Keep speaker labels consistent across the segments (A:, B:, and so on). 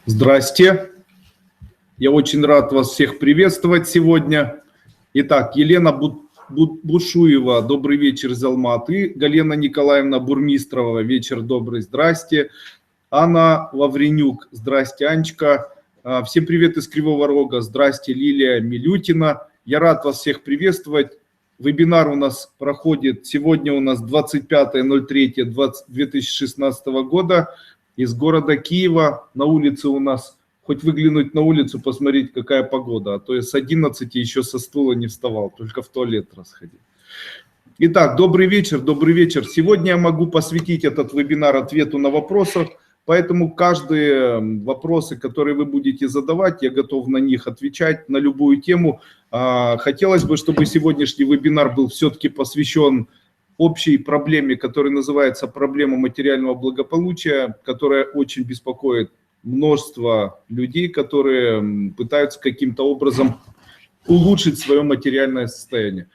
A: Здрасте. Я очень рад вас всех приветствовать сегодня. Итак, Елена Бушуева, добрый вечер из Алматы. Галина Николаевна Бурмистрова, вечер добрый, здрасте. Анна Лавренюк, здрасте, Анечка. Всем привет из Кривого Рога, здрасте, Лилия Милютина. Я рад вас всех приветствовать. Вебинар у нас проходит, сегодня у нас 25.03.2016 года из города Киева. На улице у нас, хоть выглянуть на улицу, посмотреть, какая погода, а то я с 11 еще со стула не вставал, только в туалет расходил. Итак, добрый вечер, добрый вечер. Сегодня я могу посвятить этот вебинар ответу на вопросы, поэтому каждые вопросы, которые вы будете задавать, я готов на них отвечать, на любую тему. Хотелось бы, чтобы сегодняшний вебинар был все-таки посвящен общей проблеме, которая называется проблема материального благополучия, которая очень беспокоит множество людей, которые пытаются каким-то образом улучшить свое материальное состояние.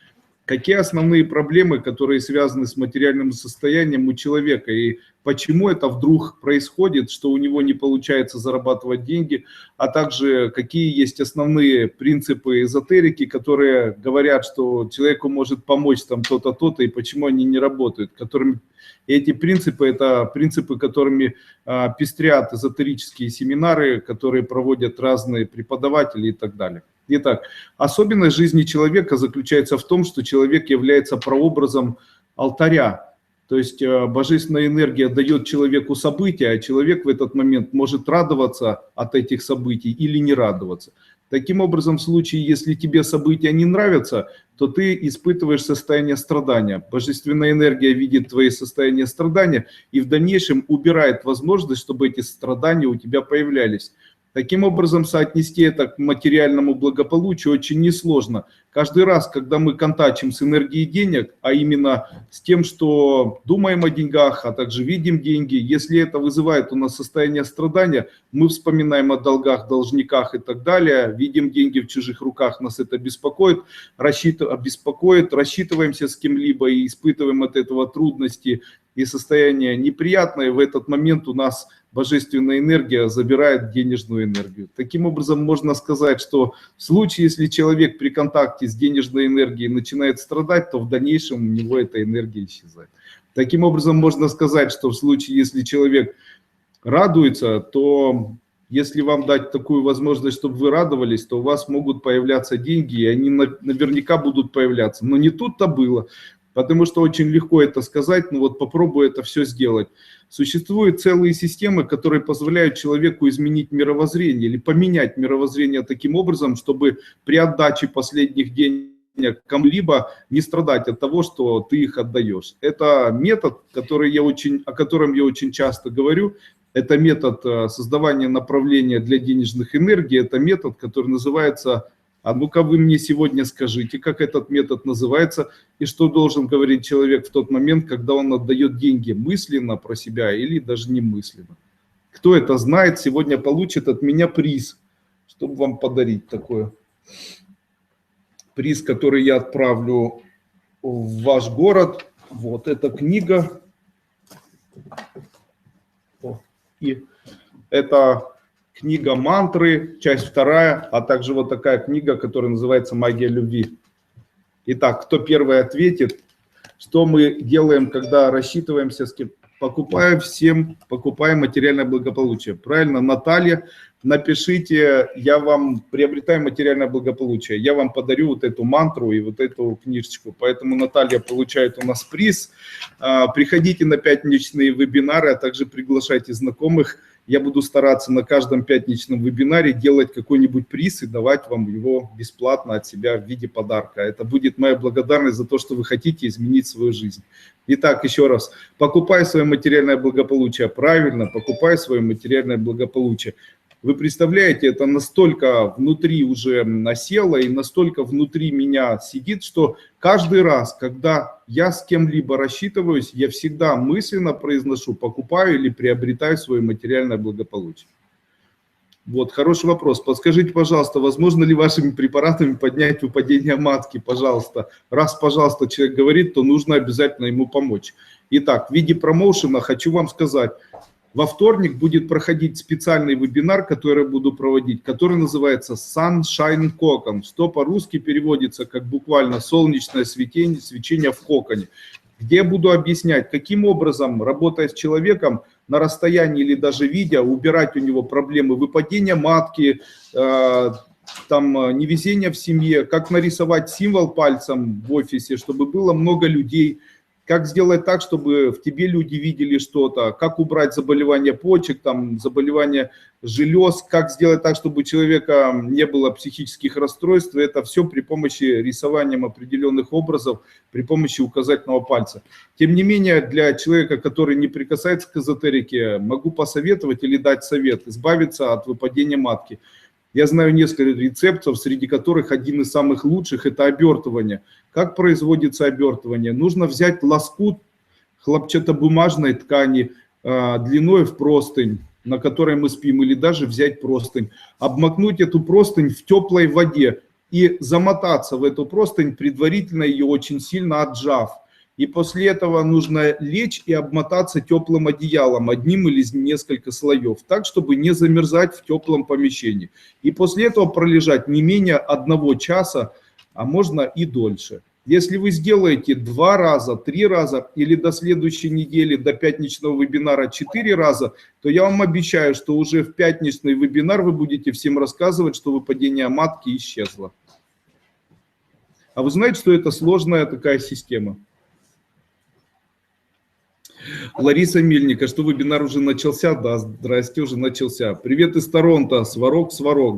A: Какие основные проблемы, которые связаны с материальным состоянием у человека, и почему это вдруг происходит, что у него не получается зарабатывать деньги, а также какие есть основные принципы эзотерики, которые говорят, что человеку может помочь там то-то, то-то, и почему они не работают. Эти принципы, это принципы, которыми пестрят эзотерические семинары, которые проводят разные преподаватели и так далее. Итак, особенность жизни человека заключается в том, что человек является прообразом алтаря. То есть божественная энергия дает человеку события, а человек в этот момент может радоваться от этих событий или не радоваться. Таким образом, в случае, если тебе события не нравятся, то ты испытываешь состояние страдания. Божественная энергия видит твои состояния страдания и в дальнейшем убирает возможность, чтобы эти страдания у тебя появлялись. Таким образом, соотнести это к материальному благополучию очень несложно. Каждый раз, когда мы контачим с энергией денег, а именно с тем, что думаем о деньгах, а также видим деньги, если это вызывает у нас состояние страдания, мы вспоминаем о долгах, должниках и так далее, видим деньги в чужих руках, нас это беспокоит, рассчитываемся с кем-либо и испытываем от этого трудности и состояние неприятное. В этот момент у нас божественная энергия забирает денежную энергию. Таким образом, можно сказать, что в случае, если человек при контакте с денежной энергией начинает страдать, то в дальнейшем у него эта энергия исчезает. Таким образом, можно сказать, что в случае, если человек радуется, то если вам дать такую возможность, чтобы вы радовались, то у вас могут появляться деньги, и они наверняка будут появляться. Но не тут-то было. Потому что очень легко это сказать, но вот попробуй это все сделать. Существуют целые системы, которые позволяют человеку изменить мировоззрение или поменять мировоззрение таким образом, чтобы при отдаче последних денег кому-либо не страдать от того, что ты их отдаешь. Это метод, о котором я очень часто говорю. Это метод создавания направления для денежных энергий. Это метод, который называется... А ну-ка вы мне сегодня скажите, как этот метод называется и что должен говорить человек в тот момент, когда он отдает деньги мысленно про себя или даже не мысленно. Кто это знает, сегодня получит от меня приз, чтобы вам подарить такое. Приз, который я отправлю в ваш город. Вот эта книга. И это... Книга «Мантры», часть 2, а также вот такая книга, которая называется «Магия любви». Итак, кто первый ответит, что мы делаем, когда рассчитываемся с кем? Покупаем материальное благополучие. Правильно, Наталья, напишите, я вам приобретаю материальное благополучие. Я вам подарю вот эту мантру и вот эту книжечку. Поэтому Наталья получает у нас приз. Приходите на пятничные вебинары, а также приглашайте знакомых. Я буду стараться на каждом пятничном вебинаре делать какой-нибудь приз и давать вам его бесплатно от себя в виде подарка. Это будет моя благодарность за то, что вы хотите изменить свою жизнь. Итак, еще раз, покупай свое материальное благополучие. Правильно, покупай свое материальное благополучие. Вы представляете, это настолько внутри уже насело и настолько внутри меня сидит, что каждый раз, когда я с кем-либо рассчитываюсь, я всегда мысленно произношу, покупаю или приобретаю свое материальное благополучие. Вот, хороший вопрос. Подскажите, пожалуйста, возможно ли вашими препаратами поднять выпадение матки? Пожалуйста. Раз, пожалуйста, человек говорит, то нужно обязательно ему помочь. Итак, в виде промоушена хочу вам сказать, Во вторник будет проходить специальный вебинар, который я буду проводить, который называется Sunshine Cocon, что по-русски переводится как буквально солнечное свечение в коконе, где я буду объяснять, каким образом, работая с человеком на расстоянии или даже видя, убирать у него проблемы выпадения матки, там невезения в семье, как нарисовать символ пальцем в офисе, чтобы было много людей, как сделать так, чтобы в тебе люди видели что-то, как убрать заболевания почек, там, заболевания желез, как сделать так, чтобы у человека не было психических расстройств. И это все при помощи рисования определенных образов, при помощи указательного пальца. Тем не менее, для человека, который не прикасается к эзотерике, могу посоветовать или дать совет избавиться от выпадения матки. Я знаю несколько рецептов, среди которых один из самых лучших – это обертывание. Как производится обертывание? Нужно взять лоскут хлопчатобумажной ткани длиной в простынь, на которой мы спим, или даже взять простынь, обмакнуть эту простынь в теплой воде и замотаться в эту простынь, предварительно ее очень сильно отжав. И после этого нужно лечь и обмотаться теплым одеялом, одним или несколько слоев, так, чтобы не замерзать в теплом помещении. И после этого пролежать не менее 1 часа, а можно и дольше. Если вы сделаете 2 раза, 3 раза или до следующей недели, до пятничного вебинара 4 раза, то я вам обещаю, что уже в пятничный вебинар вы будете всем рассказывать, что выпадение матки исчезло. А вы знаете, что это сложная такая система? Лариса Мельника, что вебинар уже начался? Да, здрасте, уже начался. Привет из Торонто, Сварог,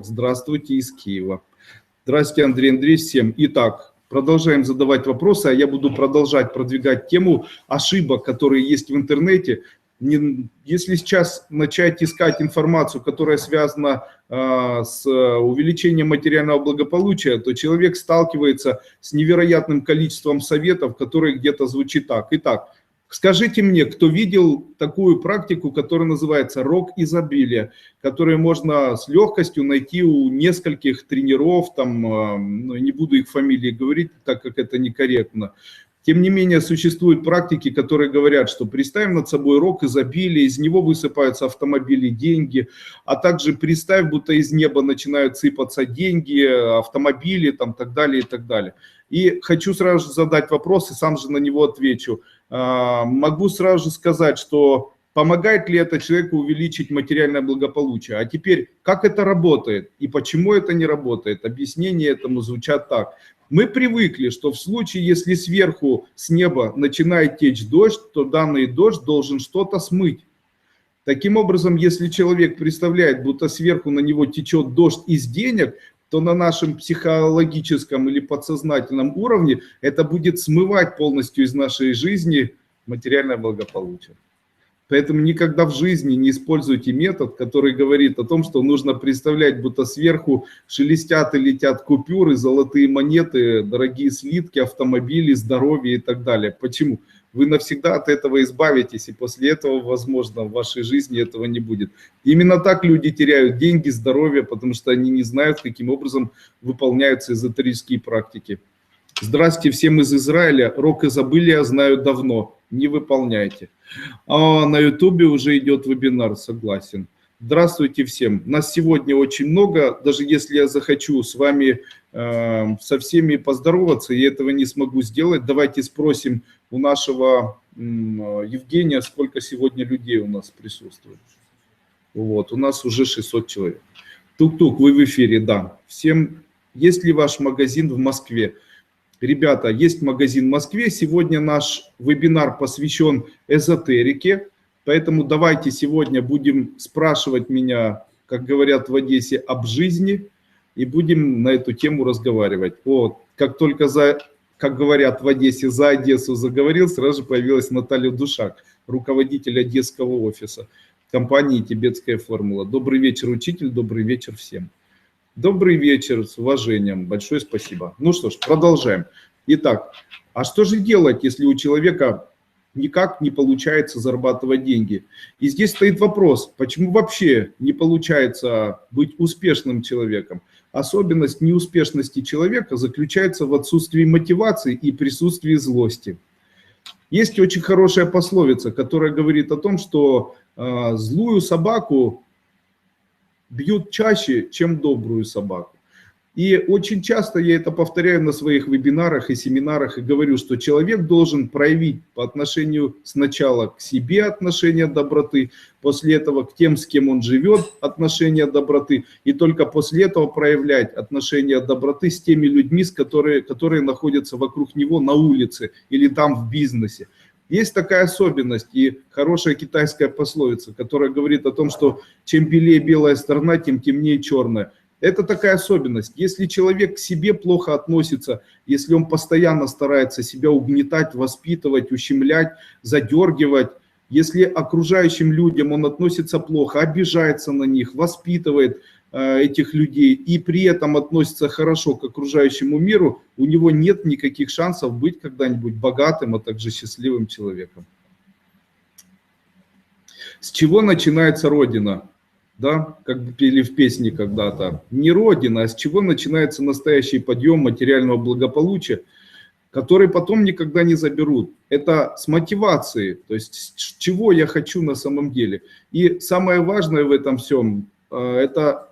A: здравствуйте из Киева. Здравствуйте, Андрей, всем. Итак, продолжаем задавать вопросы, а я буду продолжать продвигать тему ошибок, которые есть в интернете. Если сейчас начать искать информацию, которая связана с увеличением материального благополучия, то человек сталкивается с невероятным количеством советов, которые где-то звучат так. Итак, скажите мне, кто видел такую практику, которая называется рог изобилия, которую можно с легкостью найти у нескольких тренеров, там, не буду их фамилии говорить, так как это некорректно. Тем не менее, существуют практики, которые говорят, что представим над собой рог изобилия, из него высыпаются автомобили, деньги, а также представь, будто из неба начинают сыпаться деньги, автомобили, там, так далее и так далее. И хочу сразу же задать вопрос и сам же на него отвечу. Могу сразу же сказать, что помогает ли это человеку увеличить материальное благополучие. А теперь, как это работает и почему это не работает? Объяснения этому звучат так. Мы привыкли, что в случае, если сверху с неба начинает течь дождь, то данный дождь должен что-то смыть. Таким образом, если человек представляет, будто сверху на него течет дождь из денег, то на нашем психологическом или подсознательном уровне это будет смывать полностью из нашей жизни материальное благополучие. Поэтому никогда в жизни не используйте метод, который говорит о том, что нужно представлять, будто сверху шелестят и летят купюры, золотые монеты, дорогие слитки, автомобили, здоровье и так далее. Почему? Вы навсегда от этого избавитесь, и после этого, возможно, в вашей жизни этого не будет. Именно так люди теряют деньги, здоровье, потому что они не знают, каким образом выполняются эзотерические практики. Здравствуйте всем из Израиля. Рог изобилия знаю давно. Не выполняйте. А на Ютубе уже идет вебинар, согласен. Здравствуйте всем. Нас сегодня очень много. Даже если я захочу с вами, со всеми поздороваться, я этого не смогу сделать. Давайте спросим у нашего Евгения, сколько сегодня людей у нас присутствует. Вот, у нас уже 600 человек. Тук-тук, вы в эфире, да. Всем, есть ли ваш магазин в Москве? Ребята, есть магазин в Москве. Сегодня наш вебинар посвящен эзотерике. Поэтому давайте сегодня будем спрашивать меня, как говорят в Одессе, об жизни. И будем на эту тему разговаривать. Вот, как только, как говорят в Одессе, за Одессу заговорил, сразу же появилась Наталья Душак, руководитель Одесского офиса компании «Тибетская формула». Добрый вечер, учитель, добрый вечер всем. Добрый вечер, с уважением, большое спасибо. Ну что ж, продолжаем. Итак, а что же делать, если у человека никак не получается зарабатывать деньги? И здесь стоит вопрос, почему вообще не получается быть успешным человеком? Особенность неуспешности человека заключается в отсутствии мотивации и присутствии злости. Есть очень хорошая пословица, которая говорит о том, что Злую собаку бьют чаще, чем добрую собаку. И очень часто я это повторяю на своих вебинарах и семинарах и говорю, что человек должен проявить по отношению сначала к себе отношение доброты, после этого к тем, с кем он живет, отношение доброты, и только после этого проявлять отношение доброты с теми людьми, которые находятся вокруг него на улице или там в бизнесе. Есть такая особенность и хорошая китайская пословица, которая говорит о том, что чем белее белая сторона, тем темнее черная. Это такая особенность. Если человек к себе плохо относится, если он постоянно старается себя угнетать, воспитывать, ущемлять, задергивать, если окружающим людям он относится плохо, обижается на них, воспитывает этих людей и при этом относится хорошо к окружающему миру, у него нет никаких шансов быть когда-нибудь богатым, а также счастливым человеком. С чего начинается Родина? Да, как пели в песне когда-то. Не Родина, а с чего начинается настоящий подъем материального благополучия, который потом никогда не заберут. Это с мотивации, то есть чего я хочу на самом деле. И самое важное в этом всем, это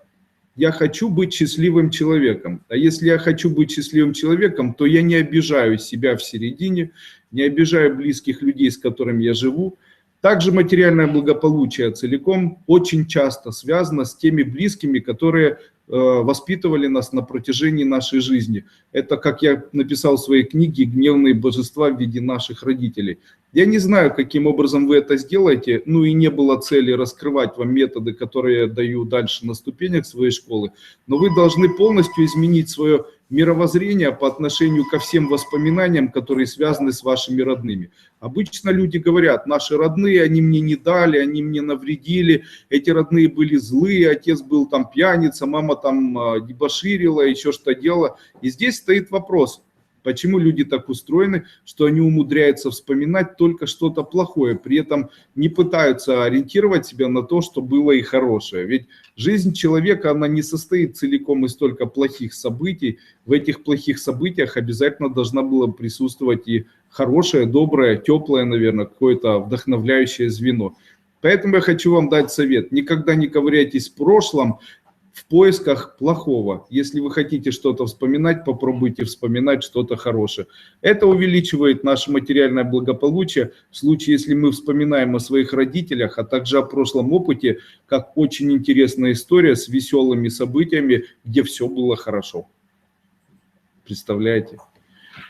A: я хочу быть счастливым человеком. А если я хочу быть счастливым человеком, то я не обижаю себя в середине, не обижаю близких людей, с которыми я живу. Также материальное благополучие целиком очень часто связано с теми близкими, которые воспитывали нас на протяжении нашей жизни. Это, как я написал в своей книге, «Гневные божества в виде наших родителей». Я не знаю, каким образом вы это сделаете, ну и не было цели раскрывать вам методы, которые я даю дальше на ступенях своей школы, но вы должны полностью изменить свое мировоззрение по отношению ко всем воспоминаниям, которые связаны с вашими родными. Обычно люди говорят: наши родные, они мне не дали, они мне навредили, эти родные были злые, отец был там пьяница, мама там дебоширила, еще что делала. И здесь стоит вопрос: почему люди так устроены, что они умудряются вспоминать только что-то плохое, при этом не пытаются ориентировать себя на то, что было и хорошее. Ведь жизнь человека, она не состоит целиком из только плохих событий. В этих плохих событиях обязательно должна была присутствовать и хорошее, доброе, теплое, наверное, какое-то вдохновляющее звено. Поэтому я хочу вам дать совет: никогда не ковыряйтесь в прошлом в поисках плохого. Если вы хотите что-то вспоминать, попробуйте вспоминать что-то хорошее. Это увеличивает наше материальное благополучие. В случае, если мы вспоминаем о своих родителях, а также о прошлом опыте, как очень интересная история с веселыми событиями, где все было хорошо. Представляете?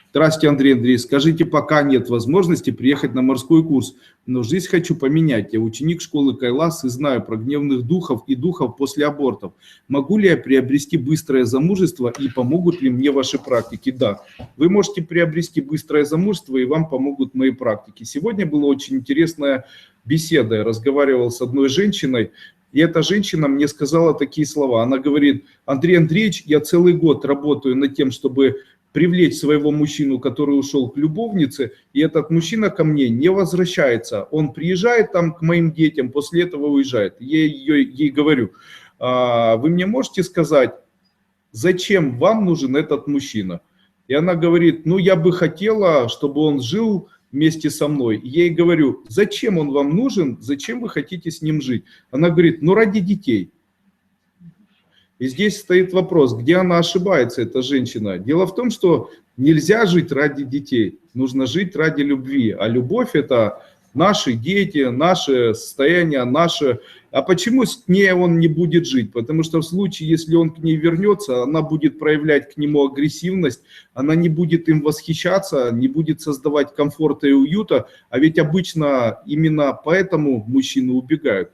A: Здравствуйте, Андрей Андреевич. Скажите, пока нет возможности приехать на морской курс, но жизнь хочу поменять. Я ученик школы Кайлас и знаю про гневных духов и духов после абортов. Могу ли я приобрести быстрое замужество и помогут ли мне ваши практики? Да, вы можете приобрести быстрое замужество и вам помогут мои практики. Сегодня была очень интересная беседа. Я разговаривал с одной женщиной, и эта женщина мне сказала такие слова. Она говорит: Андрей Андреевич, я целый год работаю над тем, чтобы привлечь своего мужчину, который ушел к любовнице, и этот мужчина ко мне не возвращается. Он приезжает там к моим детям, после этого уезжает. Я ей говорю: вы мне можете сказать, зачем вам нужен этот мужчина? И она говорит: ну я бы хотела, чтобы он жил вместе со мной. И я ей говорю: зачем он вам нужен, зачем вы хотите с ним жить? Она говорит: ну ради детей. И здесь стоит вопрос, где она ошибается, эта женщина. Дело в том, что нельзя жить ради детей, нужно жить ради любви. А любовь — это наши дети, наше состояние, наше... А почему с ней он не будет жить? Потому что в случае, если он к ней вернется, она будет проявлять к нему агрессивность, она не будет им восхищаться, не будет создавать комфорта и уюта. А ведь обычно именно поэтому мужчины убегают.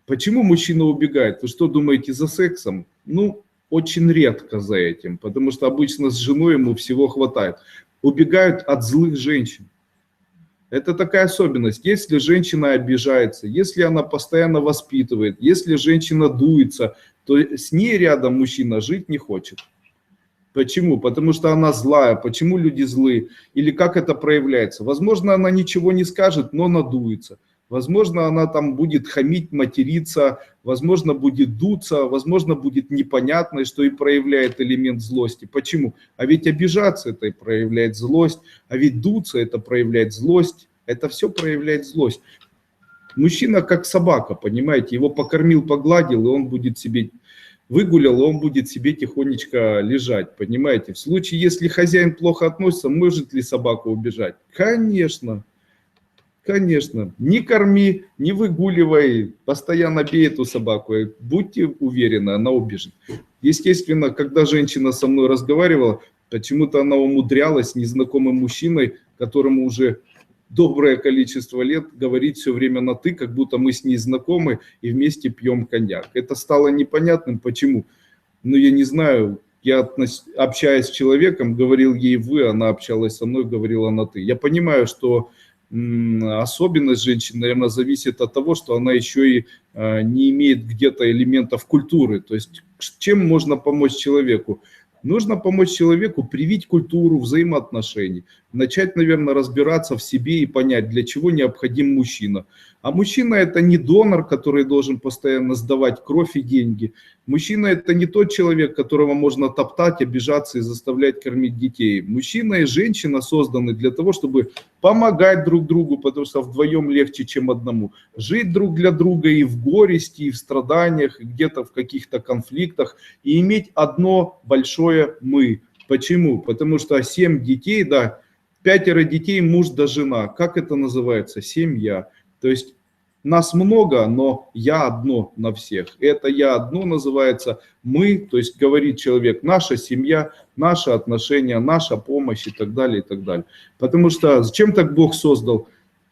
A: Почему мужчина убегает? Вы что думаете, за сексом? Ну, очень редко за этим, потому что обычно с женой ему всего хватает. Убегают от злых женщин. Это такая особенность. Если женщина обижается, если она постоянно воспитывает, если женщина дуется, то с ней рядом мужчина жить не хочет. Почему? Потому что она злая. Почему люди злые? Или как это проявляется? Возможно, она ничего не скажет, но надуется. Возможно, она там будет хамить, материться, возможно, будет дуться, возможно, будет непонятной, что и проявляет элемент злости. Почему? А ведь обижаться — это и проявляет злость, а ведь дуться — это проявляет злость. Это все проявляет злость. Мужчина как собака, понимаете, его покормил, погладил, и он будет себе, выгулял, и он будет себе тихонечко лежать, понимаете. В случае, если хозяин плохо относится, может ли собака убежать? Конечно. Конечно, не корми, не выгуливай, постоянно бей эту собаку, и будьте уверены, она убежит. Естественно, когда женщина со мной разговаривала, почему-то она умудрялась с незнакомым мужчиной, которому уже доброе количество лет, говорить все время на «ты», как будто мы с ней знакомы и вместе пьем коньяк. Это стало непонятным, почему. Но я не знаю, я общаясь с человеком, говорил ей «вы», она общалась со мной, говорила на «ты». Я понимаю, что особенность женщины, наверное, зависит от того, что она еще и не имеет где-то элементов культуры. То есть чем можно помочь человеку? Нужно помочь человеку привить культуру взаимоотношений, начать, наверное, разбираться в себе и понять, для чего необходим мужчина. А мужчина – это не донор, который должен постоянно сдавать кровь и деньги. Мужчина – это не тот человек, которого можно топтать, обижаться и заставлять кормить детей. Мужчина и женщина созданы для того, чтобы помогать друг другу, потому что вдвоем легче, чем одному. Жить друг для друга и в горести, и в страданиях, и где-то в каких-то конфликтах. И иметь одно большое «мы». Почему? Потому что 7 детей, да, 5 детей, муж да жена. Как это называется? Семья. То есть нас много, но я одно на всех. Это я одно называется мы, то есть говорит человек, наша семья, наши отношения, наша помощь и так далее, и так далее. Потому что зачем так Бог создал?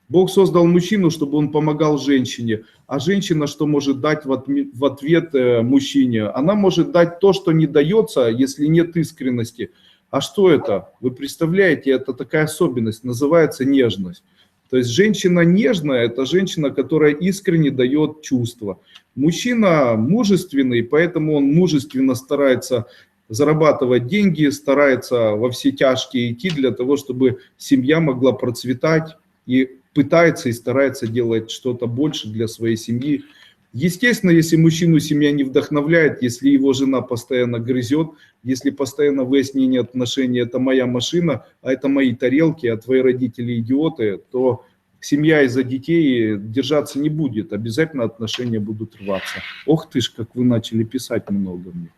A: Бог создал мужчину, чтобы он помогал женщине. А женщина что может дать в ответ мужчине? Она может дать то, что не дается, если нет искренности. А что это? Вы представляете, это такая особенность, называется нежность. То есть женщина нежная – это женщина, которая искренне дает чувства. Мужчина мужественный, поэтому он мужественно старается зарабатывать деньги, старается во все тяжкие идти для того, чтобы семья могла процветать, и пытается и старается делать что-то больше для своей семьи. Естественно, если мужчину семья не вдохновляет, если его жена постоянно грызет, если постоянно выяснение отношений – это моя машина, а это мои тарелки, а твои родители идиоты, то семья из-за детей держаться не будет. Обязательно отношения будут рваться. Ох ты ж, как вы начали писать много мне.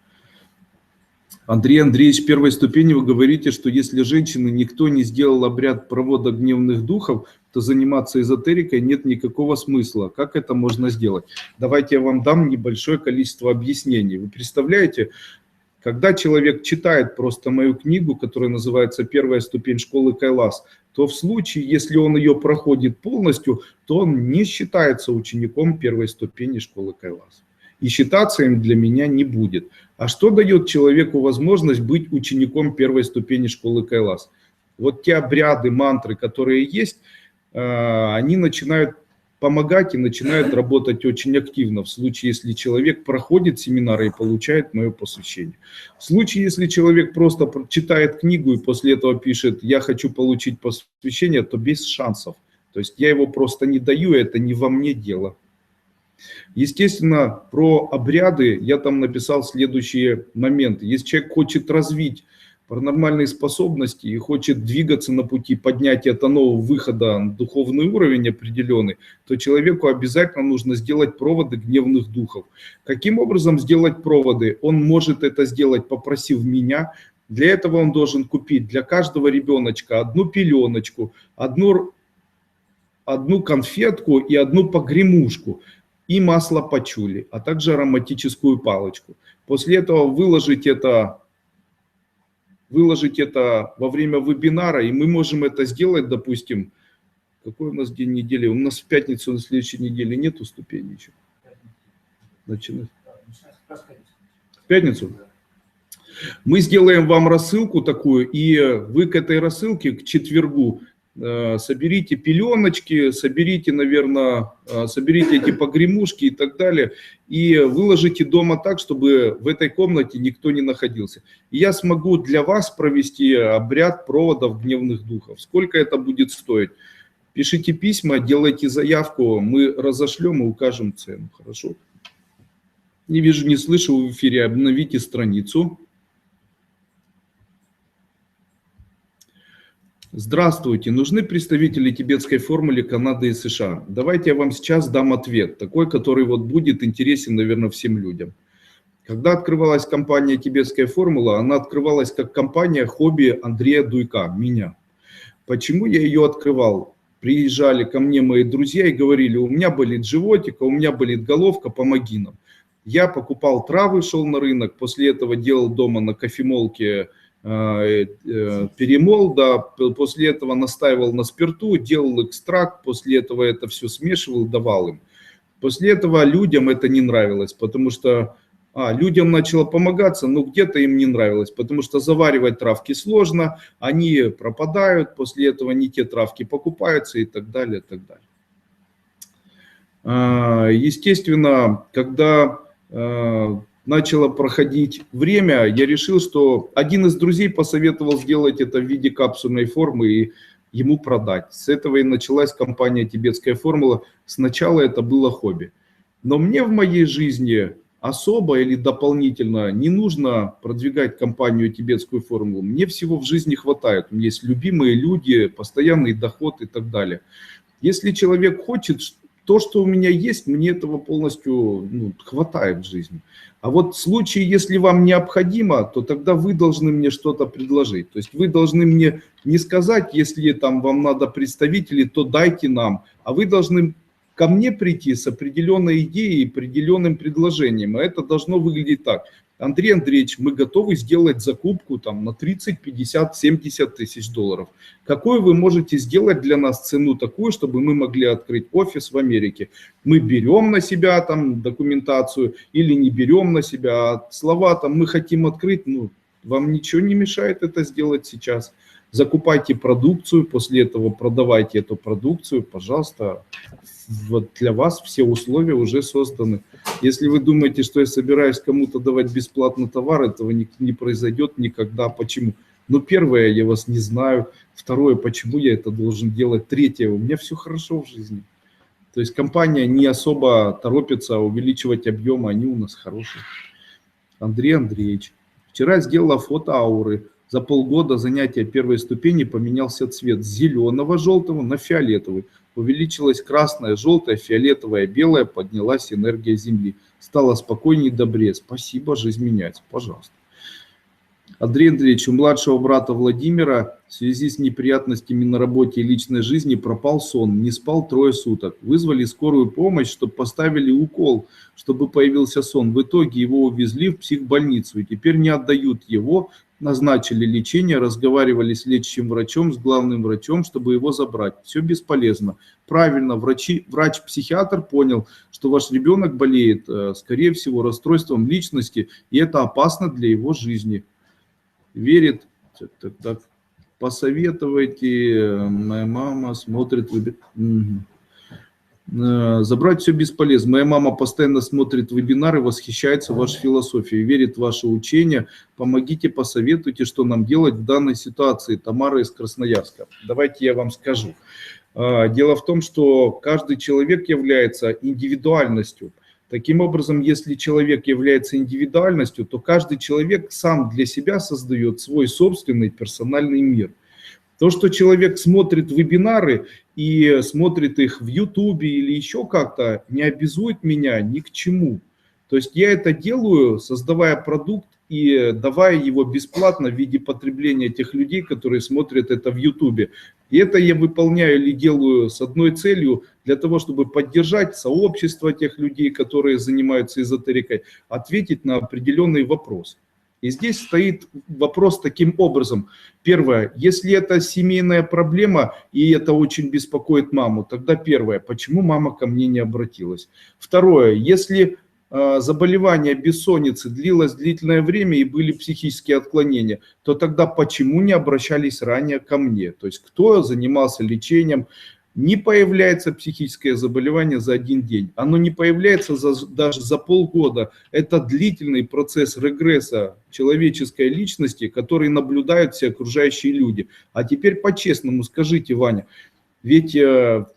A: Андрей Андреевич, первой ступени вы говорите, что если женщины никто не сделал обряд провода гневных духов, то заниматься эзотерикой нет никакого смысла. Как это можно сделать? Давайте я вам дам небольшое количество объяснений. Вы представляете, когда человек читает просто мою книгу, которая называется «Первая ступень школы Кайлас», то в случае, если он ее проходит полностью, то он не считается учеником первой ступени школы Кайлас. И считаться им для меня не будет. А что дает человеку возможность быть учеником первой ступени школы Кайлас? Вот те обряды, мантры, которые есть, они начинают помогать и начинают работать очень активно в случае, если человек проходит семинары и получает мое посвящение. В случае, если человек просто читает книгу и после этого пишет «я хочу получить посвящение», то без шансов. То есть я его просто не даю, это не во мне дело. Естественно, про обряды я там написал следующие моменты. Если человек хочет развить паранормальные способности и хочет двигаться на пути поднятия это нового выхода на духовный уровень определенный, то человеку обязательно нужно сделать проводы гневных духов. Каким образом сделать проводы? Он может это сделать, попросив меня. Для этого он должен купить для каждого ребеночка одну пеленочку, одну конфетку и одну погремушку и масло пачули, а также ароматическую палочку. После этого выложить это во время вебинара, и мы можем это сделать, допустим, какой у нас день недели? У нас в пятницу на следующей неделе нету ступени еще. Начинать. В пятницу? Мы сделаем вам рассылку такую, и вы к этой рассылке, к четвергу, соберите пеленочки, соберите, наверное, соберите эти погремушки и так далее, и выложите дома так, чтобы в этой комнате никто не находился. И я смогу для вас провести обряд проводов гневных духов. Сколько это будет стоить? Пишите письма, делайте заявку, мы разошлем и укажем цену. Хорошо? Не вижу, не слышу в эфире. Обновите страницу. Здравствуйте, нужны представители тибетской формулы Канады и США? Давайте я вам сейчас дам ответ, такой, который вот будет интересен, наверное, всем людям. Когда открывалась компания «Тибетская формула», она открывалась как компания хобби Андрея Дуйка, меня. Почему я ее открывал? Приезжали ко мне мои друзья и говорили: у меня болит животик, а у меня болит головка, помоги нам. Я покупал травы, шел на рынок, после этого делал дома на кофемолке перемол, да, после этого настаивал на спирту, делал экстракт, после этого это все смешивал, давал им. После этого людям это не нравилось, потому что людям начало помогаться, но где-то им не нравилось, потому что заваривать травки сложно, они пропадают, после этого не те травки покупаются и так далее, и так далее. Естественно, когда начало проходить время, я решил, что один из друзей посоветовал сделать это в виде капсульной формы и ему продать. С этого и началась компания «Тибетская формула». Сначала это было хобби. Но мне в моей жизни особо или дополнительно не нужно продвигать компанию «Тибетскую формулу». Мне всего в жизни хватает. У меня есть любимые люди, постоянный доход и так далее. Если человек хочет, то, что у меня есть, мне этого полностью хватает в жизни. А вот в случае, если вам необходимо, то тогда вы должны мне что-то предложить. То есть вы должны мне не сказать, если там вам надо представителей, то дайте нам. А вы должны ко мне прийти с определенной идеей и определенным предложением. А это должно выглядеть так. Андрей Андреевич, мы готовы сделать закупку там на 30, 50, 70 тысяч долларов. Какую вы можете сделать для нас цену такую, чтобы мы могли открыть офис в Америке? Мы берем на себя там документацию или не берем на себя. А слова там мы хотим открыть, вам ничего не мешает это сделать сейчас. Закупайте продукцию, после этого продавайте эту продукцию, пожалуйста. Вот для вас все условия уже созданы. Если вы думаете, что я собираюсь кому-то давать бесплатно товар, этого не произойдет никогда. Почему? Первое, я вас не знаю. Второе, почему я это должен делать. Третье, у меня все хорошо в жизни. То есть компания не особо торопится увеличивать объемы, они у нас хорошие. Андрей Андреевич, вчера сделала фото ауры. За полгода занятия первой ступени поменялся цвет с зеленого, желтого на фиолетовый. Увеличилась красная, желтая, фиолетовая, белая, поднялась энергия Земли. Стало спокойнее и добрее. Спасибо, жизнь меняется. Пожалуйста. Андрей Андреевич, у младшего брата Владимира в связи с неприятностями на работе и личной жизни пропал сон. Не спал 3 суток. Вызвали скорую помощь, чтобы поставили укол, чтобы появился сон. В итоге его увезли в психбольницу и теперь не отдают его. Назначили лечение, разговаривали с лечащим врачом, с главным врачом, чтобы его забрать. Все бесполезно. Правильно, врач-психиатр понял, что ваш ребенок болеет, скорее всего, расстройством личности, и это опасно для его жизни. Верит, так, посоветуйте, моя мама смотрит... Забрать все бесполезно. Моя мама постоянно смотрит вебинары, восхищается вашей философией, верит в ваше учение. Помогите, посоветуйте, что нам делать в данной ситуации. Тамара из Красноярска. Давайте я вам скажу. Дело в том, что каждый человек является индивидуальностью. Таким образом, если человек является индивидуальностью, то каждый человек сам для себя создает свой собственный персональный мир. То, что человек смотрит вебинары и смотрит их в Ютубе или еще как-то, не обязует меня ни к чему. То есть я это делаю, создавая продукт и давая его бесплатно в виде потребления тех людей, которые смотрят это в Ютубе. И это я выполняю или делаю с одной целью, для того, чтобы поддержать сообщество тех людей, которые занимаются эзотерикой, ответить на определенные вопросы. И здесь стоит вопрос таким образом. Первое, если это семейная проблема, и это очень беспокоит маму, тогда первое, почему мама ко мне не обратилась? Второе, если заболевание бессонницы длилось длительное время и были психические отклонения, то тогда почему не обращались ранее ко мне? То есть кто занимался лечением? Не появляется психическое заболевание за один день. Оно не появляется даже за полгода. Это длительный процесс регресса человеческой личности, который наблюдают все окружающие люди. А теперь по-честному скажите, Ваня, ведь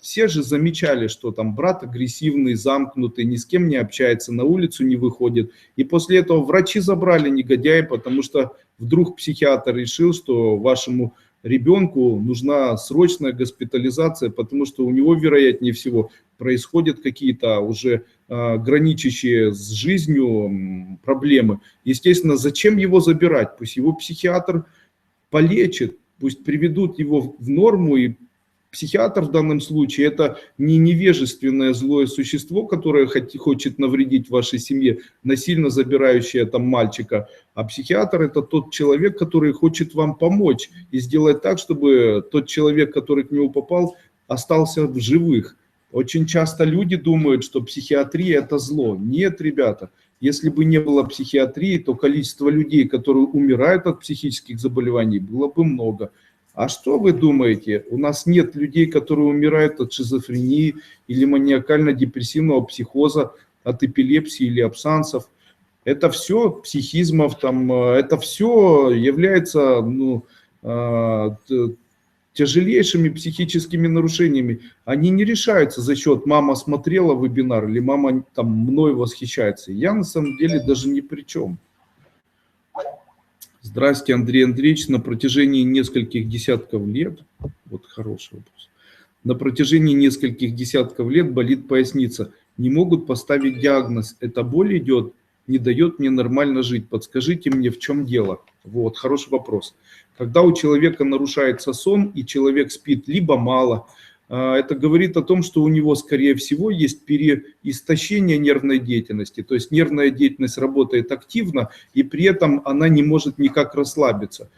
A: все же замечали, что там брат агрессивный, замкнутый, ни с кем не общается, на улицу не выходит. И после этого врачи забрали негодяя, потому что вдруг психиатр решил, что вашему ребенку нужна срочная госпитализация, потому что у него, вероятнее всего, происходят какие-то уже граничащие с жизнью проблемы. Естественно, зачем его забирать? Пусть его психиатр полечит, пусть приведут его в норму, и психиатр в данном случае это не невежественное злое существо, которое хочет навредить вашей семье, насильно забирающее там мальчика, а психиатр это тот человек, который хочет вам помочь и сделать так, чтобы тот человек, который к нему попал, остался в живых. Очень часто люди думают, что психиатрия это зло. Нет, ребята, если бы не было психиатрии, то количество людей, которые умирают от психических заболеваний, было бы много. А что вы думаете? У нас нет людей, которые умирают от шизофрении или маниакально-депрессивного психоза, от эпилепсии или абсансов. Это все психизмов, там, это все является тяжелейшими психическими нарушениями. Они не решаются за счет «мама смотрела вебинар» или «мама там мной восхищается». Я на самом деле даже ни при чем. Здравствуйте, Андрей Андреевич. На протяжении нескольких десятков лет, вот хороший вопрос, на протяжении нескольких десятков лет болит поясница. Не могут поставить диагноз. Эта боль идет, не дает мне нормально жить. Подскажите мне, в чем дело? Вот, хороший вопрос. Когда у человека нарушается сон, и человек спит либо мало, это говорит о том, что у него, скорее всего, есть переистощение нервной деятельности. То есть нервная деятельность работает активно, и при этом она не может никак расслабиться.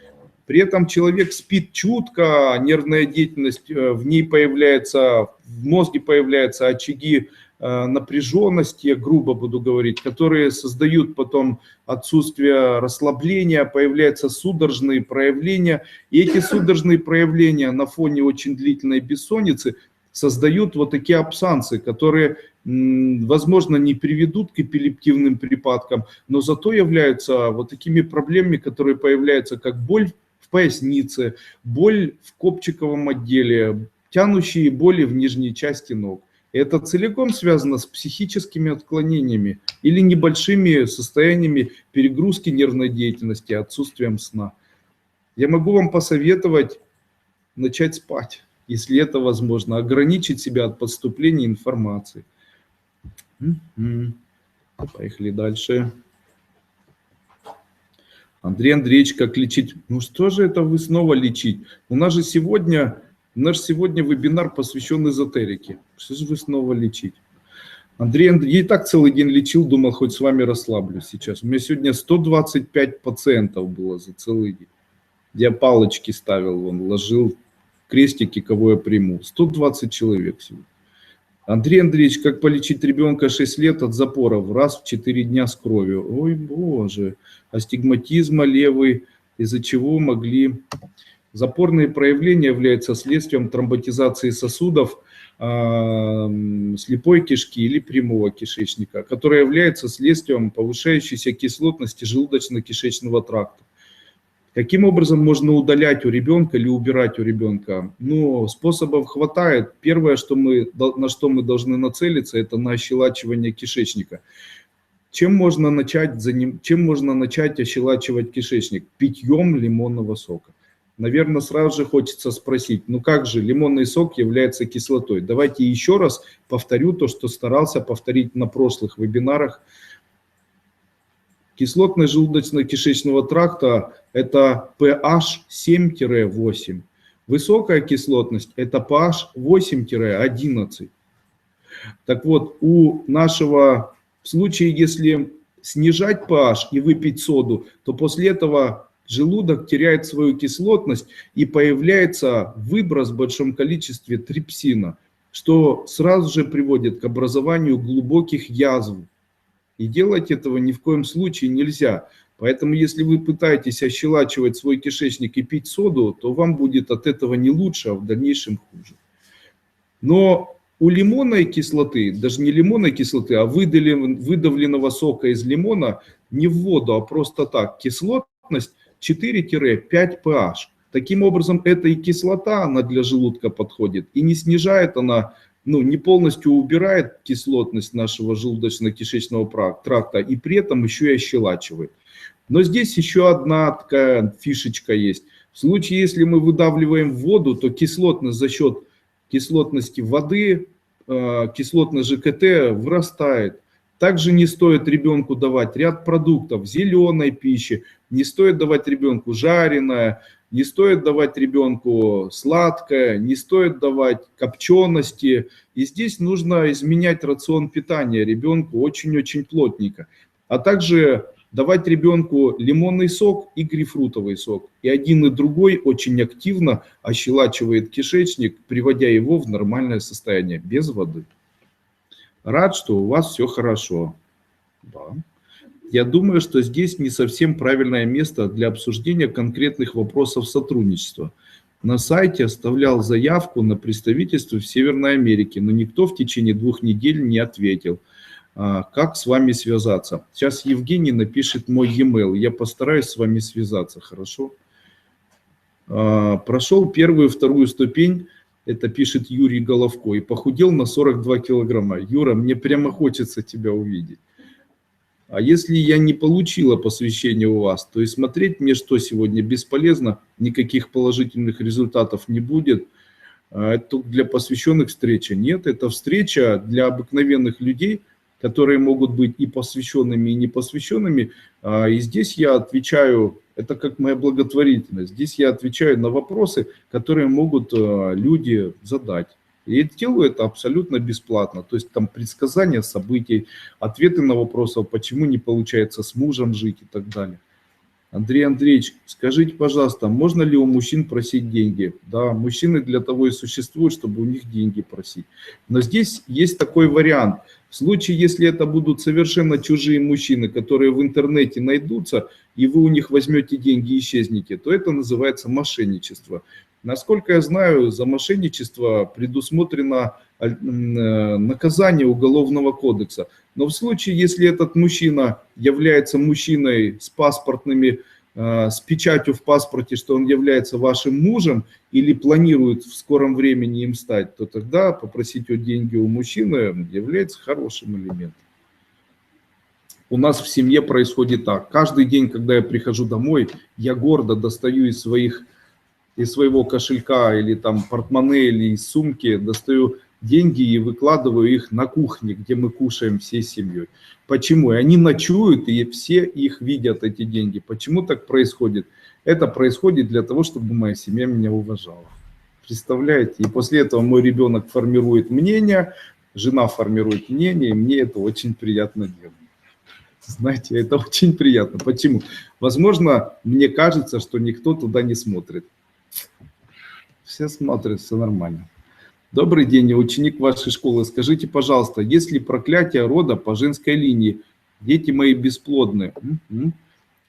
A: При этом человек спит чутко, нервная деятельность, в ней появляется, в мозге появляются очаги напряженности, я грубо буду говорить, которые создают потом отсутствие расслабления, появляются судорожные проявления. И эти судорожные проявления на фоне очень длительной бессонницы создают вот такие абсансы, которые, возможно, не приведут к эпилептивным припадкам, но зато являются вот такими проблемами, которые появляются как боль в пояснице, боль в копчиковом отделе, тянущие боли в нижней части ног. Это целиком связано с психическими отклонениями или небольшими состояниями перегрузки нервной деятельности, отсутствием сна. Я могу вам посоветовать начать спать, если это возможно, ограничить себя от поступления информации. Поехали дальше. Андрей Андреевич, как лечить? Ну что же это вы снова лечить? У нас же сегодня... Наш сегодня вебинар посвящен эзотерике. Что же вы снова лечить? Андрей, я и так целый день лечил, думал, хоть с вами расслаблюсь сейчас. У меня сегодня 125 пациентов было за целый день. Я палочки ставил, вон, ложил крестики, кого я приму. 120 человек сегодня. Андрей Андреевич, как полечить ребенка 6 лет от запоров раз в 4 дня с кровью? Ой, боже. Астигматизма левый, из-за чего могли... Запорные проявления являются следствием тромботизации сосудов слепой кишки или прямого кишечника, которая является следствием повышающейся кислотности желудочно-кишечного тракта. Каким образом можно удалять у ребенка или убирать у ребенка? Ну, способов хватает. Первое, на что мы должны нацелиться, это на ощелачивание кишечника. Чем можно начать ощелачивать кишечник? Питьем лимонного сока. Наверное, сразу же хочется спросить, ну как же лимонный сок является кислотой? Давайте еще раз повторю то, что старался повторить на прошлых вебинарах. Кислотность желудочно-кишечного тракта – это pH 7-8. Высокая кислотность – это pH 8-11. Так вот, в случае, если снижать pH и выпить соду, то после этого желудок теряет свою кислотность и появляется выброс в большом количестве трипсина, что сразу же приводит к образованию глубоких язв. И делать этого ни в коем случае нельзя. Поэтому если вы пытаетесь ощелачивать свой кишечник и пить соду, то вам будет от этого не лучше, а в дальнейшем хуже. Но у лимонной кислоты, даже не лимонной кислоты, а выдавленного сока из лимона, не в воду, а просто так, кислотность 4-5 pH. Таким образом, эта и кислота, она для желудка подходит, и не снижает она, не полностью убирает кислотность нашего желудочно-кишечного тракта, и при этом еще и ощелачивает. Но здесь еще одна такая фишечка есть. В случае, если мы выдавливаем воду, то кислотность за счет кислотности воды, кислотность ЖКТ вырастает. Также не стоит ребенку давать ряд продуктов зеленой пищи, не стоит давать ребенку жареное, не стоит давать ребенку сладкое, не стоит давать копчености. И здесь нужно изменять рацион питания ребенку очень-очень плотненько. А также давать ребенку лимонный сок и грейпфрутовый сок. И один и другой очень активно ощелачивает кишечник, приводя его в нормальное состояние, без воды. Рад, что у вас все хорошо. Да. Я думаю, что здесь не совсем правильное место для обсуждения конкретных вопросов сотрудничества. На сайте оставлял заявку на представительство в Северной Америке, но никто в течение 2 недель не ответил. Как с вами связаться? Сейчас Евгений напишет мой e-mail, я постараюсь с вами связаться, хорошо? Прошел первую и вторую ступень, это пишет Юрий Головко, и похудел на 42 килограмма. Юра, мне прямо хочется тебя увидеть. А если я не получила посвящение у вас, то и смотреть мне что сегодня бесполезно, никаких положительных результатов не будет. Это для посвященных встреча. Нет, это встреча для обыкновенных людей, которые могут быть и посвященными, и непосвященными. И здесь я отвечаю, это как моя благотворительность, здесь я отвечаю на вопросы, которые могут люди задать. И я делаю это абсолютно бесплатно. То есть там предсказания событий, ответы на вопросы, почему не получается с мужем жить и так далее. Андрей Андреевич, скажите, пожалуйста, можно ли у мужчин просить деньги? Да, мужчины для того и существуют, чтобы у них деньги просить. Но здесь есть такой вариант. В случае, если это будут совершенно чужие мужчины, которые в интернете найдутся, и вы у них возьмете деньги и исчезнете, то это называется мошенничество. Насколько я знаю, за мошенничество предусмотрено наказание Уголовного кодекса. Но в случае, если этот мужчина является мужчиной с паспортными, с печатью в паспорте, что он является вашим мужем или планирует в скором времени им стать, то тогда попросить деньги у мужчины является хорошим элементом. У нас в семье происходит так. Каждый день, когда я прихожу домой, я гордо достаю из своего кошелька или там портмоне или из сумки, достаю деньги и выкладываю их на кухне, где мы кушаем всей семьей. Почему? И они ночуют, и все их видят, эти деньги. Почему так происходит? Это происходит для того, чтобы моя семья меня уважала. Представляете? И после этого мой ребенок формирует мнение, жена формирует мнение, и мне это очень приятно делать. Знаете, это очень приятно. Почему? Возможно, мне кажется, что никто туда не смотрит. Все смотрят, все нормально. Добрый день, я ученик вашей школы. Скажите, пожалуйста, есть ли проклятие рода по женской линии? Дети мои бесплодны.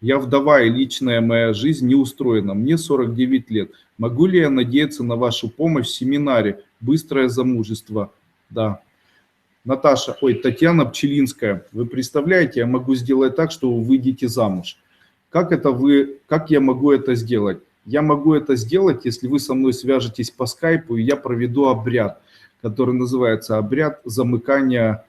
A: Я вдова, и личная моя жизнь не устроена. Мне 49 лет. Могу ли я надеяться на вашу помощь в семинаре «Быстрое замужество»? Да. Наташа, Татьяна Пчелинская. Вы представляете, я могу сделать так, что вы выйдете замуж. Как я могу это сделать? Я могу это сделать, если вы со мной свяжетесь по скайпу, и я проведу обряд, который называется обряд замыкания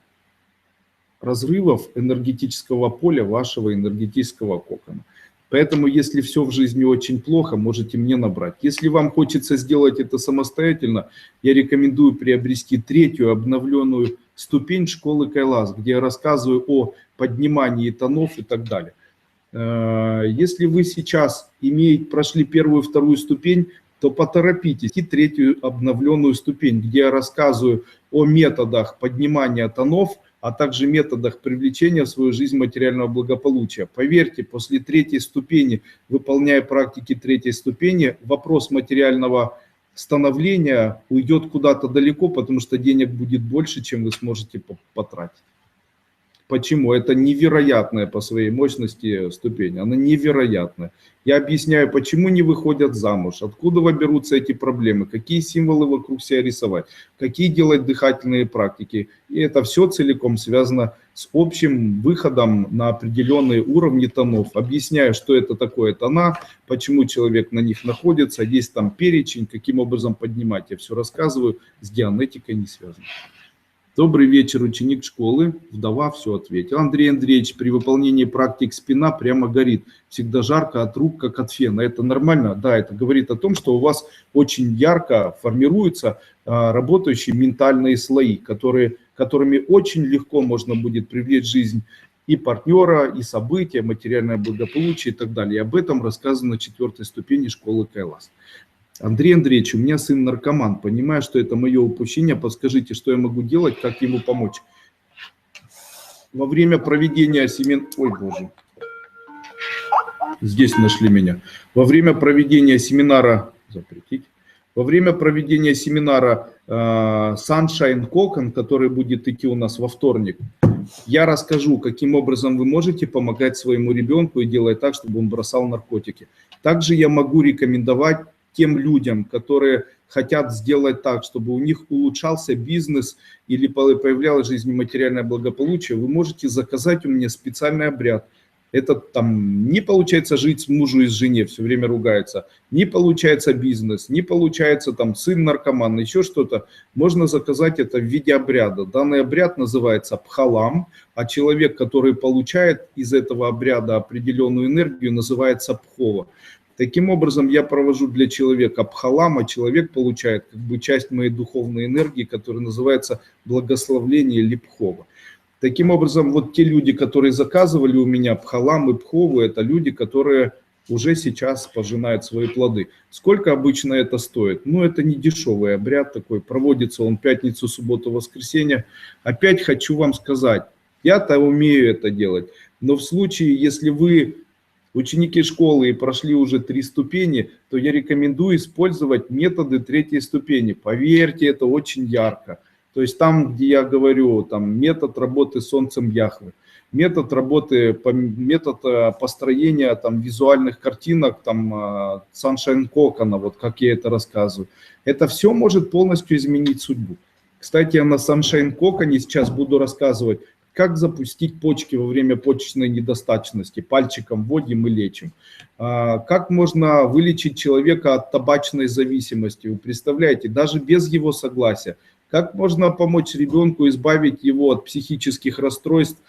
A: разрывов энергетического поля вашего энергетического кокона. Поэтому, если все в жизни очень плохо, можете мне набрать. Если вам хочется сделать это самостоятельно, я рекомендую приобрести 3-ю обновленную ступень школы Кайлас, где я рассказываю о поднимании тонов и так далее. Если вы сейчас прошли 1-ю и 2-ю ступень, то поторопитесь и 3-ю обновленную ступень, где я рассказываю о методах поднимания тонов, а также методах привлечения в свою жизнь материального благополучия. Поверьте, после 3-й ступени, выполняя практики 3-й ступени, вопрос материального становления уйдет куда-то далеко, потому что денег будет больше, чем вы сможете потратить. Почему? Это невероятная по своей мощности ступень, она невероятная. Я объясняю, почему не выходят замуж, откуда берутся эти проблемы, какие символы вокруг себя рисовать, какие делать дыхательные практики. И это все целиком связано с общим выходом на определенные уровни тонов. Объясняю, что это такое тона, почему человек на них находится, есть там перечень, каким образом поднимать. Я все рассказываю, с дианетикой не связано. Добрый вечер, ученик школы. Вдова все ответил. Андрей Андреевич, при выполнении практик спина прямо горит. Всегда жарко от рук, как от фена. Это нормально? Да, это говорит о том, что у вас очень ярко формируются работающие ментальные слои, которыми очень легко можно будет привлечь в жизнь и партнера, и события, материальное благополучие и так далее. И об этом рассказано на 4-й ступени школы Кайлас. Андрей Андреевич, у меня сын наркоман. Понимаю, что это мое упущение. Подскажите, что я могу делать, как ему помочь? Во время проведения семинара... Ой, боже. Здесь нашли меня. Во время проведения семинара... Запретить. Во время проведения семинара Sunshine Cocon, который будет идти у нас во вторник, я расскажу, каким образом вы можете помогать своему ребенку и делать так, чтобы он бросал наркотики. Также я могу рекомендовать тем людям, которые хотят сделать так, чтобы у них улучшался бизнес или появлялось в жизни материальное благополучие, вы можете заказать у меня специальный обряд. Это там не получается жить с мужем и с женой, все время ругается, не получается бизнес, не получается там сын наркоман, еще что-то. Можно заказать это в виде обряда. Данный обряд называется пхалам, а человек, который получает из этого обряда определенную энергию, называется пхова. Таким образом, я провожу для человека пхалам, а человек получает как бы часть моей духовной энергии, которая называется благословление или пхова. Таким образом, вот те люди, которые заказывали у меня пхалам и пхову, это люди, которые уже сейчас пожинают свои плоды. Сколько обычно это стоит? Ну, это не дешевый обряд такой, проводится он пятницу, субботу, воскресенье. Опять хочу вам сказать, я-то умею это делать, но в случае, если вы ученики школы и прошли уже 3 ступени, то я рекомендую использовать методы 3-й ступени. Поверьте, это очень ярко. То есть там, где я говорю, там метод работы с солнцем Яхвы, метод работы, метод построения там визуальных картинок, там Sunshine Cocon, вот как я это рассказываю. Это все может полностью изменить судьбу. Кстати, я на Sunshine Cocon сейчас буду рассказывать, как запустить почки во время почечной недостаточности. Пальчиком вводим и лечим. Как можно вылечить человека от табачной зависимости. Вы представляете, даже без его согласия. Как можно помочь ребенку избавить его от психических расстройств.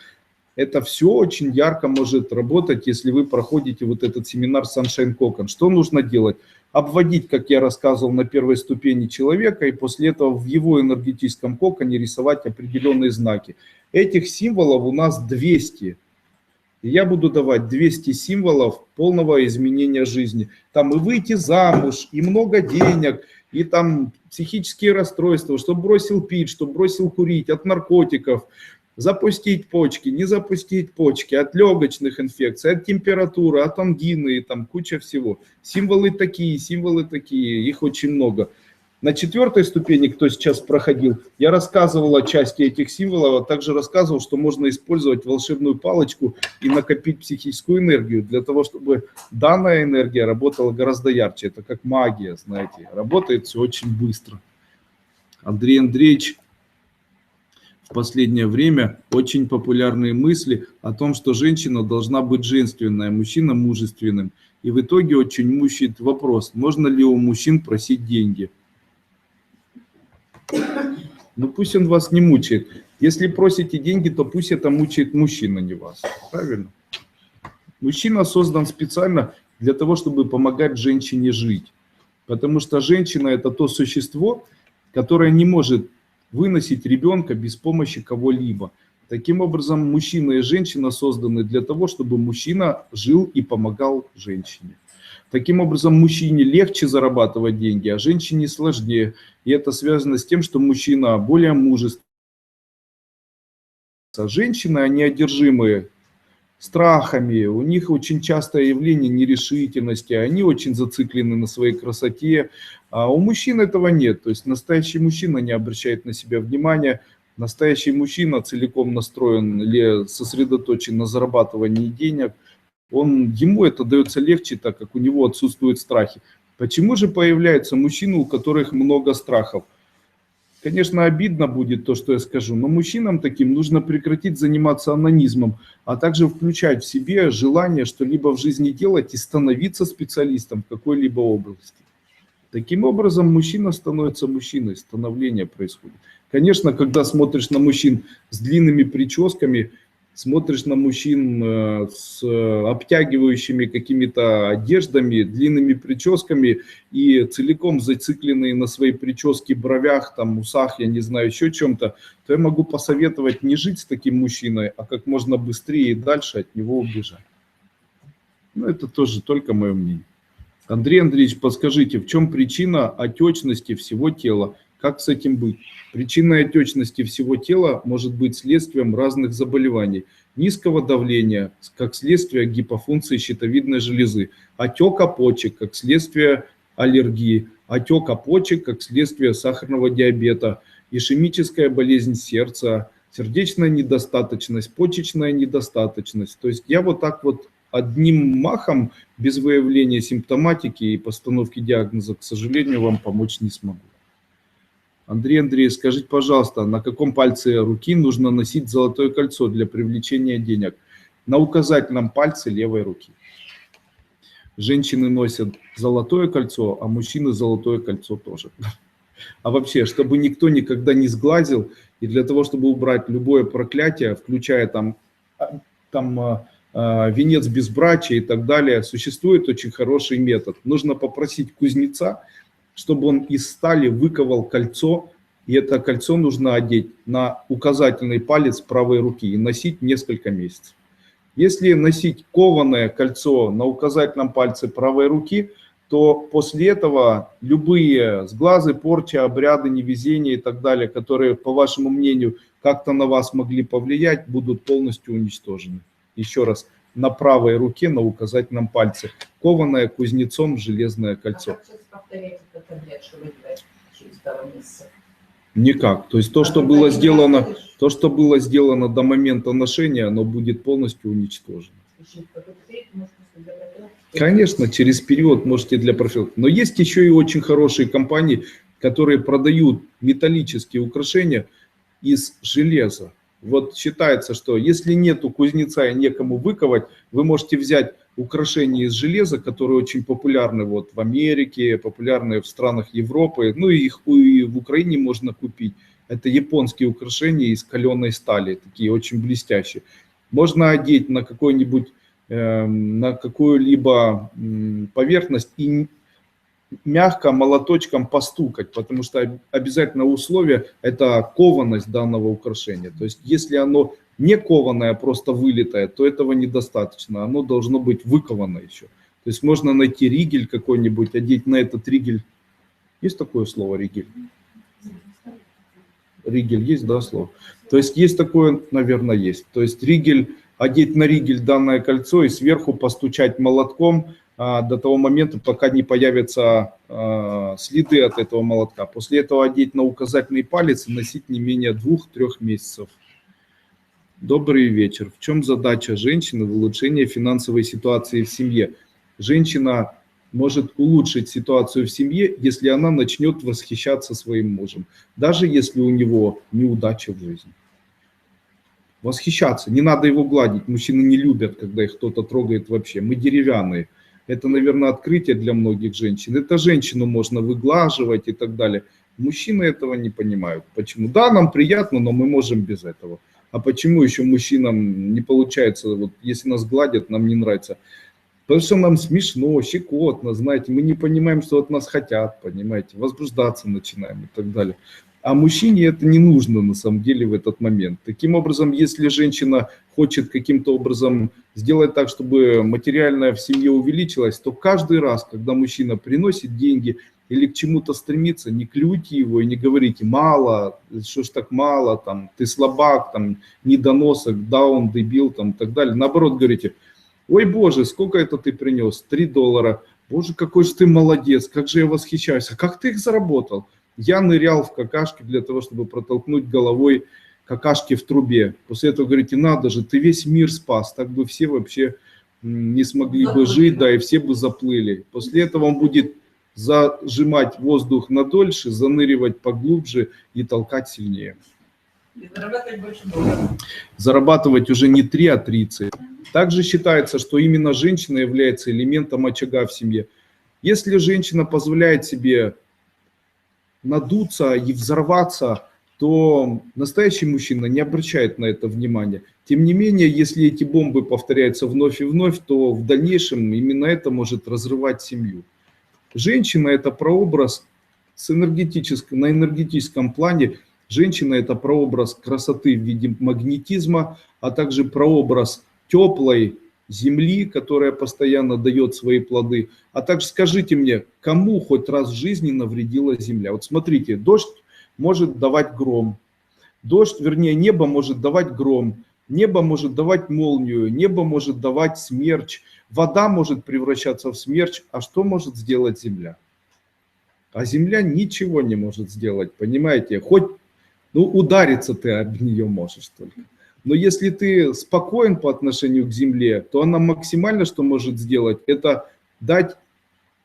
A: Это все очень ярко может работать, если вы проходите вот этот семинар Sunshine Cocon. Что нужно делать? Обводить, как я рассказывал, на 1-й ступени человека, и после этого в его энергетическом коконе рисовать определенные знаки. Этих символов у нас 200. И я буду давать 200 символов полного изменения жизни. Там и выйти замуж, и много денег, и там психические расстройства, чтобы бросил пить, чтобы бросил курить, от наркотиков, запустить почки, не запустить почки, от легочных инфекций, от температуры, от ангины, и там куча всего. Символы такие, их очень много. На 4-й ступени, кто сейчас проходил, я рассказывал о части этих символов, а также рассказывал, что можно использовать волшебную палочку и накопить психическую энергию для того, чтобы данная энергия работала гораздо ярче. Это как магия, знаете, работает все очень быстро. Андрей Андреевич, в последнее время очень популярные мысли о том, что женщина должна быть женственной, а мужчина мужественным. И в итоге очень мучает вопрос, можно ли у мужчин просить деньги. Ну пусть он вас не мучает. Если просите деньги, то пусть это мучает мужчина, не вас. Правильно? Мужчина создан специально для того, чтобы помогать женщине жить. Потому что женщина – это то существо, которое не может выносить ребенка без помощи кого-либо. Таким образом, мужчина и женщина созданы для того, чтобы мужчина жил и помогал женщине. Таким образом, мужчине легче зарабатывать деньги, а женщине сложнее. И это связано с тем, что мужчина более мужественный. Женщины, они одержимые страхами, у них очень частое явление нерешительности, они очень зациклены на своей красоте, а у мужчин этого нет. То есть настоящий мужчина не обращает на себя внимания, настоящий мужчина целиком настроен или сосредоточен на зарабатывании денег. Ему это дается легче, так как у него отсутствуют страхи. Почему же появляются мужчины, у которых много страхов? Конечно, обидно будет то, что я скажу, но мужчинам таким нужно прекратить заниматься онанизмом, а также включать в себе желание что-либо в жизни делать и становиться специалистом в какой-либо области. Таким образом, мужчина становится мужчиной, становление происходит. Конечно, когда смотришь на мужчин с длинными прическами, смотришь на мужчин с обтягивающими какими-то одеждами, длинными прическами и целиком зацикленные на своей прическе, бровях, там, усах, я не знаю, еще чем-то, то я могу посоветовать не жить с таким мужчиной, а как можно быстрее и дальше от него убежать. Но это тоже только мое мнение. Андрей Андреевич, подскажите, в чем причина отечности всего тела? Как с этим быть? Причиной отечности всего тела может быть следствием разных заболеваний. Низкого давления, как следствие гипофункции щитовидной железы. Отека почек, как следствие аллергии. Отека почек, как следствие сахарного диабета. Ишемическая болезнь сердца. Сердечная недостаточность, почечная недостаточность. То есть я вот так вот одним махом, без выявления симптоматики и постановки диагноза, к сожалению, вам помочь не смогу. Андрей Андреевич, скажите, пожалуйста, на каком пальце руки нужно носить золотое кольцо для привлечения денег? На указательном пальце левой руки. Женщины носят золотое кольцо, а мужчины золотое кольцо тоже. А вообще, чтобы никто никогда не сглазил, и для того, чтобы убрать любое проклятие, включая там венец безбрачия и так далее, существует очень хороший метод. Нужно попросить кузнеца, чтобы он из стали выковал кольцо, и это кольцо нужно одеть на указательный палец правой руки и носить несколько месяцев. Если носить кованое кольцо на указательном пальце правой руки, то после этого любые сглазы, порчи, обряды, невезения и так далее, которые, по вашему мнению, как-то на вас могли повлиять, будут полностью уничтожены. Еще раз, на правой руке, на указательном пальце, кованое кузнецом железное кольцо. А как сейчас повторять этот обряд, что выиграть через пару месяцев? Никак. То есть то, что было сделано до момента ношения, оно будет полностью уничтожено. Конечно, через период можете для профилактики. Но есть еще и очень хорошие компании, которые продают металлические украшения из железа. Вот считается, что если нету кузнеца и некому выковать, вы можете взять украшения из железа, которые очень популярны вот в Америке, популярны в странах Европы, ну и их и в Украине можно купить. Это японские украшения из каленой стали, такие очень блестящие. Можно одеть на какой-нибудь, на какую-либо поверхность и мягко молоточком постукать, потому что обязательно условие – это кованность данного украшения. То есть если оно не кованое, просто вылитое, то этого недостаточно, оно должно быть выковано еще. То есть можно найти ригель какой-нибудь, одеть на этот ригель. Есть такое слово ригель? Ригель есть, да, слово? То есть есть такое, наверное, есть. То есть ригель, одеть на ригель данное кольцо и сверху постучать молотком до того момента, пока не появятся следы от этого молотка. После этого одеть на указательный палец и носить не менее 2-3 месяцев. Добрый вечер. В чем задача женщины в улучшении финансовой ситуации в семье? Женщина может улучшить ситуацию в семье, если она начнет восхищаться своим мужем, даже если у него неудача в жизни. Восхищаться, не надо его гладить. Мужчины не любят, когда их кто-то трогает вообще. Мы деревянные. Это, наверное, открытие для многих женщин. Это женщину можно выглаживать и так далее. Мужчины этого не понимают. Почему? Да, нам приятно, но мы можем без этого. А почему еще мужчинам не получается, вот если нас гладят, нам не нравится? Потому что нам смешно, щекотно, знаете, мы не понимаем, что от нас хотят, понимаете, возбуждаться начинаем и так далее. А мужчине это не нужно на самом деле в этот момент. Таким образом, если женщина хочет каким-то образом сделать так, чтобы материальное в семье увеличилось, то каждый раз, когда мужчина приносит деньги или к чему-то стремится, не клюйте его и не говорите «мало», «что ж так мало», там, «ты слабак», там, «недоносок», «даун», «дебил», там, и так далее. Наоборот, говорите «ой, боже, сколько это ты принес? $3. Боже, какой же ты молодец, как же я восхищаюсь, а как ты их заработал?» Я нырял в какашки для того, чтобы протолкнуть головой какашки в трубе. После этого говорите, надо же, ты весь мир спас, так бы все вообще не смогли бы жить, да, и все бы заплыли. После этого он будет зажимать воздух надольше, заныривать поглубже и толкать сильнее. И зарабатывать больше долларов. Зарабатывать уже не 3, а 30. Также считается, что именно женщина является элементом очага в семье. Если женщина позволяет себе надуться и взорваться, то настоящий мужчина не обращает на это внимания. Тем не менее, если эти бомбы повторяются вновь и вновь, то в дальнейшем именно это может разрывать семью. Женщина – это прообраз на энергетическом плане. Женщина – это прообраз красоты в виде магнетизма, а также прообраз теплой земли, которая постоянно дает свои плоды. А также скажите мне, кому хоть раз в жизни навредила земля? Вот смотрите, дождь может давать гром. Дождь, вернее, небо может давать гром. Небо может давать молнию, небо может давать смерч. Вода может превращаться в смерч. А что может сделать земля? А земля ничего не может сделать, понимаете? Хоть, удариться ты об нее можешь только. Но если ты спокоен по отношению к земле, то она максимально, что может сделать, это дать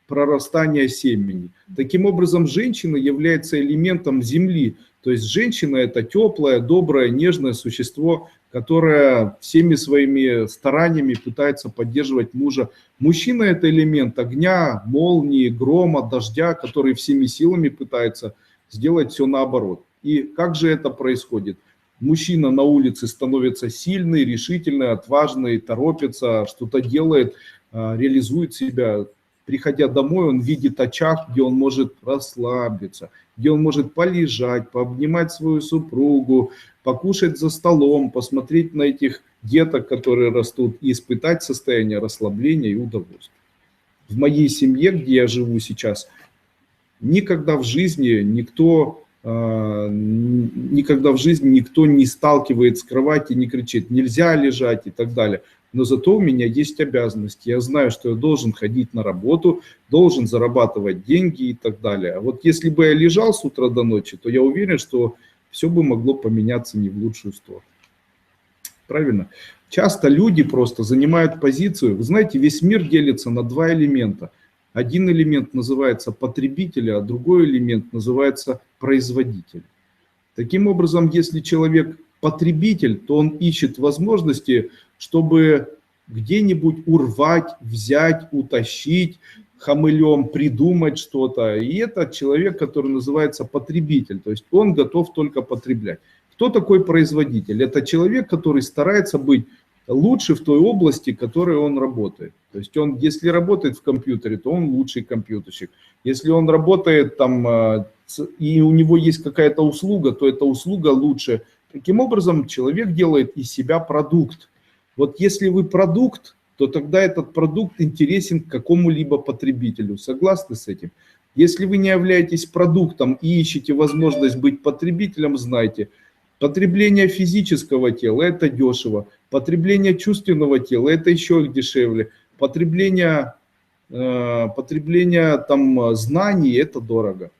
A: прорастание семени. Таким образом, женщина является элементом земли. То есть женщина – это теплое, доброе, нежное существо, которое всеми своими стараниями пытается поддерживать мужа. Мужчина – это элемент огня, молнии, грома, дождя, который всеми силами пытается сделать все наоборот. И как же это происходит? Мужчина на улице становится сильный, решительный, отважный, торопится, что-то делает, реализует себя. Приходя домой, он видит очаг, где он может расслабиться, где он может полежать, пообнимать свою супругу, покушать за столом, посмотреть на этих деток, которые растут, и испытать состояние расслабления и удовольствия. В моей семье, где я живу сейчас, никогда в жизни никто не сталкивает с кровати, не кричит «нельзя лежать» и так далее. Но зато у меня есть обязанности. Я знаю, что я должен ходить на работу, должен зарабатывать деньги и так далее. А вот если бы я лежал с утра до ночи, то я уверен, что все бы могло поменяться не в лучшую сторону. Правильно? Часто люди просто занимают позицию. Вы знаете, весь мир делится на два элемента. Один элемент называется потребитель, а другой элемент называется производитель. Таким образом, если человек потребитель, то он ищет возможности, чтобы где-нибудь урвать, взять, утащить, хамылем придумать что-то. И это человек, который называется потребитель, то есть он готов только потреблять. Кто такой производитель? Это человек, который старается быть лучше в той области, в которой он работает. То есть он, если работает в компьютере, то он лучший компьютерщик. Если он работает там, и у него есть какая-то услуга, то эта услуга лучше. Таким образом, человек делает из себя продукт. Вот если вы продукт, то тогда этот продукт интересен какому-либо потребителю. Согласны с этим? Если вы не являетесь продуктом и ищете возможность быть потребителем, знайте, потребление физического тела – это дешево, потребление чувственного тела – это еще дешевле, потребление там, знаний – это дорого.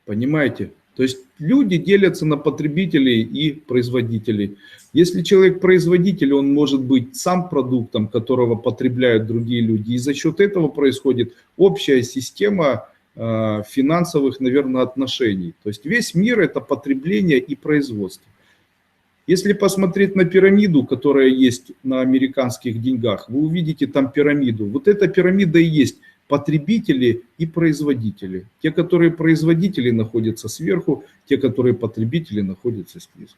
A: Понимаете? То есть люди делятся на потребителей и производителей. Если человек производитель, он может быть сам продуктом, которого потребляют другие люди. И за счет этого происходит общая система финансовых, наверное, отношений. То есть весь мир – это потребление и производство. Если посмотреть на пирамиду, которая есть на американских деньгах, вы увидите там пирамиду. Вот эта пирамида и есть потребители и производители. Те, которые производители, находятся сверху, те, которые потребители, находятся снизу.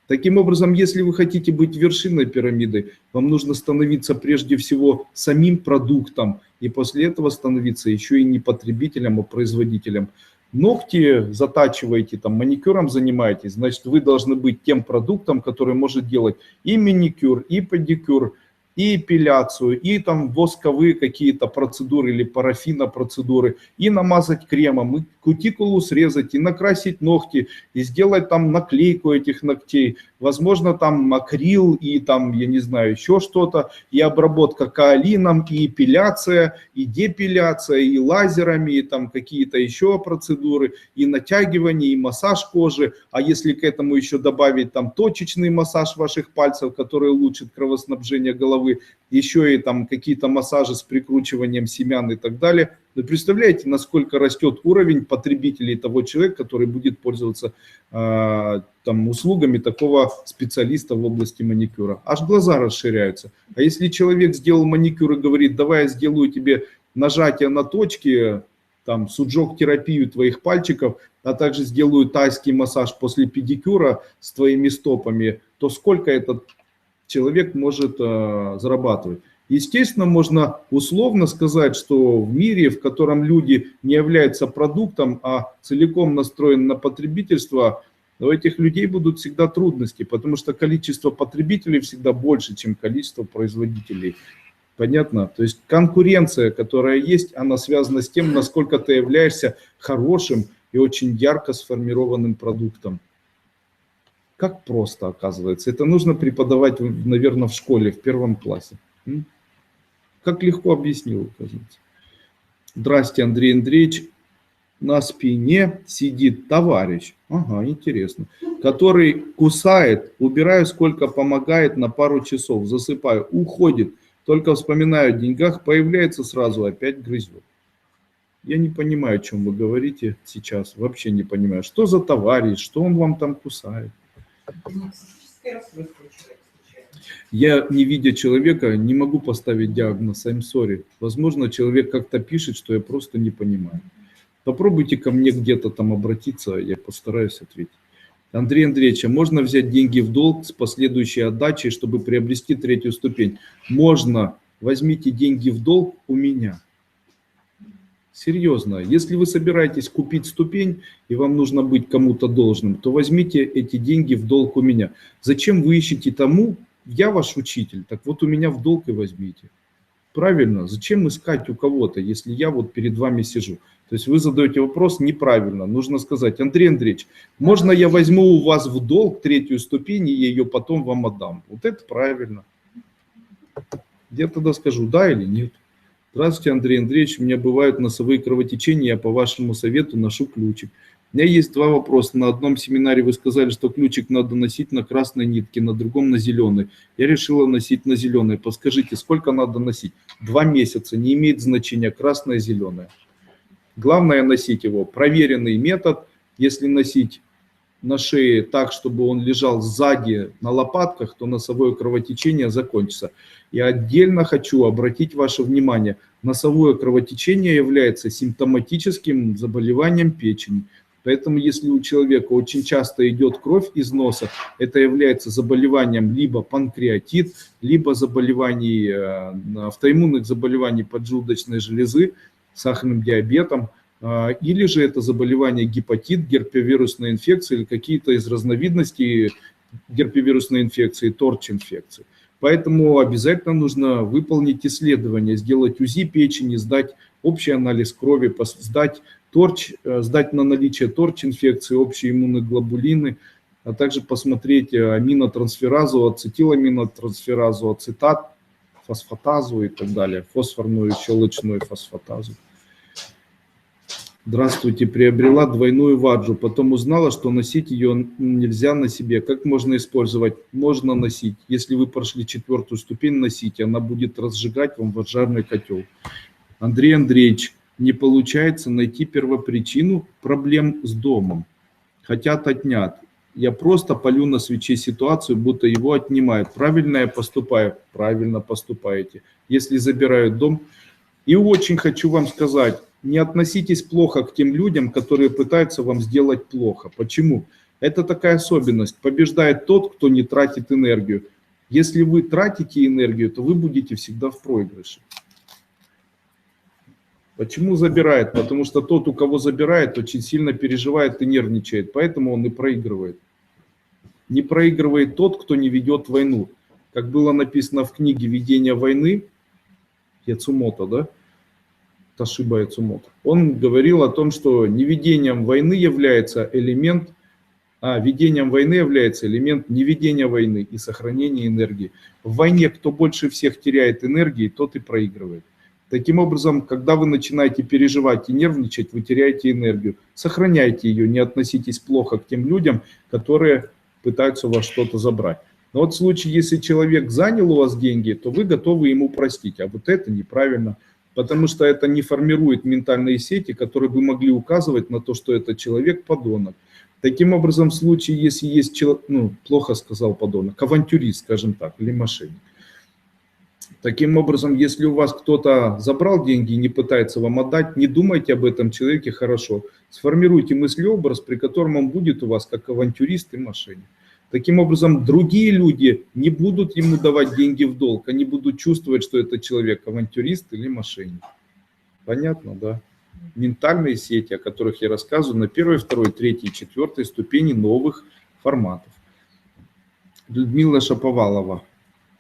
A: Таким образом, если вы хотите быть вершиной пирамиды, вам нужно становиться прежде всего самим продуктом, и после этого становиться еще и не потребителем, а производителем. Ногти затачиваете, там, маникюром занимаетесь, значит, вы должны быть тем продуктом, который может делать и маникюр, и педикюр, и эпиляцию, и там восковые какие-то процедуры или парафинопроцедуры, и намазать кремом, и кутикулу срезать, и накрасить ногти, и сделать там наклейку этих ногтей, возможно там акрил, и там, я не знаю, еще что-то, и обработка каолином, и эпиляция, и депиляция, и лазерами, и там какие-то еще процедуры, и натягивание, и массаж кожи, а если к этому еще добавить там точечный массаж ваших пальцев, который улучшит кровоснабжение головы, еще и там какие-то массажи с прикручиванием семян и так далее, Вы представляете, насколько растет уровень потребителей того человека, который будет пользоваться там, услугами такого специалиста в области маникюра? Аж глаза расширяются. А если человек сделал маникюр и говорит, давай я сделаю тебе нажатие на точки, там, суджок-терапию твоих пальчиков, а также сделаю тайский массаж после педикюра с твоими стопами, то сколько этот человек может зарабатывать? Естественно, можно условно сказать, что в мире, в котором люди не являются продуктом, а целиком настроены на потребительство, у этих людей будут всегда трудности, потому что количество потребителей всегда больше, чем количество производителей. Понятно? То есть конкуренция, которая есть, она связана с тем, насколько ты являешься хорошим и очень ярко сформированным продуктом. Как просто, оказывается. Это нужно преподавать, наверное, в школе, в 1 классе. Как легко объяснил, оказывается. Здрасте, Андрей Андреевич. На спине сидит товарищ. Ага, интересно. Который кусает, убираю, сколько помогает, на пару часов. Засыпаю, уходит. Только вспоминаю о деньгах, появляется сразу, опять грызет. Я не понимаю, о чем вы говорите сейчас. Вообще не понимаю. Что за товарищ, что он вам там кусает? Я, не видя человека, не могу поставить диагноз, I'm sorry. Возможно, человек как-то пишет, что я просто не понимаю. Попробуйте ко мне где-то там обратиться, я постараюсь ответить. Андрей Андреевич, а можно взять деньги в долг с последующей отдачей, чтобы приобрести 3-ю ступень? Можно. Возьмите деньги в долг у меня. Серьезно, если вы собираетесь купить ступень и вам нужно быть кому-то должным, то возьмите эти деньги в долг у меня. Зачем вы ищете тому? Я ваш учитель, так вот у меня в долг и возьмите. Правильно? Зачем искать у кого-то, если я вот перед вами сижу? То есть вы задаете вопрос неправильно. Нужно сказать, Андрей Андреевич, можно я возьму у вас в долг 3-ю ступень и ее потом вам отдам? Вот это правильно. Я тогда скажу, да или нет. Здравствуйте, Андрей Андреевич, у меня бывают носовые кровотечения, я по вашему совету ношу ключик. У меня есть 2 вопроса. На одном семинаре вы сказали, что ключик надо носить на красной нитке, на другом на зеленой. Я решила носить на зеленой. Подскажите, сколько надо носить? 2 месяца, не имеет значения, красное, зеленое. Главное носить его. Проверенный метод, если носить на шее так, чтобы он лежал сзади на лопатках, то носовое кровотечение закончится. Я отдельно хочу обратить ваше внимание, носовое кровотечение является симптоматическим заболеванием печени. Поэтому если у человека очень часто идет кровь из носа, это является заболеванием либо панкреатит, либо автоиммунных заболеваний поджелудочной железы, сахарным диабетом, или же это заболевание гепатит, герпевирусная инфекция или какие-то из разновидностей герпевирусной инфекции, торч-инфекции. Поэтому обязательно нужно выполнить исследование, сделать УЗИ печени, сдать общий анализ крови, сдать на наличие торч-инфекции, общие иммуноглобулины, а также посмотреть аминотрансферазу, ацетиламинотрансферазу, ацетат, фосфатазу и так далее, фосфорную щелочную фосфатазу. Здравствуйте, приобрела 2-ю ваджу, потом узнала, что носить ее нельзя на себе. Как можно использовать? Можно носить. Если вы прошли 4-ю ступень, носите, она будет разжигать вам ваджарный котел. Андрей Андреевич, не получается найти первопричину проблем с домом. Хотят отнять. Я просто палю на свече ситуацию, будто его отнимают. Правильно я поступаю? Правильно поступаете. Если забирают дом. И очень хочу вам сказать, не относитесь плохо к тем людям, которые пытаются вам сделать плохо. Почему? Это такая особенность. Побеждает тот, кто не тратит энергию. Если вы тратите энергию, то вы будете всегда в проигрыше. Почему забирает? Потому что тот, у кого забирает, очень сильно переживает и нервничает. Поэтому он и проигрывает. Не проигрывает тот, кто не ведет войну. Как было написано в книге «Ведение войны», Яцумото, да? Тошиба Яцумото. Он говорил о том, что ведением войны является элемент неведения войны и сохранения энергии. В войне кто больше всех теряет энергии, тот и проигрывает. Таким образом, когда вы начинаете переживать и нервничать, вы теряете энергию. Сохраняйте ее, не относитесь плохо к тем людям, которые пытаются у вас что-то забрать. Но вот в случае, если человек занял у вас деньги, то вы готовы ему простить, а вот это неправильно. потому что это не формирует ментальные сети, которые бы могли указывать на то, что этот человек подонок. Таким образом, в случае, если есть человек, ну, плохо сказал подонок, авантюрист, скажем так, или мошенник. Таким образом, если у вас кто-то забрал деньги и не пытается вам отдать, не думайте об этом человеке хорошо. Сформируйте мыслеобраз, при котором он будет у вас как авантюрист и мошенник. Таким образом, другие люди не будут ему давать деньги в долг, они будут чувствовать, что это человек авантюрист или мошенник. Понятно, да? Ментальные сети, о которых я рассказываю, на первой, второй, третьей, четвертой ступени новых форматов. Людмила Шаповалова.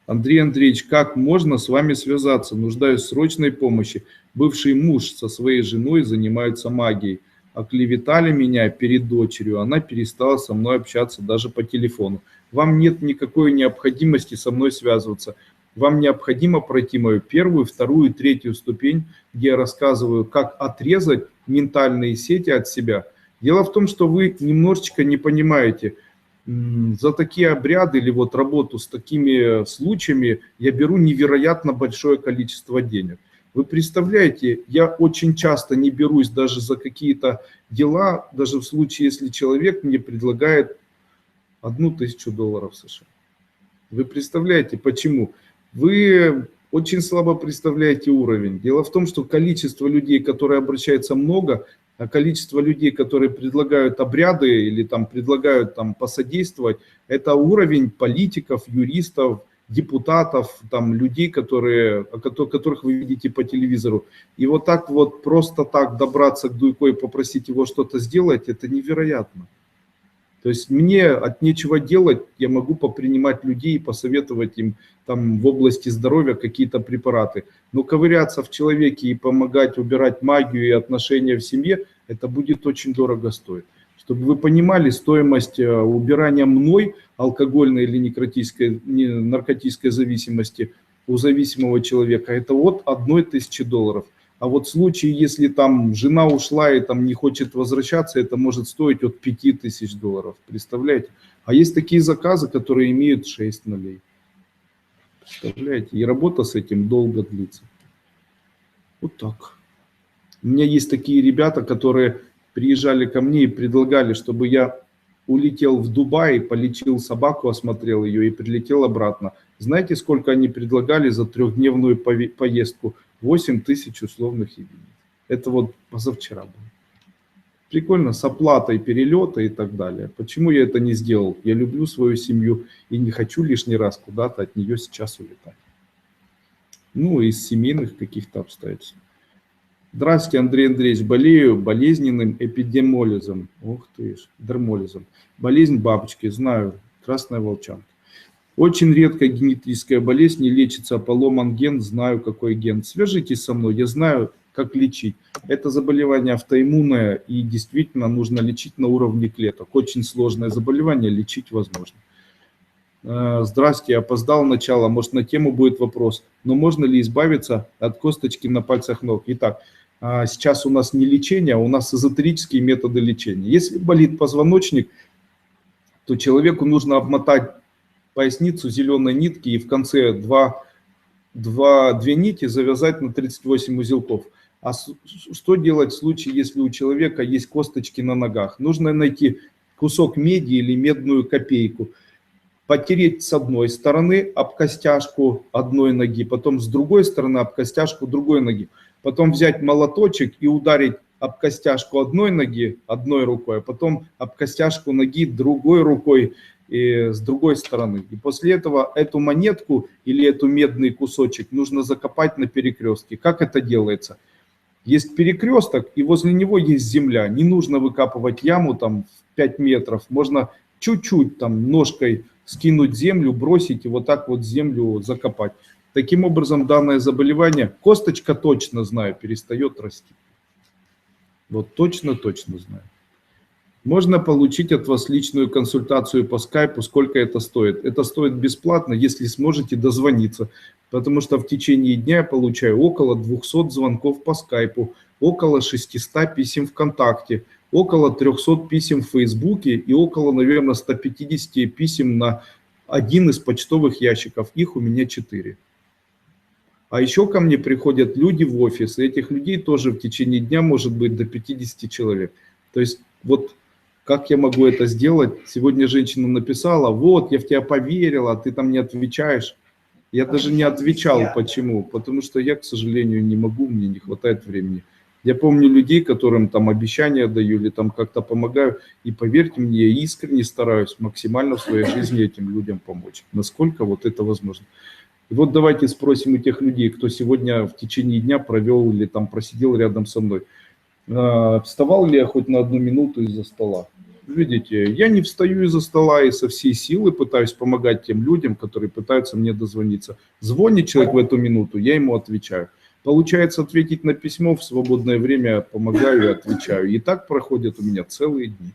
A: Андрей Андреевич, как можно с вами связаться? Нуждаюсь в срочной помощи. Бывший муж со своей женой занимаются магией. Оклеветали меня перед дочерью. Она перестала со мной общаться даже по телефону. Вам нет никакой необходимости со мной связываться. Вам необходимо пройти мою первую, вторую, третью ступень, где я рассказываю, как отрезать ментальные сети от себя. Дело в том, что вы немножечко не понимаете. За такие обряды или вот работу с такими случаями я беру невероятно большое количество денег. Вы представляете, я очень часто не берусь даже за какие-то дела, даже в случае, если человек мне предлагает $1000 США. Вы представляете, почему? Вы очень слабо представляете уровень. Дело в том, что количество людей, которые обращаются, много, а количество людей, которые предлагают обряды или там предлагают там посодействовать, это уровень политиков, юристов, депутатов, там людей, которых вы видите по телевизору. И вот так вот просто так добраться к Дуйко и попросить его что-то сделать, это невероятно. То есть мне от нечего делать, я могу попринимать людей и посоветовать им там в области здоровья какие-то препараты. Но ковыряться в человеке и помогать убирать магию и отношения в семье, это будет очень дорого стоить. Чтобы вы понимали, стоимость убирания мной алкогольной или наркотической зависимости у зависимого человека, это от $1000. А вот в случае, если там жена ушла и там не хочет возвращаться, это может стоить от $5000. Представляете? А есть такие заказы, которые имеют 6 нулей. Представляете? И работа с этим долго длится. Вот так. У меня есть такие ребята, которые приезжали ко мне и предлагали, чтобы я улетел в Дубай, полечил собаку, осмотрел ее и прилетел обратно. Знаете, сколько они предлагали за 3-дневную поездку? 8000 условных единиц. Это вот позавчера было. Прикольно, с оплатой перелета и так далее. Почему я это не сделал? Я люблю свою семью и не хочу лишний раз куда-то от нее сейчас улетать. Ну, из семейных каких-то обстоятельств. Здравствуйте, Андрей Андреевич. Болею болезненным эпидемолизом. Ух ты ж, дермолизом. Болезнь бабочки, знаю, красная волчанка. Очень редкая генетическая болезнь, не лечится, поломан ген, знаю какой ген. Свяжитесь со мной, я знаю, как лечить. Это заболевание автоиммунное и действительно нужно лечить на уровне клеток. Очень сложное заболевание, лечить возможно. Здравствуйте, я опоздал начало, может на тему будет вопрос. Но можно ли избавиться от косточки на пальцах ног? Итак, сейчас у нас не лечение, а у нас эзотерические методы лечения. Если болит позвоночник, то человеку нужно обмотать поясницу зеленой нитки и в конце две нити завязать на 38 узелков. А что делать в случае, если у человека есть косточки на ногах? Нужно найти кусок меди или медную копейку, потереть с одной стороны об костяшку одной ноги, потом с другой стороны об костяшку другой ноги, потом взять молоточек и ударить об костяшку одной ноги одной рукой, а потом об костяшку ноги другой рукой и с другой стороны. И после этого эту монетку или эту медный кусочек нужно закопать на перекрестке. Как это делается? Есть перекресток, и возле него есть земля. Не нужно выкапывать яму там в 5 метров. Можно чуть-чуть там ножкой скинуть землю, бросить и вот так вот землю закопать. Таким образом, данное заболевание, косточка точно знаю, перестает расти. Вот точно знаю. Можно получить от вас личную консультацию по скайпу, сколько это стоит. Это стоит бесплатно, если сможете дозвониться, потому что в течение дня я получаю около 200 звонков по скайпу, около 600 писем ВКонтакте, около 300 писем в Фейсбуке и около, наверное, 150 писем на один из почтовых ящиков. Их у меня 4. А еще ко мне приходят люди в офис, и этих людей тоже в течение дня может быть до 50 человек. То есть вот как я могу это сделать? Сегодня женщина написала, вот, я в тебя поверила, а ты там не отвечаешь. Я даже не отвечал. Почему? Потому что я, к сожалению, не могу, мне не хватает времени. Я помню людей, которым там обещания даю или там как-то помогаю. И поверьте мне, я искренне стараюсь максимально в своей жизни этим людям помочь. Насколько вот это возможно. И вот давайте спросим у тех людей, кто сегодня в течение дня провел или там просидел рядом со мной. Вставал ли я хоть на 1 минуту из-за стола? Видите, я не встаю из-за стола и со всей силы пытаюсь помогать тем людям, которые пытаются мне дозвониться. Звонит человек в эту минуту, я ему отвечаю. Получается ответить на письмо, в свободное время помогаю и отвечаю. И так проходят у меня целые дни.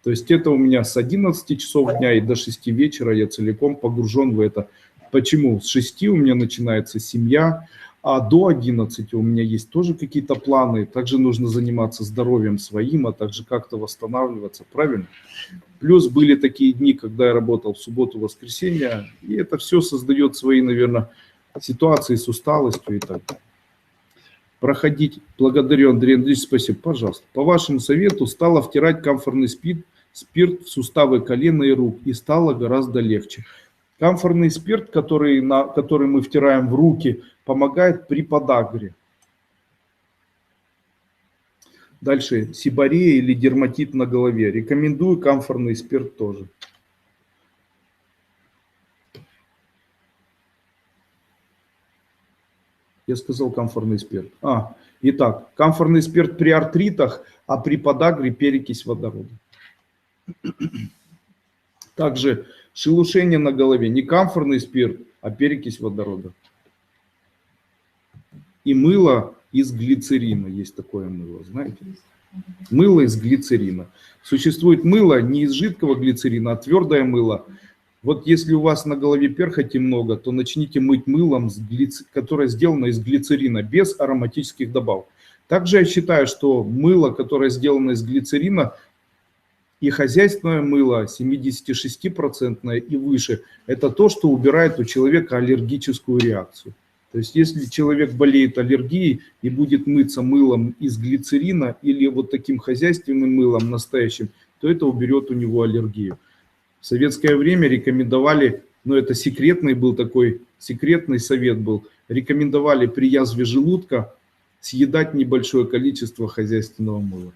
A: То есть это у меня с 11 часов дня и до 6 вечера я целиком погружен в это. Почему? С 6 у меня начинается семья, а до 11 у меня есть тоже какие-то планы. Также нужно заниматься здоровьем своим, а также как-то восстанавливаться, правильно? Плюс были такие дни, когда я работал в субботу, воскресенье, и это все создает свои, наверное, ситуации с усталостью и так далее. Проходить. Благодарю, Андрей Андреевич, спасибо. Пожалуйста. По вашему совету стала втирать камфорный спирт в суставы колена и рук, и стало гораздо легче. Камфорный спирт, который мы втираем в руки, помогает при подагре. Дальше. Сиборея или дерматит на голове. Рекомендую камфорный спирт тоже. Я сказал камфорный спирт. Итак, камфорный спирт при артритах, а при подагре перекись водорода. Также шелушение на голове. Не камфорный спирт, а перекись водорода. И мыло из глицерина. Есть такое мыло, знаете? Мыло из глицерина. Существует мыло не из жидкого глицерина, а твердое мыло. Вот если у вас на голове перхоти много, то начните мыть мылом, которое сделано из глицерина, без ароматических добавок. Также я считаю, что мыло, которое сделано из глицерина, и хозяйственное мыло 76% и выше, это то, что убирает у человека аллергическую реакцию. То есть если человек болеет аллергией и будет мыться мылом из глицерина или вот таким хозяйственным мылом настоящим, то это уберет у него аллергию. В советское время рекомендовали, это секретный был такой, секретный совет был, рекомендовали при язве желудка съедать небольшое количество хозяйственного мыла.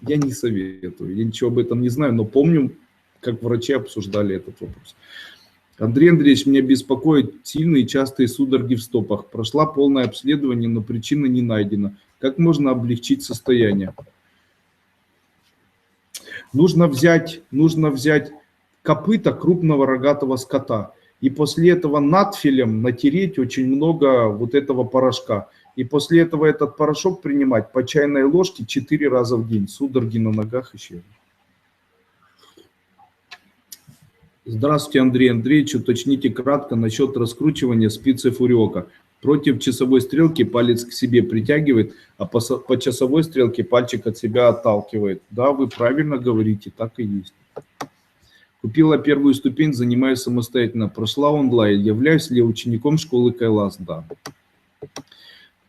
A: Я не советую, я ничего об этом не знаю, но помню, как врачи обсуждали этот вопрос. Андрей Андреевич, меня беспокоят сильные и частые судороги в стопах. Прошла полное обследование, но причина не найдена. Как можно облегчить состояние? Нужно взять копыта крупного рогатого скота. И после этого надфилем натереть очень много вот этого порошка. И после этого этот порошок принимать по чайной ложке 4 раза в день. Судороги на ногах исчезнут. Здравствуйте, Андрей Андреевич. Уточните кратко насчет раскручивания спицы фуриока. Против часовой стрелки палец к себе притягивает, а по часовой стрелке пальчик от себя отталкивает. Да, вы правильно говорите, так и есть. Купила первую ступень, занимаюсь самостоятельно. Прошла онлайн. Являюсь ли я учеником школы Кайлас? Да.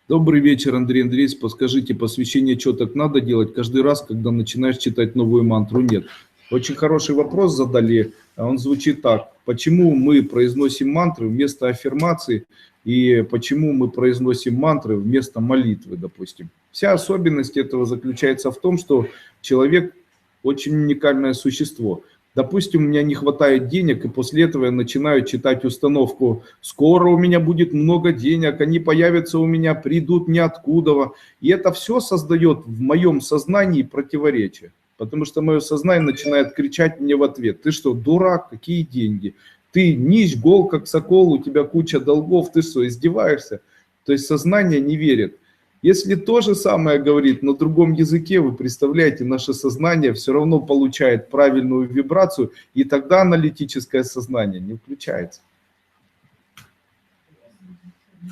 A: Добрый вечер, Андрей Андреевич. Подскажите, посвящение четок надо делать каждый раз, когда начинаешь читать новую мантру? Нет. Очень хороший вопрос задали. Он звучит так. Почему мы произносим мантры вместо аффирмации и почему мы произносим мантры вместо молитвы, допустим? Вся особенность этого заключается в том, что человек очень уникальное существо. Допустим, у меня не хватает денег, и после этого я начинаю читать установку «Скоро у меня будет много денег, они появятся у меня, придут ниоткуда». И это все создает в моем сознании противоречие. Потому что мое сознание начинает кричать мне в ответ: ты что, дурак, какие деньги? Ты нищ, гол, как сокол, у тебя куча долгов, ты что, издеваешься? То есть сознание не верит. Если то же самое говорит на другом языке, вы представляете, наше сознание все равно получает правильную вибрацию, и тогда аналитическое сознание не включается.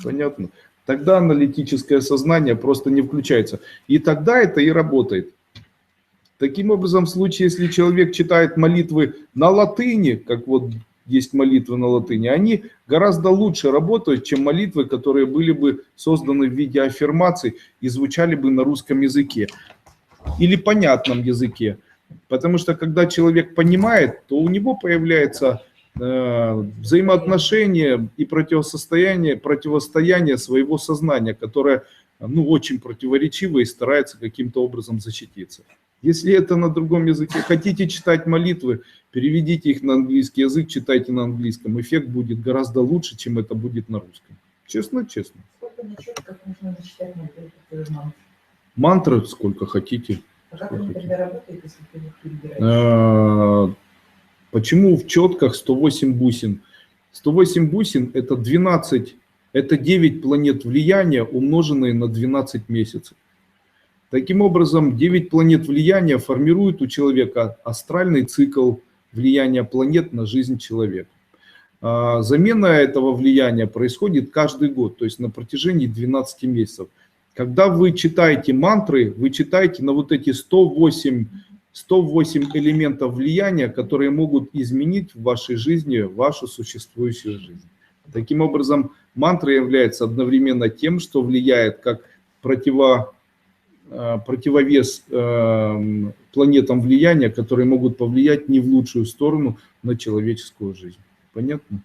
A: Понятно? Тогда аналитическое сознание просто не включается. И тогда это и работает. Таким образом, в случае, если человек читает молитвы на латыни, как вот есть молитвы на латыни, они гораздо лучше работают, чем молитвы, которые были бы созданы в виде аффирмаций и звучали бы на русском языке или понятном языке. Потому что когда человек понимает, то у него появляется взаимоотношения и противостояние своего сознания, которое очень противоречиво и старается каким-то образом защититься. Если это на другом языке, хотите читать молитвы, переведите их на английский язык, читайте на английском. Эффект будет гораздо лучше, чем это будет на русском. Честно, честно.
B: Сколько на четках нужно зачитать мантры?
A: Мантры сколько хотите.
B: А как они тогда работают, если ты их перебираешь?
A: Почему в четках 108 бусин? 108 бусин это 9 планет влияния, умноженные на 12 месяцев. Таким образом, 9 планет влияния формируют у человека астральный цикл влияния планет на жизнь человека. Замена этого влияния происходит каждый год, то есть на протяжении 12 месяцев. Когда вы читаете мантры, вы читаете на вот эти 108 элементов влияния, которые могут изменить в вашей жизни вашу существующую жизнь. Таким образом, мантра является одновременно тем, что влияет как противовес планетам влияния, которые могут повлиять не в лучшую сторону на человеческую жизнь. Понятно?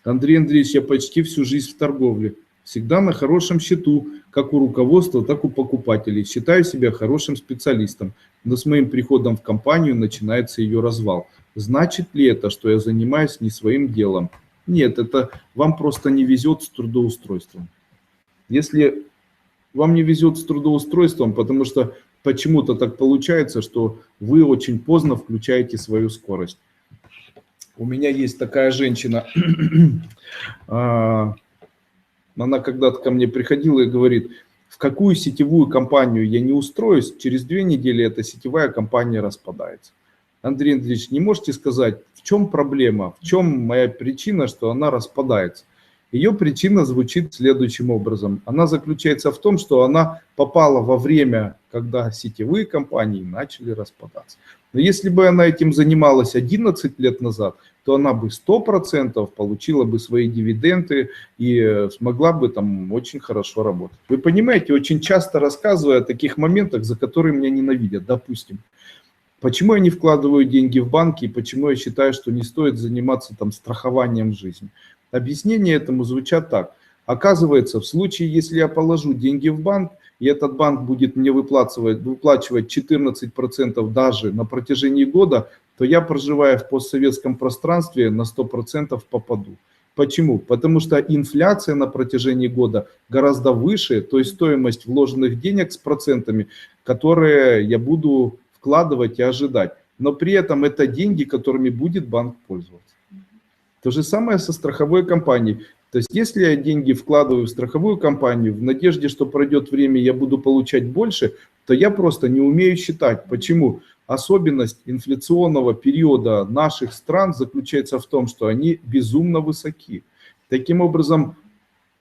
A: Андрей Андреевич, я почти всю жизнь в торговле. Всегда на хорошем счету, как у руководства, так и у покупателей. Считаю себя хорошим специалистом, но с моим приходом в компанию начинается ее развал. Значит ли это, что я занимаюсь не своим делом? Нет, это вам просто не везет с трудоустройством. Если вам не везет с трудоустройством, потому что почему-то так получается, что вы очень поздно включаете свою скорость. У меня есть такая женщина, она когда-то ко мне приходила и говорит, в какую сетевую компанию я не устроюсь, через 2 недели эта сетевая компания распадается. Андрей Андреевич, не можете сказать, в чем проблема, в чем моя причина, что она распадается? Ее причина звучит следующим образом. Она заключается в том, что она попала во время, когда сетевые компании начали распадаться. Но если бы она этим занималась 11 лет назад, то она бы 100% получила бы свои дивиденды и смогла бы там очень хорошо работать. Вы понимаете, очень часто рассказываю о таких моментах, за которые меня ненавидят. Допустим, почему я не вкладываю деньги в банки и почему я считаю, что не стоит заниматься там страхованием жизни. Объяснения этому звучат так. Оказывается, в случае, если я положу деньги в банк, и этот банк будет мне выплачивать 14% даже на протяжении года, то я, проживая в постсоветском пространстве, на 100% попаду. Почему? Потому что инфляция на протяжении года гораздо выше, то есть стоимость вложенных денег с процентами, которые я буду вкладывать и ожидать. Но при этом это деньги, которыми будет банк пользоваться. То же самое со страховой компанией. То есть если я деньги вкладываю в страховую компанию в надежде, что пройдет время, я буду получать больше, то я просто не умею считать. Почему? Особенность инфляционного периода наших стран заключается в том, что они безумно высоки. Таким образом,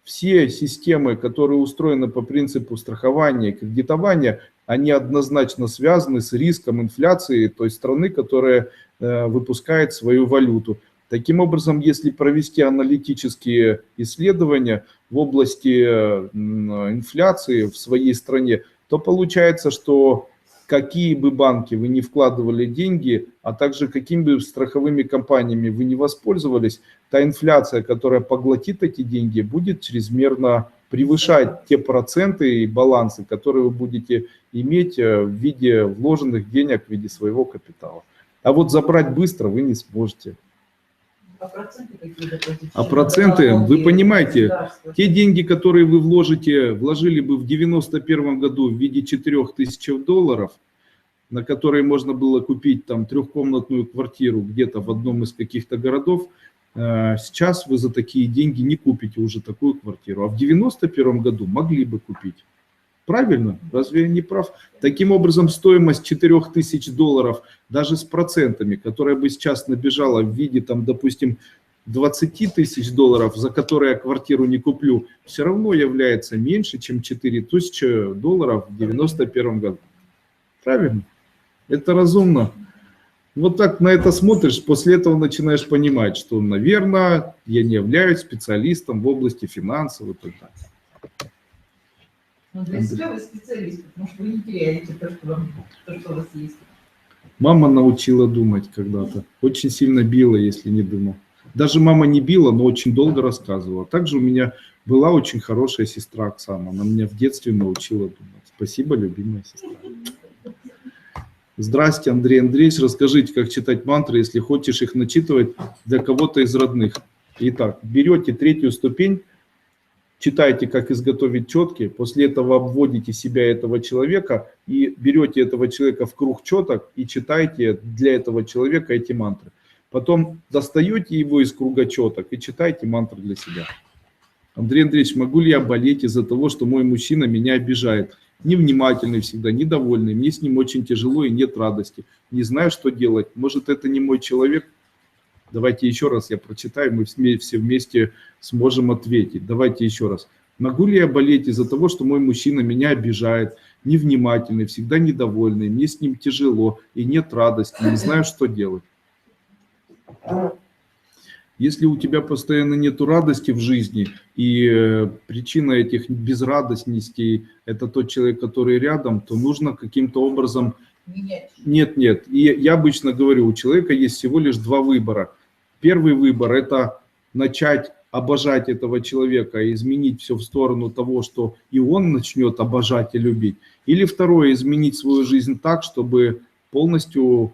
A: все системы, которые устроены по принципу страхования и кредитования, они однозначно связаны с риском инфляции той страны, которая выпускает свою валюту. Таким образом, если провести аналитические исследования в области инфляции в своей стране, то получается, что какие бы банки вы не вкладывали деньги, а также какими бы страховыми компаниями вы не воспользовались, та инфляция, которая поглотит эти деньги, будет чрезмерно превышать те проценты и балансы, которые вы будете иметь в виде вложенных денег, в виде своего капитала. А вот забрать быстро вы не сможете.
B: А проценты какие дополнительные?
A: А проценты, вы понимаете, те деньги, которые вы вложили бы в 91 году в виде $4000, на которые можно было купить там 3-комнатную квартиру где-то в одном из каких-то городов, сейчас вы за такие деньги не купите уже такую квартиру. А в 91 году могли бы купить. Правильно? Разве я не прав? Таким образом, стоимость $4000, даже с процентами, которая бы сейчас набежала в виде, там, допустим, $20 000, за которые я квартиру не куплю, все равно является меньше, чем $4000 в 91 году. Правильно? Это разумно. Вот так на это смотришь, после этого начинаешь понимать, что, наверное, я не являюсь специалистом в области финансов и так далее.
B: Но для себя вы специалист, потому что вы не теряете то, что у вас есть.
A: Мама научила думать когда-то. Очень сильно била, если не думал. Даже мама не била, но очень долго рассказывала. Также у меня была очень хорошая сестра Оксана. Она меня в детстве научила думать. Спасибо, любимая сестра. Здрасте, Андрей Андреевич. Расскажите, как читать мантры, если хочешь их начитывать для кого-то из родных. Итак, берете 3-ю ступень, читаете, как изготовить четки, после этого обводите себя, этого человека, и берете этого человека в круг четок и читаете для этого человека эти мантры. Потом достаете его из круга четок и читаете мантры для себя. Андрей Андреевич, могу ли я болеть из-за того, что мой мужчина меня обижает? Невнимательный всегда, недовольный, мне с ним очень тяжело и нет радости. Не знаю, что делать. Может, это не мой человек? Давайте еще раз я прочитаю, мы все вместе сможем ответить. Давайте еще раз. Могу ли я болеть из-за того, что мой мужчина меня обижает, невнимательный, всегда недовольный, мне с ним тяжело и нет радости, не знаю, что делать? Если у тебя постоянно нет радости в жизни, и причина этих безрадостностей – это тот человек, который рядом, то нужно каким-то образом… Нет. И я обычно говорю, у человека есть всего лишь 2 выбора. Первый выбор – это начать обожать этого человека и изменить все в сторону того, что и он начнет обожать и любить. Или второе – изменить свою жизнь так, чтобы полностью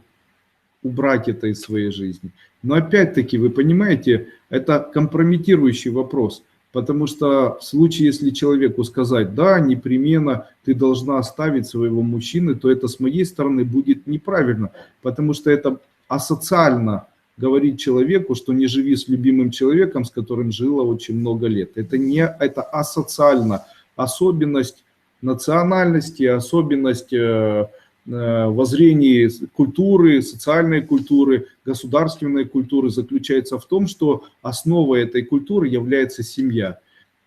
A: убрать это из своей жизни. Но опять-таки, вы понимаете, это компрометирующий вопрос. Потому что в случае, если человеку сказать, да, непременно ты должна оставить своего мужчины, то это с моей стороны будет неправильно. Потому что это асоциально говорить человеку, что не живи с любимым человеком, с которым жила очень много лет. Это асоциально. Особенность национальности, особенность воззрений культуры, социальной культуры, государственной культуры заключается в том, что основой этой культуры является семья.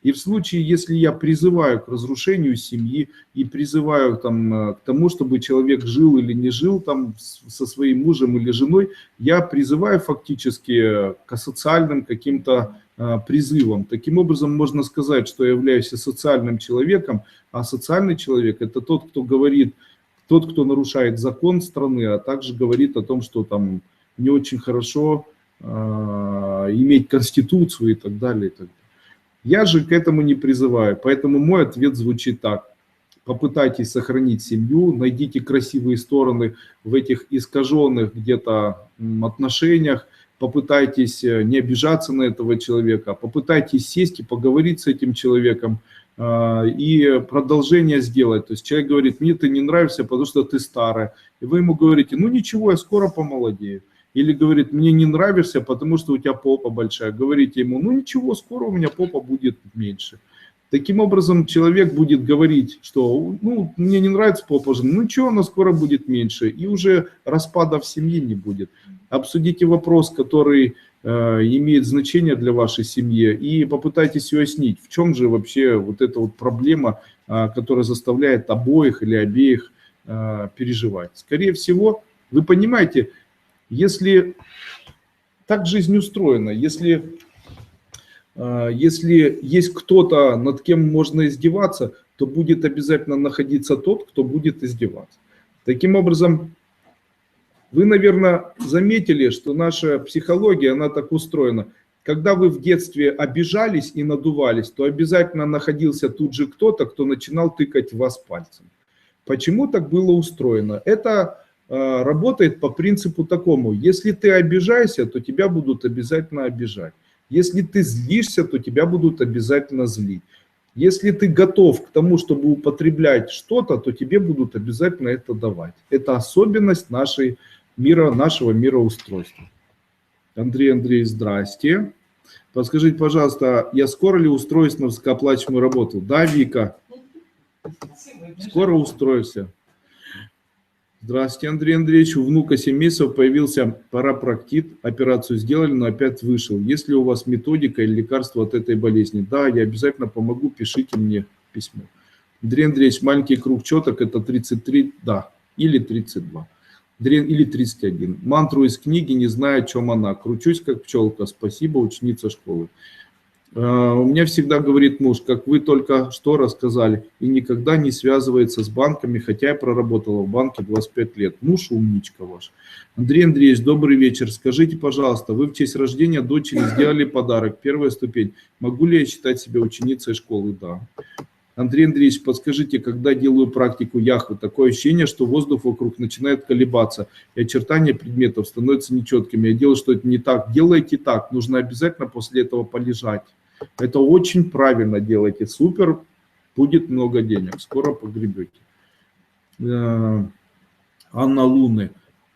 A: И в случае, если я призываю к разрушению семьи и призываю к тому, чтобы человек жил или не жил со своим мужем или женой, я призываю фактически к социальным каким-то призывам. Таким образом, можно сказать, что я являюсь социальным человеком, а социальный человек – это тот, кто говорит, тот, кто нарушает закон страны, а также говорит о том, что там не очень хорошо иметь конституцию и так далее, и так далее. Я же к этому не призываю, поэтому мой ответ звучит так. Попытайтесь сохранить семью, найдите красивые стороны в этих искаженных где-то отношениях, попытайтесь не обижаться на этого человека, попытайтесь сесть и поговорить с этим человеком, и продолжение сделать. То есть человек говорит, мне ты не нравишься, потому что ты старая. И вы ему говорите, ну ничего, я скоро помолодею. Или говорит, мне не нравишься, потому что у тебя попа большая. Говорите ему, ну ничего, скоро у меня попа будет меньше. Таким образом, человек будет говорить, что ну, мне не нравится попа жены, ну ничего, она скоро будет меньше. И уже распада в семье не будет. Обсудите вопрос, который имеет значение для вашей семьи, и попытайтесь уяснить, в чем же вообще вот эта вот проблема, которая заставляет обоих или обеих переживать. Скорее всего, вы понимаете, если так жизнь устроена, если есть кто-то, над кем можно издеваться, то будет обязательно находиться тот, кто будет издеваться. Таким образом, вы, наверное, заметили, что наша психология, она так устроена. Когда вы в детстве обижались и надувались, то обязательно находился тут же кто-то, кто начинал тыкать в вас пальцем. Почему так было устроено? Это работает по принципу такому. Если ты обижаешься, то тебя будут обязательно обижать. Если ты злишься, то тебя будут обязательно злить. Если ты готов к тому, чтобы употреблять что-то, то тебе будут обязательно это давать. Это особенность нашего мироустройства. Андрей Андреевич, здрасте. Подскажите, пожалуйста, я скоро ли устроюсь на высокооплачиваемую работу? Да, Вика? Скоро устроишься. Здравствуйте, Андрей Андреевич. У внука 7 месяцев появился парапроктит. Операцию сделали, но опять вышел. Есть ли у вас методика или лекарство от этой болезни? Да, я обязательно помогу. Пишите мне письмо. Андрей Андреевич, маленький круг четок это 33, да, или 32. Или 31. Мантру из книги, не знаю, о чем она. Кручусь, как пчелка. Спасибо, ученица школы. У меня всегда говорит муж, как вы только что рассказали, и никогда не связывается с банками, хотя я проработала в банке 25 лет. Муж умничка ваш. Андрей Андреевич, добрый вечер. Скажите, пожалуйста, вы в честь рождения дочери сделали подарок, первая ступень. Могу ли я считать себя ученицей школы? Да. Андрей Андреевич, подскажите, когда делаю практику яхвы, такое ощущение, что воздух вокруг начинает колебаться, и очертания предметов становятся нечеткими. Я делаю что-то не так. Делайте так, нужно обязательно после этого полежать. Это очень правильно делайте. Супер, будет много денег. Скоро погребете. Анна Луны.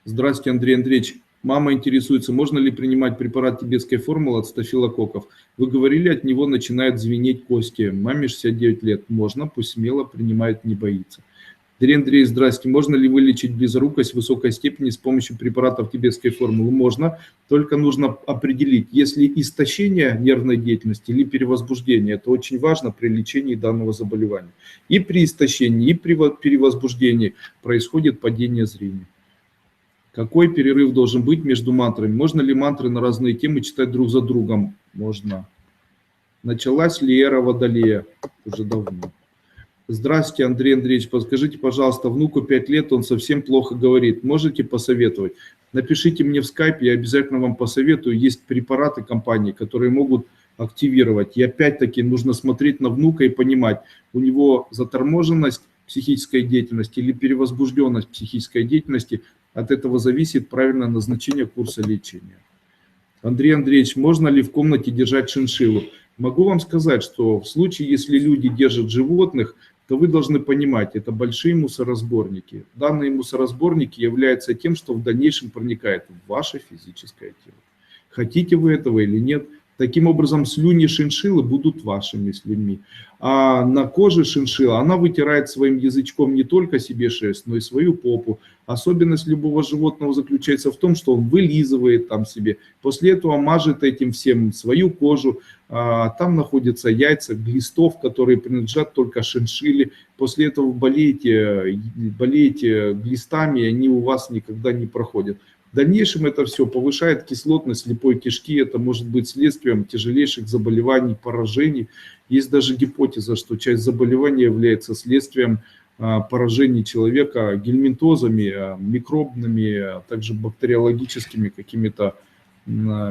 A: Здравствуйте, Андрей Андреевич. Мама интересуется, можно ли принимать препарат тибетской формулы от стафилококков. Вы говорили, от него начинают звенеть кости. Маме 69 лет. Можно, пусть смело принимает, не боится. Андрей Андреевич, здравствуйте. Можно ли вылечить близорукость в высокой степени с помощью препаратов тибетской формулы? Можно, только нужно определить, если истощение нервной деятельности или перевозбуждение. Это очень важно при лечении данного заболевания. И при истощении, и при перевозбуждении происходит падение зрения. Какой перерыв должен быть между мантрами? Можно ли мантры на разные темы читать друг за другом? Можно. Началась ли эра Водолея? Уже давно. Здравствуйте, Андрей Андреевич, подскажите, пожалуйста, внуку 5 лет, он совсем плохо говорит. Можете посоветовать? Напишите мне в скайпе, я обязательно вам посоветую. Есть препараты компании, которые могут активировать. И опять-таки нужно смотреть на внука и понимать, у него заторможенность психической деятельности или перевозбужденность психической деятельности. От этого зависит правильное назначение курса лечения. Андрей Андреевич, можно ли в комнате держать шиншиллу? Могу вам сказать, что в случае, если люди держат животных, то вы должны понимать, это большие мусоросборники. Данные мусоросборники являются тем, что в дальнейшем проникает в ваше физическое тело. Хотите вы этого или нет. Таким образом, слюни шиншиллы будут вашими слюньми. А на коже шиншилла она вытирает своим язычком не только себе шерсть, но и свою попу. Особенность любого животного заключается в том, что он вылизывает там себе. После этого мажет этим всем свою кожу. Там находятся яйца глистов, которые принадлежат только шиншилле. После этого болеете глистами, и они у вас никогда не проходят. В дальнейшем это все повышает кислотность слепой кишки, это может быть следствием тяжелейших заболеваний, поражений. Есть даже гипотеза, что часть заболевания является следствием поражений человека гельминтозами, микробными, а также бактериологическими какими-то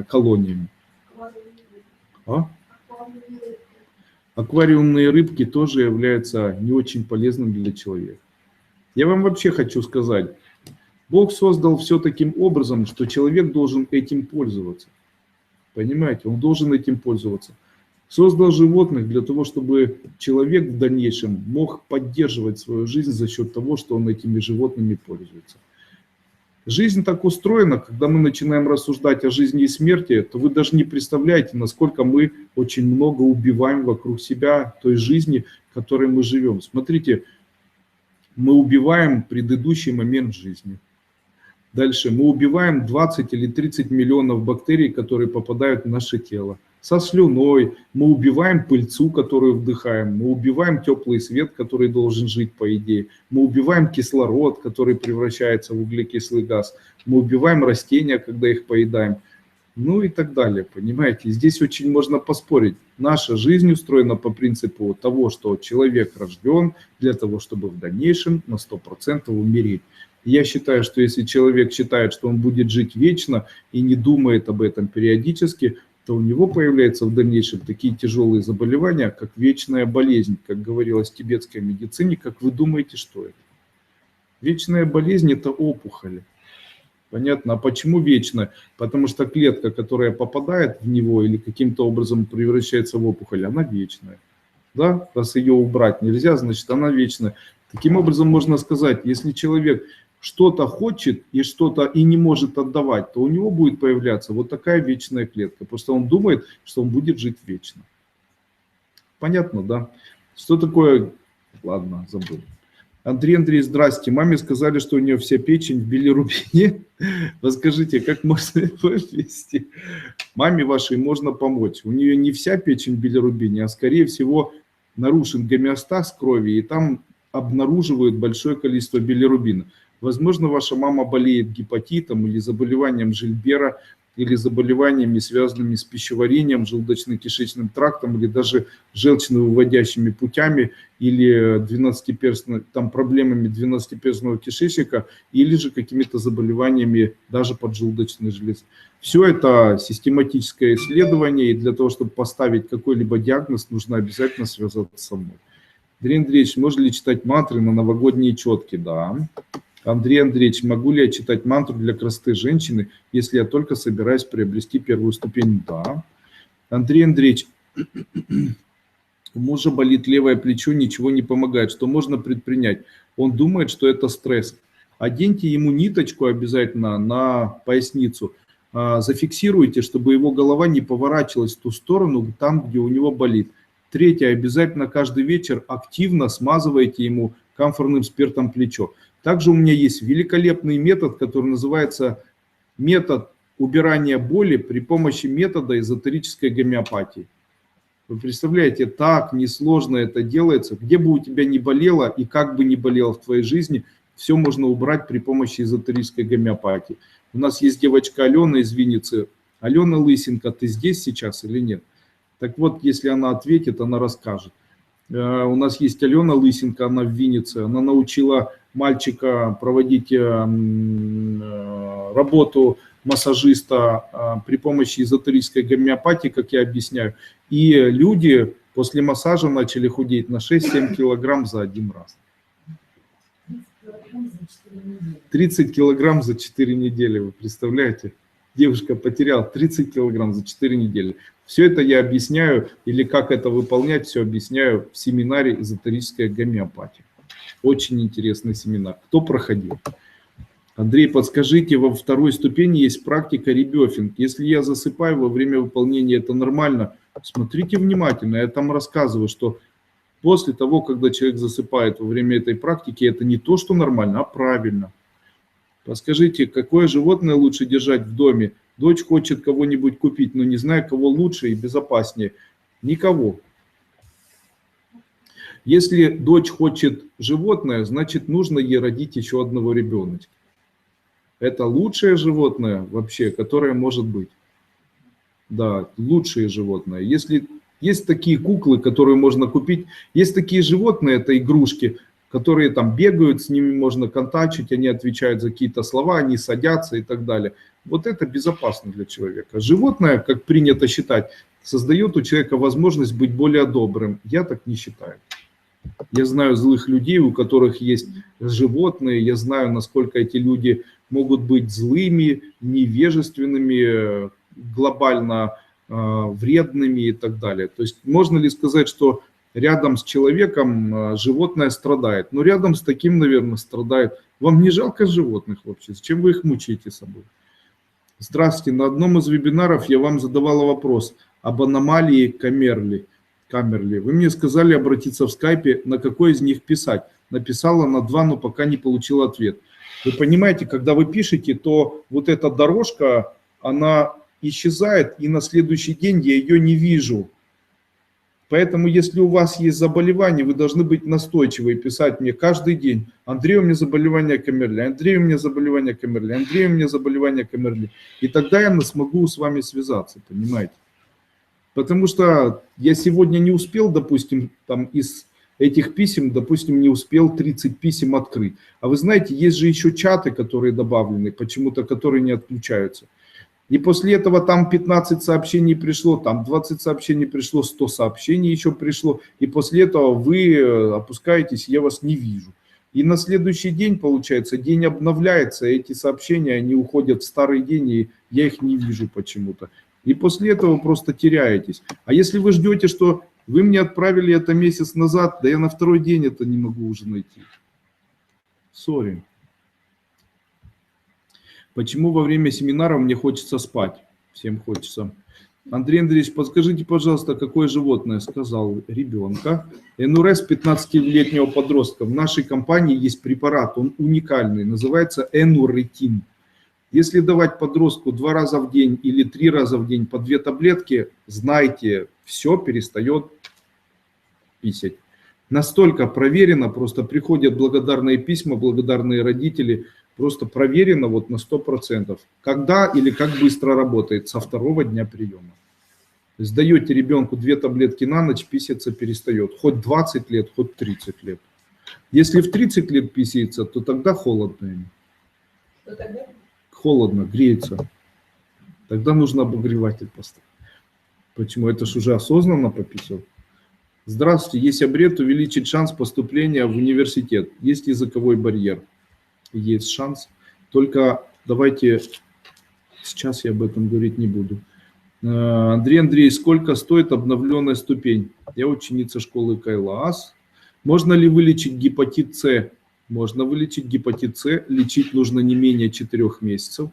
A: колониями. Аквариумные рыбки тоже являются не очень полезным для человека. Я вам вообще хочу сказать, Бог создал все таким образом, что человек должен этим пользоваться. Понимаете, он должен этим пользоваться. Создал животных для того, чтобы человек в дальнейшем мог поддерживать свою жизнь за счет того, что он этими животными пользуется. Жизнь так устроена, когда мы начинаем рассуждать о жизни и смерти, то вы даже не представляете, насколько мы очень много убиваем вокруг себя той жизни, в которой мы живем. Смотрите, мы убиваем предыдущий момент жизни. Дальше мы убиваем 20 или 30 миллионов бактерий, которые попадают в наше тело. Со слюной мы убиваем пыльцу, которую вдыхаем, мы убиваем теплый свет, который должен жить по идее, мы убиваем кислород, который превращается в углекислый газ, мы убиваем растения, когда их поедаем, ну и так далее, понимаете. Здесь очень можно поспорить. Наша жизнь устроена по принципу того, что человек рожден для того, чтобы в дальнейшем на 100% умереть. Я считаю, что если человек считает, что он будет жить вечно и не думает об этом периодически, то у него появляются в дальнейшем такие тяжелые заболевания, как вечная болезнь, как говорилось в тибетской медицине. Как вы думаете, что это? Вечная болезнь – это опухоль. Понятно. А почему вечная? Потому что клетка, которая попадает в него или каким-то образом превращается в опухоль, она вечная. Да? Раз ее убрать нельзя, значит она вечная. Таким образом можно сказать, если человек что-то хочет и что-то и не может отдавать, то у него будет появляться вот такая вечная клетка, потому что он думает, что он будет жить вечно. Понятно, да? Что такое? Ладно, забыл. Андрей Андреевич, здрасте. Маме сказали, что у нее вся печень в билирубине. Расскажите, как можно его ввести? Маме вашей можно помочь. У нее не вся печень в билирубине, а скорее всего нарушен гомеостаз крови, и там обнаруживают большое количество билирубина. Возможно, ваша мама болеет гепатитом или заболеванием Жильбера, или заболеваниями, связанными с пищеварением, желудочно-кишечным трактом, или даже желчно-выводящими путями, или там, проблемами 12-перстного кишечника, или же какими-то заболеваниями даже поджелудочной железы. Все это систематическое исследование, и для того, чтобы поставить какой-либо диагноз, нужно обязательно связаться со мной. Андрей Андреевич, можно ли читать мантры на новогодние четки? Да. Андрей Андреевич, могу ли я читать мантру для красоты женщины, если я только собираюсь приобрести первую ступень? Да. Андрей Андреевич, у мужа болит левое плечо, ничего не помогает. Что можно предпринять? Он думает, что это стресс. Оденьте ему ниточку обязательно на поясницу. Зафиксируйте, чтобы его голова не поворачивалась в ту сторону, там, где у него болит. Третье. Обязательно каждый вечер активно смазывайте ему камфорным спиртом плечо. Также у меня есть великолепный метод, который называется метод убирания боли при помощи метода эзотерической гомеопатии. Вы представляете, так несложно это делается. Где бы у тебя ни болело и как бы ни болело в твоей жизни, все можно убрать при помощи эзотерической гомеопатии. У нас есть девочка Алена из Винницы. Алена Лысенко, ты здесь сейчас или нет? Так вот, если она ответит, она расскажет. У нас есть Алена Лысенко, она в Виннице. Она научила мальчика проводить работу массажиста при помощи эзотерической гомеопатии, как я объясняю. И люди после массажа начали худеть на 6-7 килограмм за один раз. 30 килограмм за 4 недели, вы представляете? Девушка потеряла 30 килограмм за 4 недели. Все это я объясняю, или как это выполнять, все объясняю в семинаре «Эзотерическая гомеопатия». Очень интересный семинар. Кто проходил? Андрей, подскажите, во второй ступени есть практика ребёфинг. Если я засыпаю во время выполнения, это нормально? Смотрите внимательно, я там рассказываю, что после того, когда человек засыпает во время этой практики, это не то, что нормально, а правильно. Подскажите, какое животное лучше держать в доме? Дочь хочет кого-нибудь купить, но не знаю, кого лучше и безопаснее. Никого. Если дочь хочет животное, значит, нужно ей родить еще одного ребеночка. Это лучшее животное вообще, которое может быть. Да, лучшее животное. Если есть такие куклы, которые можно купить, есть такие животные, это игрушки, которые там бегают, с ними можно контактить, они отвечают за какие-то слова, они садятся и так далее. Вот это безопасно для человека. Животное, как принято считать, создает у человека возможность быть более добрым. Я так не считаю. Я знаю злых людей, у которых есть животные, я знаю, насколько эти люди могут быть злыми, невежественными, глобально вредными и так далее. То есть можно ли сказать, что рядом с человеком животное страдает? Но рядом с таким, наверное, страдает. Вам не жалко животных вообще? Зачем вы их мучаете собой? Здравствуйте. На одном из вебинаров я вам задавала вопрос об аномалии Камерли. Вы мне сказали обратиться в скайпе, на какой из них писать. Написала на 2, но пока не получила ответ. Вы понимаете, когда вы пишете, то вот эта дорожка, она исчезает, и на следующий день я ее не вижу. Поэтому, если у вас есть заболевание, вы должны быть настойчивы и писать мне каждый день: Андрей, у меня заболевание Камерли, Андрей, у меня заболевание Камерли, Андрей, у меня заболевание Камерли. И тогда я смогу с вами связаться, понимаете? Потому что я сегодня не успел, допустим, там из этих писем, допустим, не успел 30 писем открыть. А вы знаете, есть же еще чаты, которые добавлены, почему-то, которые не отключаются. И после этого там 15 сообщений пришло, там 20 сообщений пришло, 100 сообщений еще пришло. И после этого вы опускаетесь, я вас не вижу. И на следующий день, получается, день обновляется, эти сообщения, они уходят в старый день, и я их не вижу почему-то. И после этого вы просто теряетесь. А если вы ждете, что вы мне отправили это месяц назад, да я на второй день это не могу уже найти. Сори. Почему во время семинара мне хочется спать? Всем хочется. Андрей Андреевич, подскажите, пожалуйста, какое животное? Сказал ребенка. НРС 15-летнего подростка. В нашей компании есть препарат, он уникальный, называется энуретин. Если давать подростку 2 раза в день или 3 раза в день по 2 таблетки, знайте, все перестает писать. Настолько проверено, просто приходят благодарные письма, благодарные родители, просто проверено вот на 100%. Когда или как быстро работает со 2-го дня приема. Сдаете ребенку 2 таблетки на ночь, писаться перестает. Хоть 20 лет, хоть 30 лет. Если в 30 лет писается, то тогда холодно ему.
B: Что тогда?
A: Холодно, греется. Тогда нужно обогреватель поставить. Почему? Это ж уже осознанно пописал. Здравствуйте, есть обред увеличить шанс поступления в университет. Есть языковой барьер. Есть шанс. Только давайте, сейчас я об этом говорить не буду. Андрей, сколько стоит обновленная ступень? Я ученица школы Кайлас. Можно ли вылечить гепатит С? Можно вылечить гепатит С. Лечить нужно не менее 4 месяцев.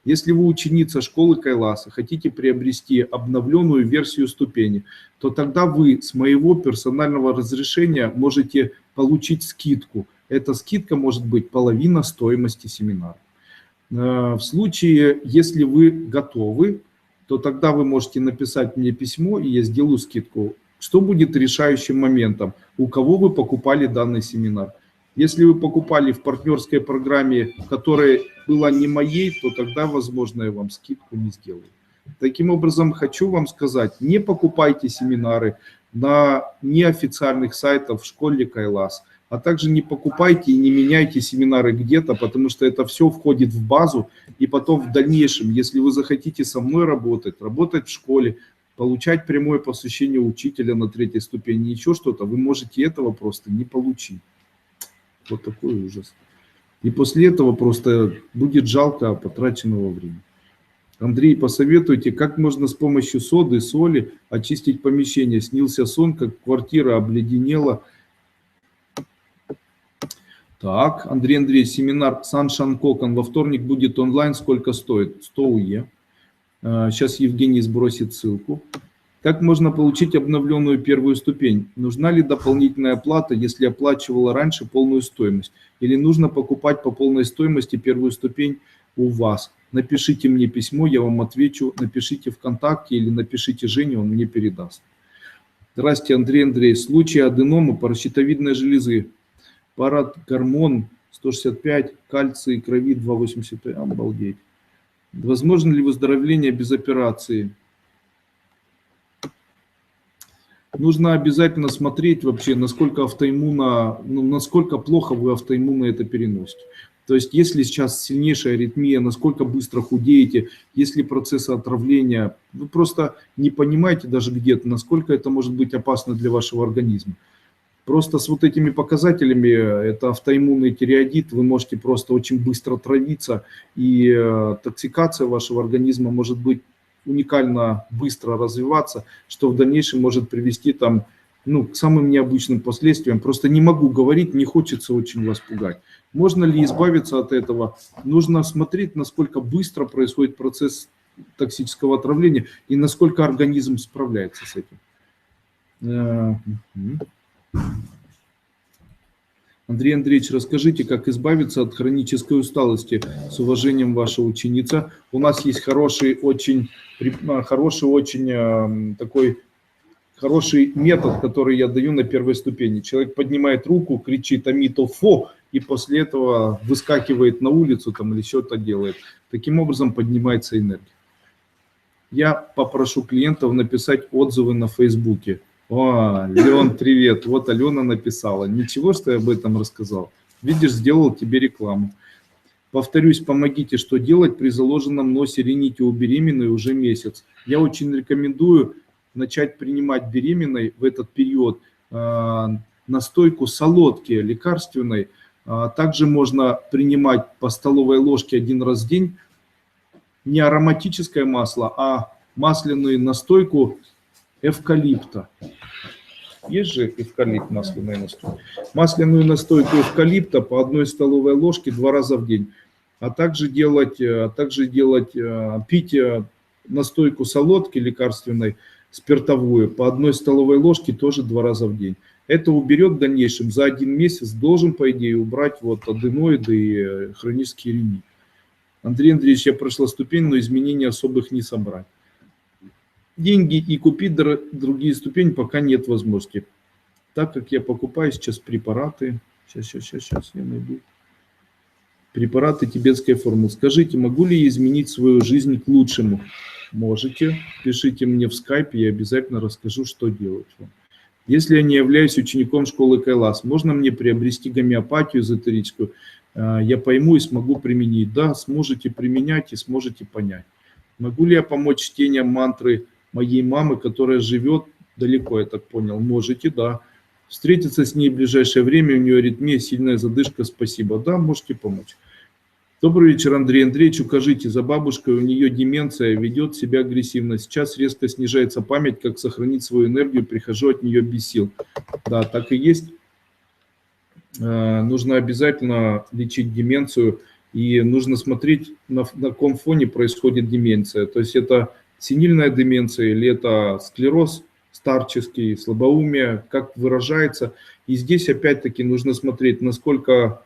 A: Если вы ученица школы Кайласа, хотите приобрести обновленную версию ступени, то тогда вы с моего персонального разрешения можете получить скидку. Эта скидка может быть половина стоимости семинара. В случае, если вы готовы, то тогда вы можете написать мне письмо, и я сделаю скидку. Что будет решающим моментом? У кого вы покупали данный семинар? Если вы покупали в партнерской программе, которая была не моей, то тогда, возможно, я вам скидку не сделаю. Таким образом, хочу вам сказать, не покупайте семинары на неофициальных сайтах в школе Кайлас, а также не покупайте и не меняйте семинары где-то, потому что это все входит в базу, и потом в дальнейшем, если вы захотите со мной работать в школе, получать прямое посвящение учителя на 3-й ступени, еще что-то, вы можете этого просто не получить. Вот такой ужас. И после этого просто будет жалко потраченного времени. Андрей, посоветуйте, как можно с помощью соды, соли очистить помещение. Снился сон, как квартира обледенела. Так, Андрей, семинар Sunshine Cocon во вторник будет онлайн. Сколько стоит? 100 УЕ. Сейчас Евгений сбросит ссылку. Как можно получить обновленную 1-ю ступень? Нужна ли дополнительная оплата, если оплачивала раньше полную стоимость? Или нужно покупать по полной стоимости 1-ю ступень у вас? Напишите мне письмо, я вам отвечу. Напишите ВКонтакте или напишите Жене, он мне передаст. Здравствуйте, Андрей. Случай аденомы паращитовидной железы. Парагормон 165, кальций, крови 2,85. Обалдеть. Возможно ли выздоровление без операции? Нужно обязательно смотреть вообще, насколько автоиммунно, насколько плохо вы автоиммунно это переносите. То есть, если сейчас сильнейшая аритмия, насколько быстро худеете, если процессы отравления, вы просто не понимаете даже где-то, насколько это может быть опасно для вашего организма. Просто с вот этими показателями, это автоиммунный тиреоидит, вы можете просто очень быстро травиться, и токсикация вашего организма может быть уникально быстро развиваться, что в дальнейшем может привести там, к самым необычным последствиям. Просто не могу говорить, не хочется очень вас пугать. Можно ли избавиться от этого? Нужно смотреть, насколько быстро происходит процесс токсического отравления и насколько организм справляется с этим. Андрей Андреевич, расскажите, как избавиться от хронической усталости. С уважением, ваша ученица. У нас есть хороший метод, который я даю на 1-й ступени. Человек поднимает руку, кричит «Амитофо», и после этого выскакивает на улицу там, или что-то делает. Таким образом поднимается энергия. Я попрошу клиентов написать отзывы на Фейсбуке. О, Леон, привет. Вот Алена написала. Ничего, что я об этом рассказал. Видишь, сделал тебе рекламу. Повторюсь, помогите, что делать при заложенном носе рините у беременной уже месяц. Я очень рекомендую начать принимать беременной в этот период настойку солодки лекарственной. Также можно принимать по столовой ложке 1 раз в день не ароматическое масло, а масляную настойку эвкалипта. Есть же эвкалипт, масляная настойка. Масляную настойку эвкалипта по 1 столовой ложке 2 раза в день. А также пить настойку солодки лекарственной, спиртовую, по 1 столовой ложке тоже 2 раза в день. Это уберет в дальнейшем, за 1 месяц должен, по идее, убрать вот аденоиды и хронический ринит. Андрей Андреевич, я прошла ступень, но изменений особых не собрать. Деньги и купить другие ступени пока нет возможности. Так как я покупаю сейчас препараты, сейчас я найду. Препараты тибетской формулы. Скажите, могу ли я изменить свою жизнь к лучшему? Можете. Пишите мне в скайпе, я обязательно расскажу, что делать вам. Если я не являюсь учеником школы Кайлас, можно мне приобрести гомеопатию эзотерическую? Я пойму и смогу применить. Да, сможете применять и сможете понять. Могу ли я помочь чтением мантры моей мамы, которая живет далеко, я так понял? Можете, да. Встретиться с ней в ближайшее время, у нее аритмия, сильная задышка, спасибо. Да, можете помочь. Добрый вечер, Андрей Андреевич. Укажите, за бабушкой у нее деменция, ведет себя агрессивно. Сейчас резко снижается память, как сохранить свою энергию, прихожу от нее без сил. Да, так и есть. Нужно обязательно лечить деменцию, и нужно смотреть, на каком фоне происходит деменция. То есть это сенильная деменция или это склероз старческий, слабоумие, как выражается. И здесь опять-таки нужно смотреть, насколько...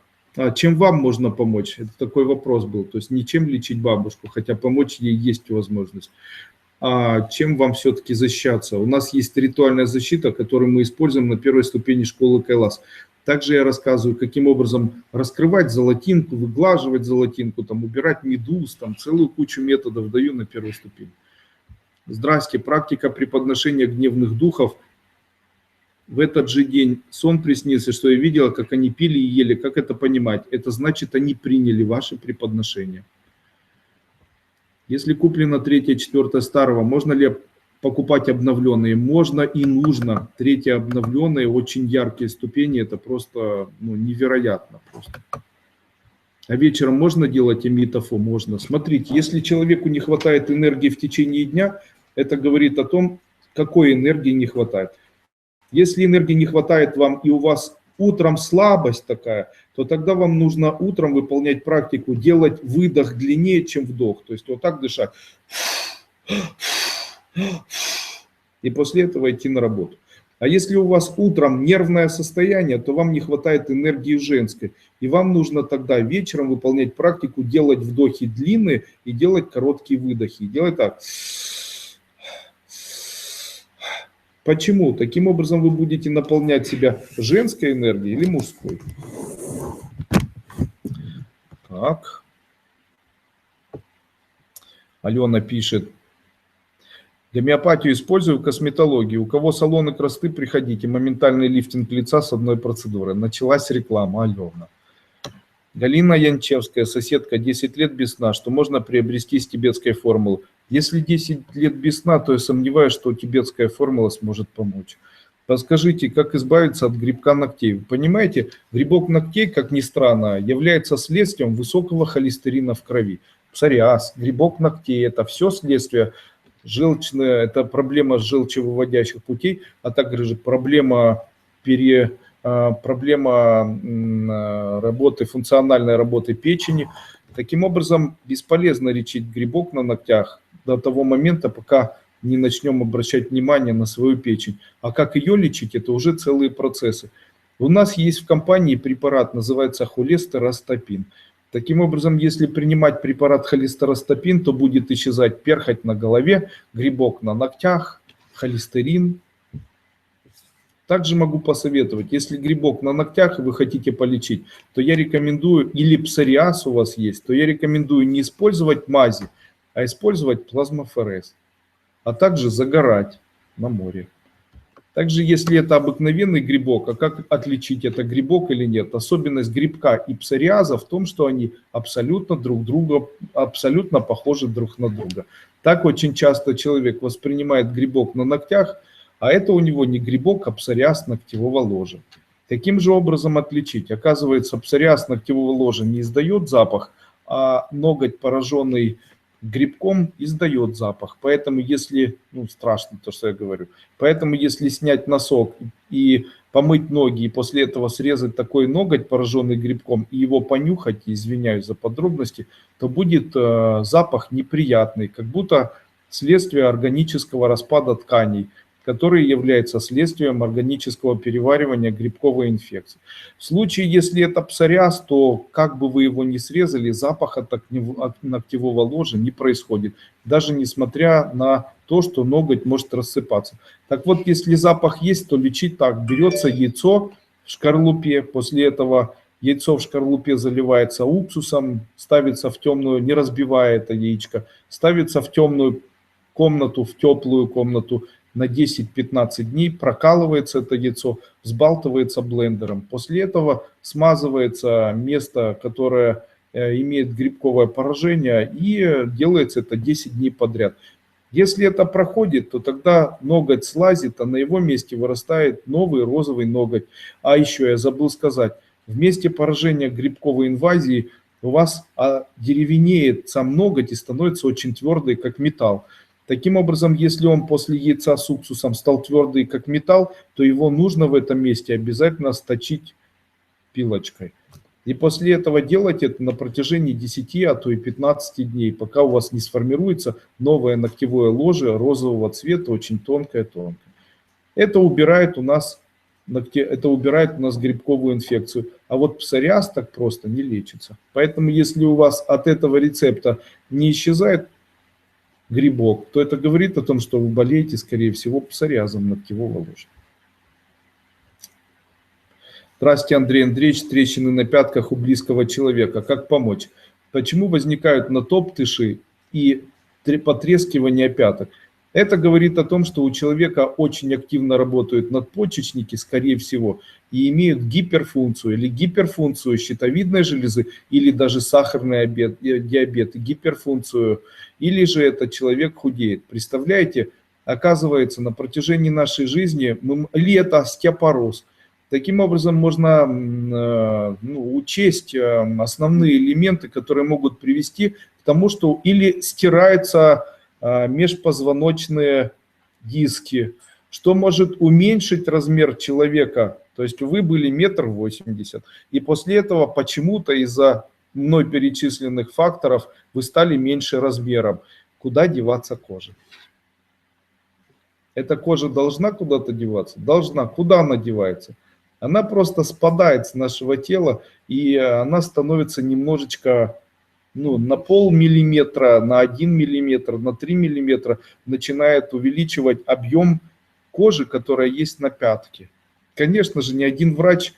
A: чем вам можно помочь? Это такой вопрос был. То есть не чем лечить бабушку, хотя помочь ей есть возможность. А чем вам все-таки защищаться? У нас есть ритуальная защита, которую мы используем на первой ступени школы Кайлас. Также я рассказываю, каким образом раскрывать золотинку, выглаживать золотинку, там, убирать медуз, там, целую кучу методов даю на первой ступени. Здрасте, практика преподношения гневных духов. В этот же день сон приснился, что я видела, как они пили и ели. Как это понимать? Это значит, они приняли ваше преподношение. Если куплено 3, 4 старого, можно ли покупать обновленные? Можно и нужно. 3 обновленные, очень яркие ступени, это просто невероятно. Просто. А вечером можно делать эмитофо? Можно. Смотрите, если человеку не хватает энергии в течение дня, это говорит о том, какой энергии не хватает. Если энергии не хватает вам и у вас утром слабость такая, то тогда вам нужно утром выполнять практику, делать выдох длиннее, чем вдох. То есть вот так дышать. И после этого идти на работу. А если у вас утром нервное состояние, то вам не хватает энергии женской. И вам нужно тогда вечером выполнять практику, делать вдохи длинные и делать короткие выдохи. И делать так. Почему? Таким образом вы будете наполнять себя женской энергией или мужской. Так. Алена пишет. Гомеопатию использую в косметологии. У кого салоны красоты, приходите. Моментальный лифтинг лица с одной процедуры. Началась реклама. Алена. Галина Янчевская, соседка, 10 лет без сна. Что можно приобрести с тибетской формулы? Если 10 лет без сна, то я сомневаюсь, что тибетская формула сможет помочь. Подскажите, как избавиться от грибка ногтей? Вы понимаете, грибок ногтей, как ни странно, является следствием высокого холестерина в крови. Псориаз, грибок ногтей – это все следствие желчная, это проблема желчевыводящих путей, а также проблема работы, функциональной работы печени. Таким образом, бесполезно лечить грибок на ногтях до того момента, пока не начнем обращать внимание на свою печень. А как ее лечить, это уже целые процессы. У нас есть в компании препарат, называется холестеростопин. Таким образом, если принимать препарат холестеростопин, то будет исчезать перхоть на голове, грибок на ногтях, холестерин. Также могу посоветовать, если грибок на ногтях и вы хотите полечить, то я рекомендую, или псориаз у вас есть, то я рекомендую не использовать мази, а использовать плазмоферез, а также загорать на море. Также, если это обыкновенный грибок, а как отличить, это грибок или нет? Особенность грибка и псориаза в том, что они абсолютно похожи друг на друга. Так очень часто человек воспринимает грибок на ногтях, а это у него не грибок, а псориаз ногтевого ложа. Каким же образом отличить? Оказывается, псориаз ногтевого ложа не издает запах, а ноготь, пораженный грибком, издает запах. Поэтому если, страшно то, что я говорю, поэтому если снять носок и помыть ноги, и после этого срезать такой ноготь, пораженный грибком, и его понюхать, извиняюсь за подробности, то будет запах неприятный, как будто следствие органического распада тканей, который является следствием органического переваривания грибковой инфекции. В случае, если это псориаз, то как бы вы его ни срезали, запах от ногтевого ложа не происходит, даже несмотря на то, что ноготь может рассыпаться. Так вот, если запах есть, то лечить так. Берется яйцо в шкарлупе, после этого яйцо в шкарлупе заливается уксусом, ставится в темную, не разбивая это яичко, ставится в темную комнату, в теплую комнату на 10-15 дней, прокалывается это яйцо, взбалтывается блендером. После этого смазывается место, которое имеет грибковое поражение, и делается это 10 дней подряд. Если это проходит, то тогда ноготь слазит, а на его месте вырастает новый розовый ноготь. А еще я забыл сказать, в месте поражения грибковой инвазии у вас деревенеет сам ноготь и становится очень твердый, как металл. Таким образом, если он после яйца с уксусом стал твердый, как металл, то его нужно в этом месте обязательно сточить пилочкой. И после этого делать это на протяжении 10, а то и 15 дней, пока у вас не сформируется новое ногтевое ложе розового цвета, очень тонкое-тонкое. Это убирает у нас грибковую инфекцию. А вот псориаз так просто не лечится. Поэтому если у вас от этого рецепта не исчезает грибок, то это говорит о том, что вы болеете, скорее всего, псориазом ногтевого ложа. Здравствуйте, Андрей Андреевич. Трещины на пятках у близкого человека. Как помочь? Почему возникают натоптыши и потрескивание пяток? Это говорит о том, что у человека очень активно работают надпочечники, скорее всего, и имеют гиперфункцию или гиперфункцию щитовидной железы, или даже сахарный диабет, гиперфункцию, или же этот человек худеет. Представляете, оказывается, на протяжении нашей жизни, или это остеопороз. Таким образом, можно учесть основные элементы, которые могут привести к тому, что или стираются межпозвоночные диски, что может уменьшить размер человека. То есть вы были 1,80 м, и после этого почему-то из-за мной перечисленных факторов вы стали меньше размером. Куда деваться кожа? Эта кожа должна куда-то деваться? Должна. Куда она девается? Она просто спадает с нашего тела, и она становится немножечко, на полмиллиметра, на 1 миллиметр, на 3 миллиметра, начинает увеличивать объем кожи, которая есть на пятке. Конечно же, ни один врач,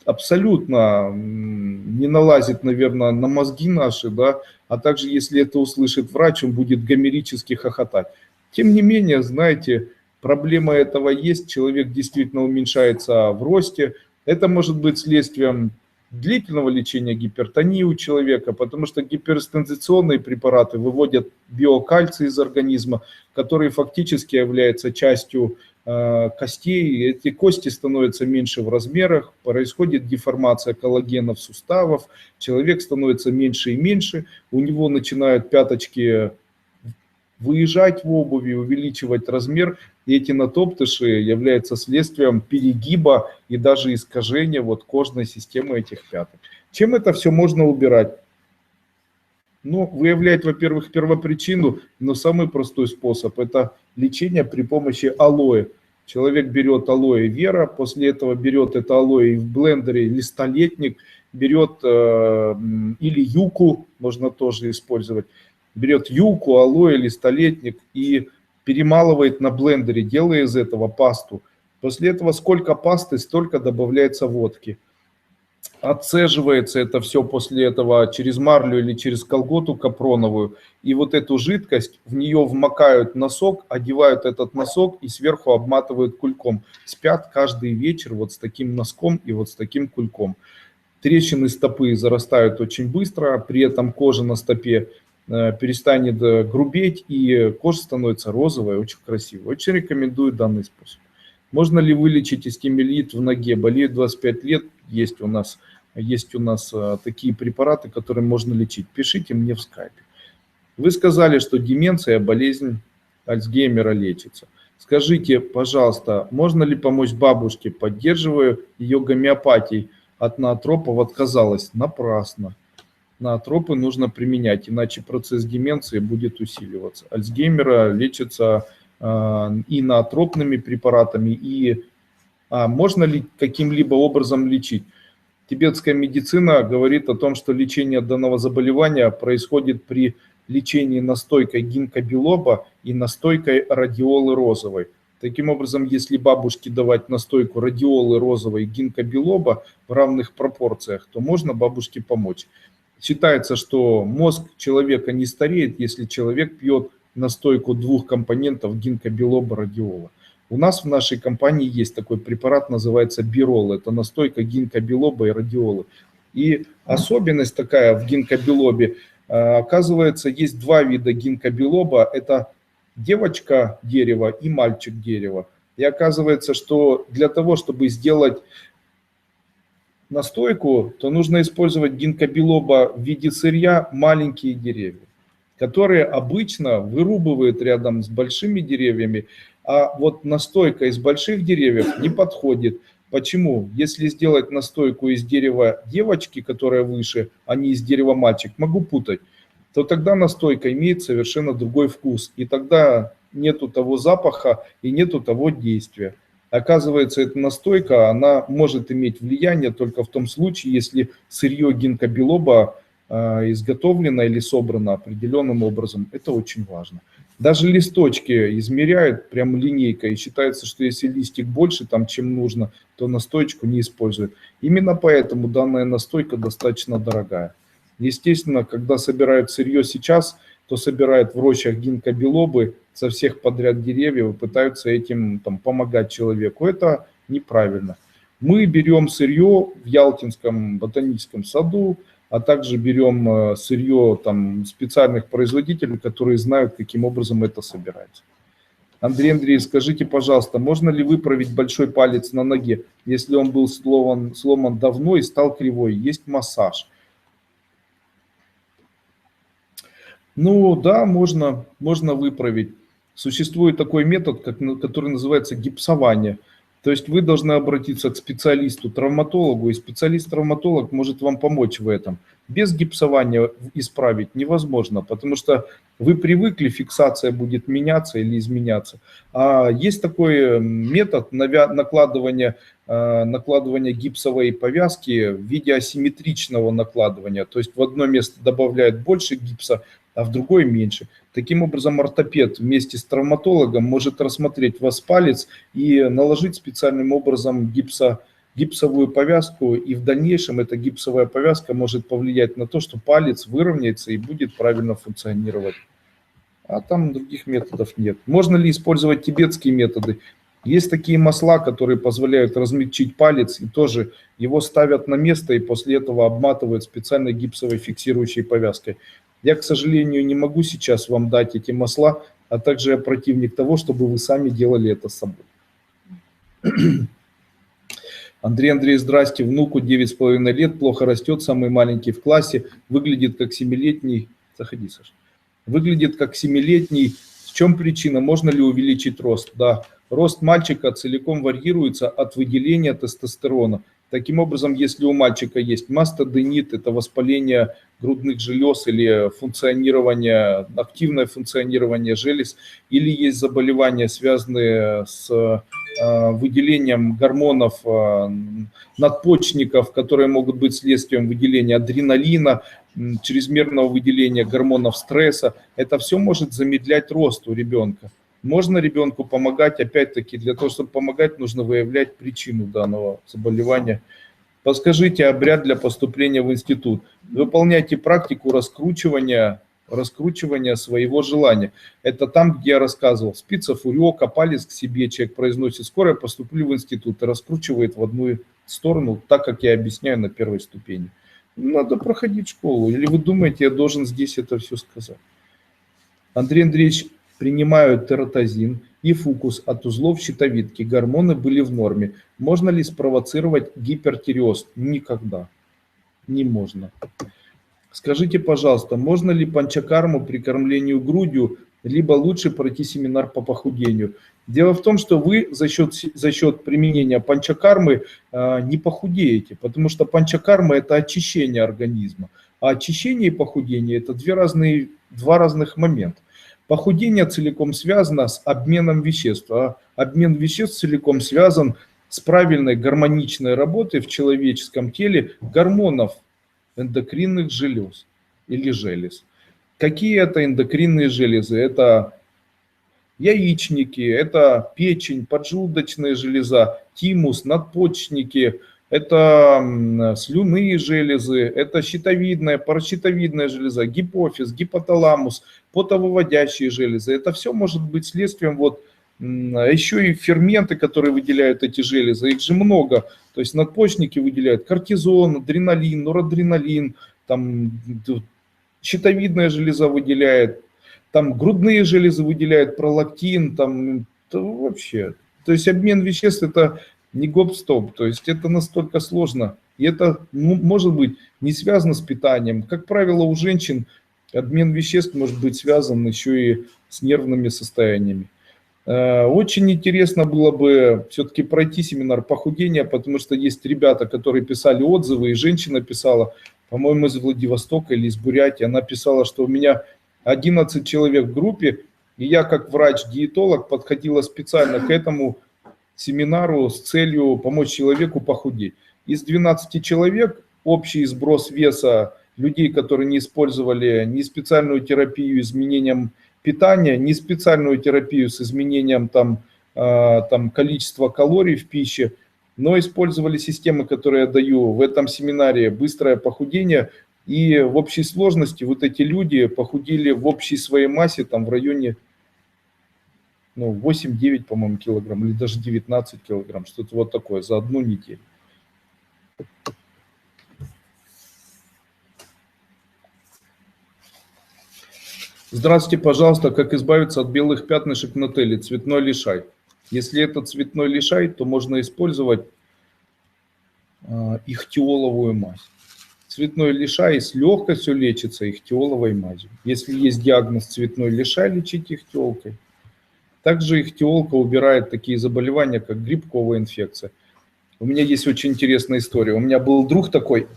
A: абсолютно не налазит, наверное, на мозги наши, да, а также, если это услышит врач, он будет гомерически хохотать. Тем не менее, знаете, проблема этого есть, человек действительно уменьшается в росте. Это может быть следствием длительного лечения гипертонии у человека, потому что гиперстензационные препараты выводят биокальций из организма, который фактически является частью костей. Эти кости становятся меньше в размерах, происходит деформация коллагенов суставов, человек становится меньше и меньше, у него начинают пяточки выезжать в обуви, увеличивать размер, и эти натоптыши являются следствием перегиба и даже искажения кожной системы этих пяток. Чем это все можно убирать? Выявлять, во-первых, первопричину, но самый простой способ – это лечение при помощи алоэ. Человек берет алоэ вера, после этого берет это алоэ и в блендере или столетник, берет или юку, можно тоже использовать, берет юку, алоэ или столетник и перемалывает на блендере, делая из этого пасту. После этого сколько пасты, столько добавляется водки. Отцеживается это все после этого через марлю или через колготу капроновую. И эту жидкость, в нее вмакают носок, одевают этот носок и сверху обматывают кульком. Спят каждый вечер с таким носком и с таким кульком. Трещины стопы зарастают очень быстро, при этом кожа на стопе перестанет грубеть, и кожа становится розовой, очень красивой. Очень рекомендую данный способ. Можно ли вылечить остеомиелит в ноге? Болеет 25 лет, есть у нас такие препараты, которые можно лечить. Пишите мне в скайпе. Вы сказали, что деменция, болезнь Альцгеймера лечится. Скажите, пожалуйста, можно ли помочь бабушке? Поддерживаю ее гомеопатией. От ноотропов отказалась. Напрасно. Ноотропы нужно применять, иначе процесс деменции будет усиливаться. Альцгеймера лечится и ноотропными препаратами, можно ли каким-либо образом лечить? Тибетская медицина говорит о том, что лечение данного заболевания происходит при лечении настойкой гинкобилоба и настойкой радиолы розовой. Таким образом, если бабушке давать настойку радиолы розовой и гинкобилоба в равных пропорциях, то можно бабушке помочь. Считается, что мозг человека не стареет, если человек пьет настойку двух компонентов гинкобилоба, радиола. У нас в нашей компании есть такой препарат, называется Бирол. Это настойка гинкобилоба и радиолы. И особенность такая в гинкобилобе, оказывается, есть два вида гинкобилоба. Это девочка дерева и мальчик дерева. И оказывается, что для того, чтобы сделать настойку, то нужно использовать гинкобилоба в виде сырья маленькие деревья, которые обычно вырубывают рядом с большими деревьями, а вот настойка из больших деревьев не подходит. Почему? Если сделать настойку из дерева девочки, которая выше, а не из дерева мальчик, могу путать, то тогда настойка имеет совершенно другой вкус, и тогда нету того запаха и нету того действия. Оказывается, эта настойка, она может иметь влияние только в том случае, если сырье гинкобилоба изготовлено или собрано определенным образом. Это очень важно. Даже листочки измеряют прям линейкой, и считается, что если листик больше, там, чем нужно, то настоечку не используют. Именно поэтому данная настойка достаточно дорогая. Естественно, когда собирают сырье сейчас, то собирают в рощах гинкобилобы со всех подряд деревьев и пытаются этим там помогать человеку. Это неправильно. Мы берем сырье в Ялтинском ботаническом саду, а также берем сырье там специальных производителей, которые знают, каким образом это собирается. Андрей Андреевич, скажите, пожалуйста, можно ли выправить большой палец на ноге, если он был сломан давно и стал кривой? Есть массаж. Ну да, можно выправить. Существует такой метод, который называется гипсование. То есть вы должны обратиться к специалисту-травматологу, и специалист-травматолог может вам помочь в этом. Без гипсования исправить невозможно, потому что вы привыкли, фиксация будет меняться или изменяться. А есть такой метод накладывания гипсовой повязки в виде асимметричного накладывания. То есть в одно место добавляют больше гипса, а в другой меньше. Таким образом, ортопед вместе с травматологом может рассмотреть ваш палец и наложить специальным образом гипсовую повязку, и в дальнейшем эта гипсовая повязка может повлиять на то, что палец выровняется и будет правильно функционировать. А там других методов нет. Можно ли использовать тибетские методы? Есть такие масла, которые позволяют размягчить палец, и тоже его ставят на место и после этого обматывают специальной гипсовой фиксирующей повязкой. Я, к сожалению, не могу сейчас вам дать эти масла, а также я противник того, чтобы вы сами делали это с собой. Андрей Андреевич, здрасте. Внуку 9,5 лет, плохо растет, самый маленький в классе, выглядит как 7-летний. Заходи, Саша. Выглядит как 7-летний. В чем причина? Можно ли увеличить рост? Да. Рост мальчика целиком варьируется от выделения тестостерона. Таким образом, если у мальчика есть мастоденит, это воспаление грудных желез или активное функционирование желез, или есть заболевания, связанные с выделением гормонов надпочечников, которые могут быть следствием выделения адреналина, чрезмерного выделения гормонов стресса, это все может замедлять рост у ребенка. Можно ребенку помогать, опять-таки, для того, чтобы помогать, нужно выявлять причину данного заболевания. Подскажите обряд для поступления в институт. Выполняйте практику раскручивания своего желания. Это там, где я рассказывал. Спица, фурёка, палец к себе, человек произносит: скоро я поступлю в институт, и раскручивает в одну сторону, так как я объясняю на первой ступени. Надо проходить школу. Или вы думаете, я должен здесь это все сказать? Андрей Андреевич, принимают тератозин и фукус от узлов щитовидки. Гормоны были в норме. Можно ли спровоцировать гипертиреоз? Никогда. Не можно. Скажите, пожалуйста, можно ли панчакарму при кормлении грудью, либо лучше пройти семинар по похудению? Дело в том, что вы за счет применения панчакармы не похудеете, потому что панчакарма – это очищение организма. А очищение и похудение – это два разных момента. Похудение целиком связано с обменом веществ, а обмен веществ целиком связан с правильной гармоничной работой в человеческом теле гормонов эндокринных желез или желез. Какие это эндокринные железы? Это яичники, это печень, поджелудочная железа, тимус, надпочечники, это слюнные железы, это щитовидная, паращитовидная железа, гипофиз, гипоталамус, потовыводящие железы. Это все может быть следствием еще и ферменты, которые выделяют эти железы, их же много. То есть надпочечники выделяют кортизон, адреналин, норадреналин, там щитовидная железа выделяет, там грудные железы выделяют пролактин, там вообще. То есть обмен веществ это не гоп-стоп, то есть это настолько сложно. И это может быть не связано с питанием. Как правило, у женщин обмен веществ может быть связан еще и с нервными состояниями. Очень интересно было бы все-таки пройти семинар похудения, потому что есть ребята, которые писали отзывы, и женщина писала, по-моему, из Владивостока или из Бурятии, она писала, что у меня 11 человек в группе, и я как врач-диетолог подходила специально к этому семинару с целью помочь человеку похудеть. Из 12 человек общий сброс веса людей, которые не использовали ни специальную терапию изменением питания, ни специальную терапию с изменением там количества калорий в пище, но использовали системы, которые я даю в этом семинаре «Быстрое похудение». И в общей сложности вот эти люди похудели в общей своей массе там в районе 8-9, по-моему, килограмм, или даже 19 килограмм, что-то вот такое за одну неделю. Здравствуйте, пожалуйста, как избавиться от белых пятнышек на теле, цветной лишай. Если это цветной лишай, то можно использовать ихтиоловую мазь. Цветной лишай с легкостью лечится ихтиоловой мазью. Если есть диагноз цветной лишай, лечить ихтиолкой. Также ихтиолка убирает такие заболевания, как грибковая инфекция. У меня есть очень интересная история. У меня был друг такой,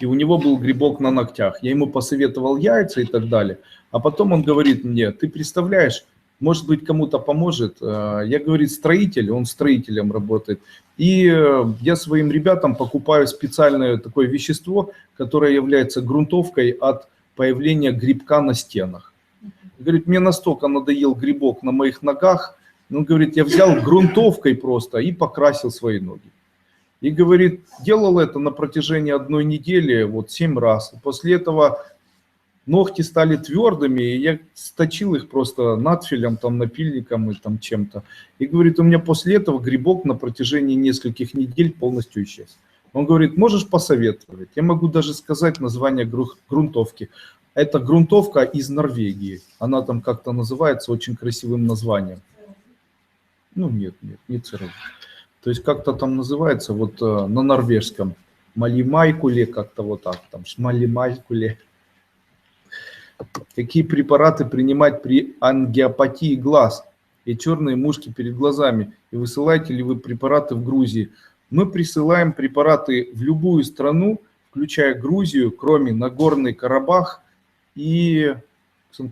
A: и у него был грибок на ногтях. Я ему посоветовал яйца и так далее. А потом он говорит мне, ты представляешь, может быть, кому-то поможет. Я, говорит, строитель, он строителем работает. И я своим ребятам покупаю специальное такое вещество, которое является грунтовкой от появления грибка на стенах. Говорит, мне настолько надоел грибок на моих ногах. Он говорит, я взял грунтовкой просто и покрасил свои ноги. И говорит, делал это на протяжении 1 недели, вот 7 раз. После этого ногти стали твердыми, и я сточил их просто надфилем, там, напильником и там чем-то. И говорит, у меня после этого грибок на протяжении нескольких недель полностью исчез. Он говорит, можешь посоветовать? Я могу даже сказать название грунтовки. Это грунтовка из Норвегии. Она там как-то называется очень красивым названием. Нет, не ЦРУ. То есть как-то там называется вот на норвежском. Малимайкуле, как-то вот так. Там шмалимайкуле. Какие препараты принимать при ангиопатии глаз и черные мушки перед глазами? И высылаете ли вы препараты в Грузии? Мы присылаем препараты в любую страну, включая Грузию, кроме Нагорный Карабах и...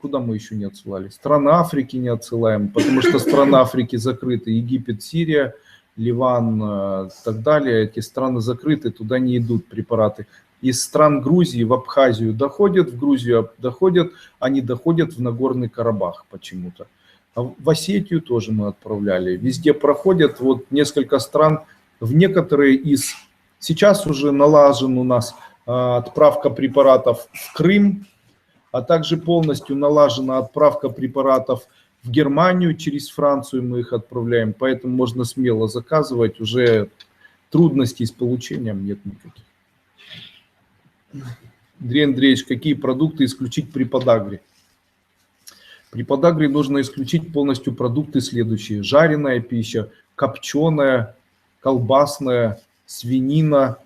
A: Куда мы еще не отсылали? Страны Африки не отсылаем, потому что страны Африки закрыты. Египет, Сирия, Ливан и так далее. Эти страны закрыты, туда не идут препараты. Из стран Грузии в Абхазию доходят, в Грузию доходят, они доходят в Нагорный Карабах почему-то. А в Осетию тоже мы отправляли. Везде проходят, вот несколько стран, в некоторые из... Сейчас уже налажен у нас отправка препаратов в Крым, а также полностью налажена отправка препаратов в Германию, через Францию мы их отправляем, поэтому можно смело заказывать, уже трудностей с получением нет никаких. Андрей Андреевич, какие продукты исключить при подагре? При подагре нужно исключить полностью продукты следующие. Жареная пища, копченая, колбасная, свинина,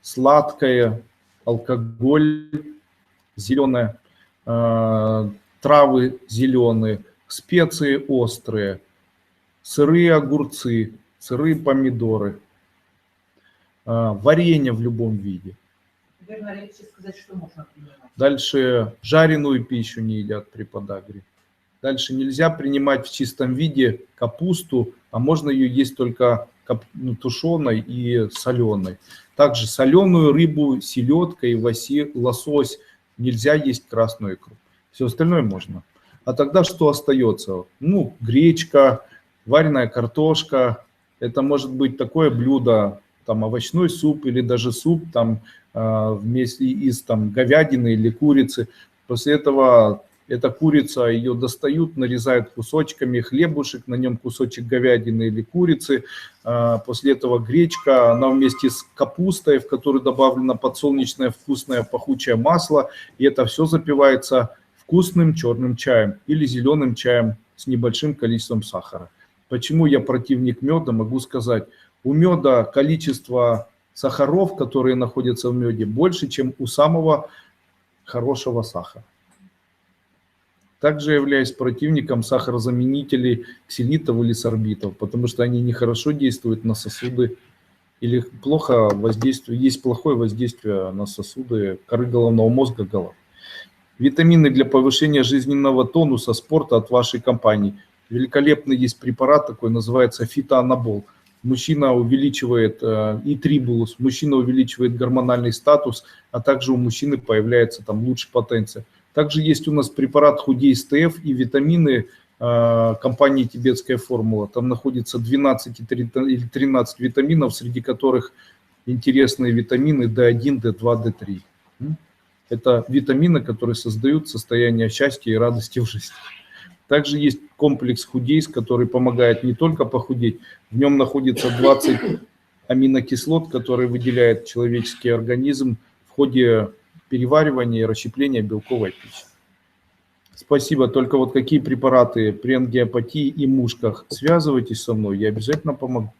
A: сладкая, алкоголь, зеленая. Травы зеленые, специи острые, сырые огурцы, сырые помидоры, варенье в любом виде.
B: Сказать, что можно принимать.
A: Дальше жареную пищу не едят при подагре. Дальше нельзя принимать в чистом виде капусту, а можно ее есть только тушеной и соленой. Также соленую рыбу, селедка, лосось Нельзя есть красную икру. Все остальное можно. А тогда что остается? Ну, гречка, вареная картошка. Это может быть такое блюдо, там овощной суп или даже суп там вместе из там говядины или курицы. После этого эта курица, ее достают, нарезают кусочками, хлебушек, на нем кусочек говядины или курицы. После этого гречка, она вместе с капустой, в которую добавлено подсолнечное вкусное пахучее масло. И это все запивается вкусным черным чаем или зеленым чаем с небольшим количеством сахара. Почему я противник меда, могу сказать. У меда количество сахаров, которые находятся в меде, больше, чем у самого хорошего сахара. Также являюсь противником сахарозаменителей ксилитов или сорбитов, потому что они нехорошо действуют на сосуды или плохо воздействуют, есть плохое воздействие на сосуды коры головного мозга, головы. Витамины для повышения жизненного тонуса спорта от вашей компании. Великолепный есть препарат такой, называется фитоанабол. Мужчина увеличивает и трибулус, мужчина увеличивает гормональный статус, а также у мужчины появляется там лучше потенция. Также есть у нас препарат Худей СТФ и витамины компании Тибетская формула. Там находится 12 или 13 витаминов, среди которых интересные витамины D1, D2, D3. Это витамины, которые создают состояние счастья и радости в жизни. Также есть комплекс Худейс, который помогает не только похудеть. В нем находится 20 аминокислот, которые выделяет человеческий организм в ходе переваривания и расщепления белковой пищи. Спасибо. Только вот какие препараты при ангиопатии и мушках? Связывайтесь со мной, я обязательно помогу.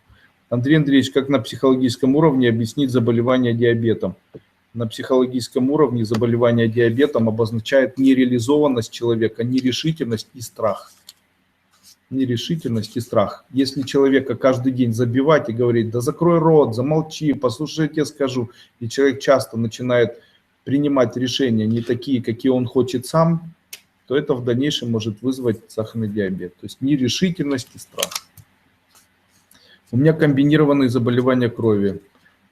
A: Андрей Андреевич, как на психологическом уровне объяснить заболевание диабетом? На психологическом уровне заболевание диабетом обозначает нереализованность человека, нерешительность и страх. Нерешительность и страх. Если человека каждый день забивать и говорить, да закрой рот, замолчи, послушай, я тебе скажу, и человек часто начинает принимать решения не такие, какие он хочет сам, то это в дальнейшем может вызвать сахарный диабет. То есть нерешительность и страх. У меня комбинированные заболевания крови.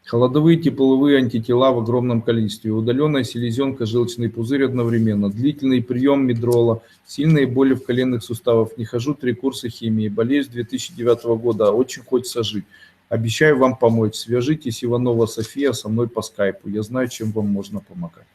A: Холодовые, тепловые антитела в огромном количестве, удаленная селезенка, желчный пузырь одновременно, длительный прием медрола, сильные боли в коленных суставах, не хожу 3 курса химии, болею с 2009 года, очень хочется жить. Обещаю вам помочь. Свяжитесь, Иванова София, со мной по скайпу. Я знаю, чем вам можно помогать.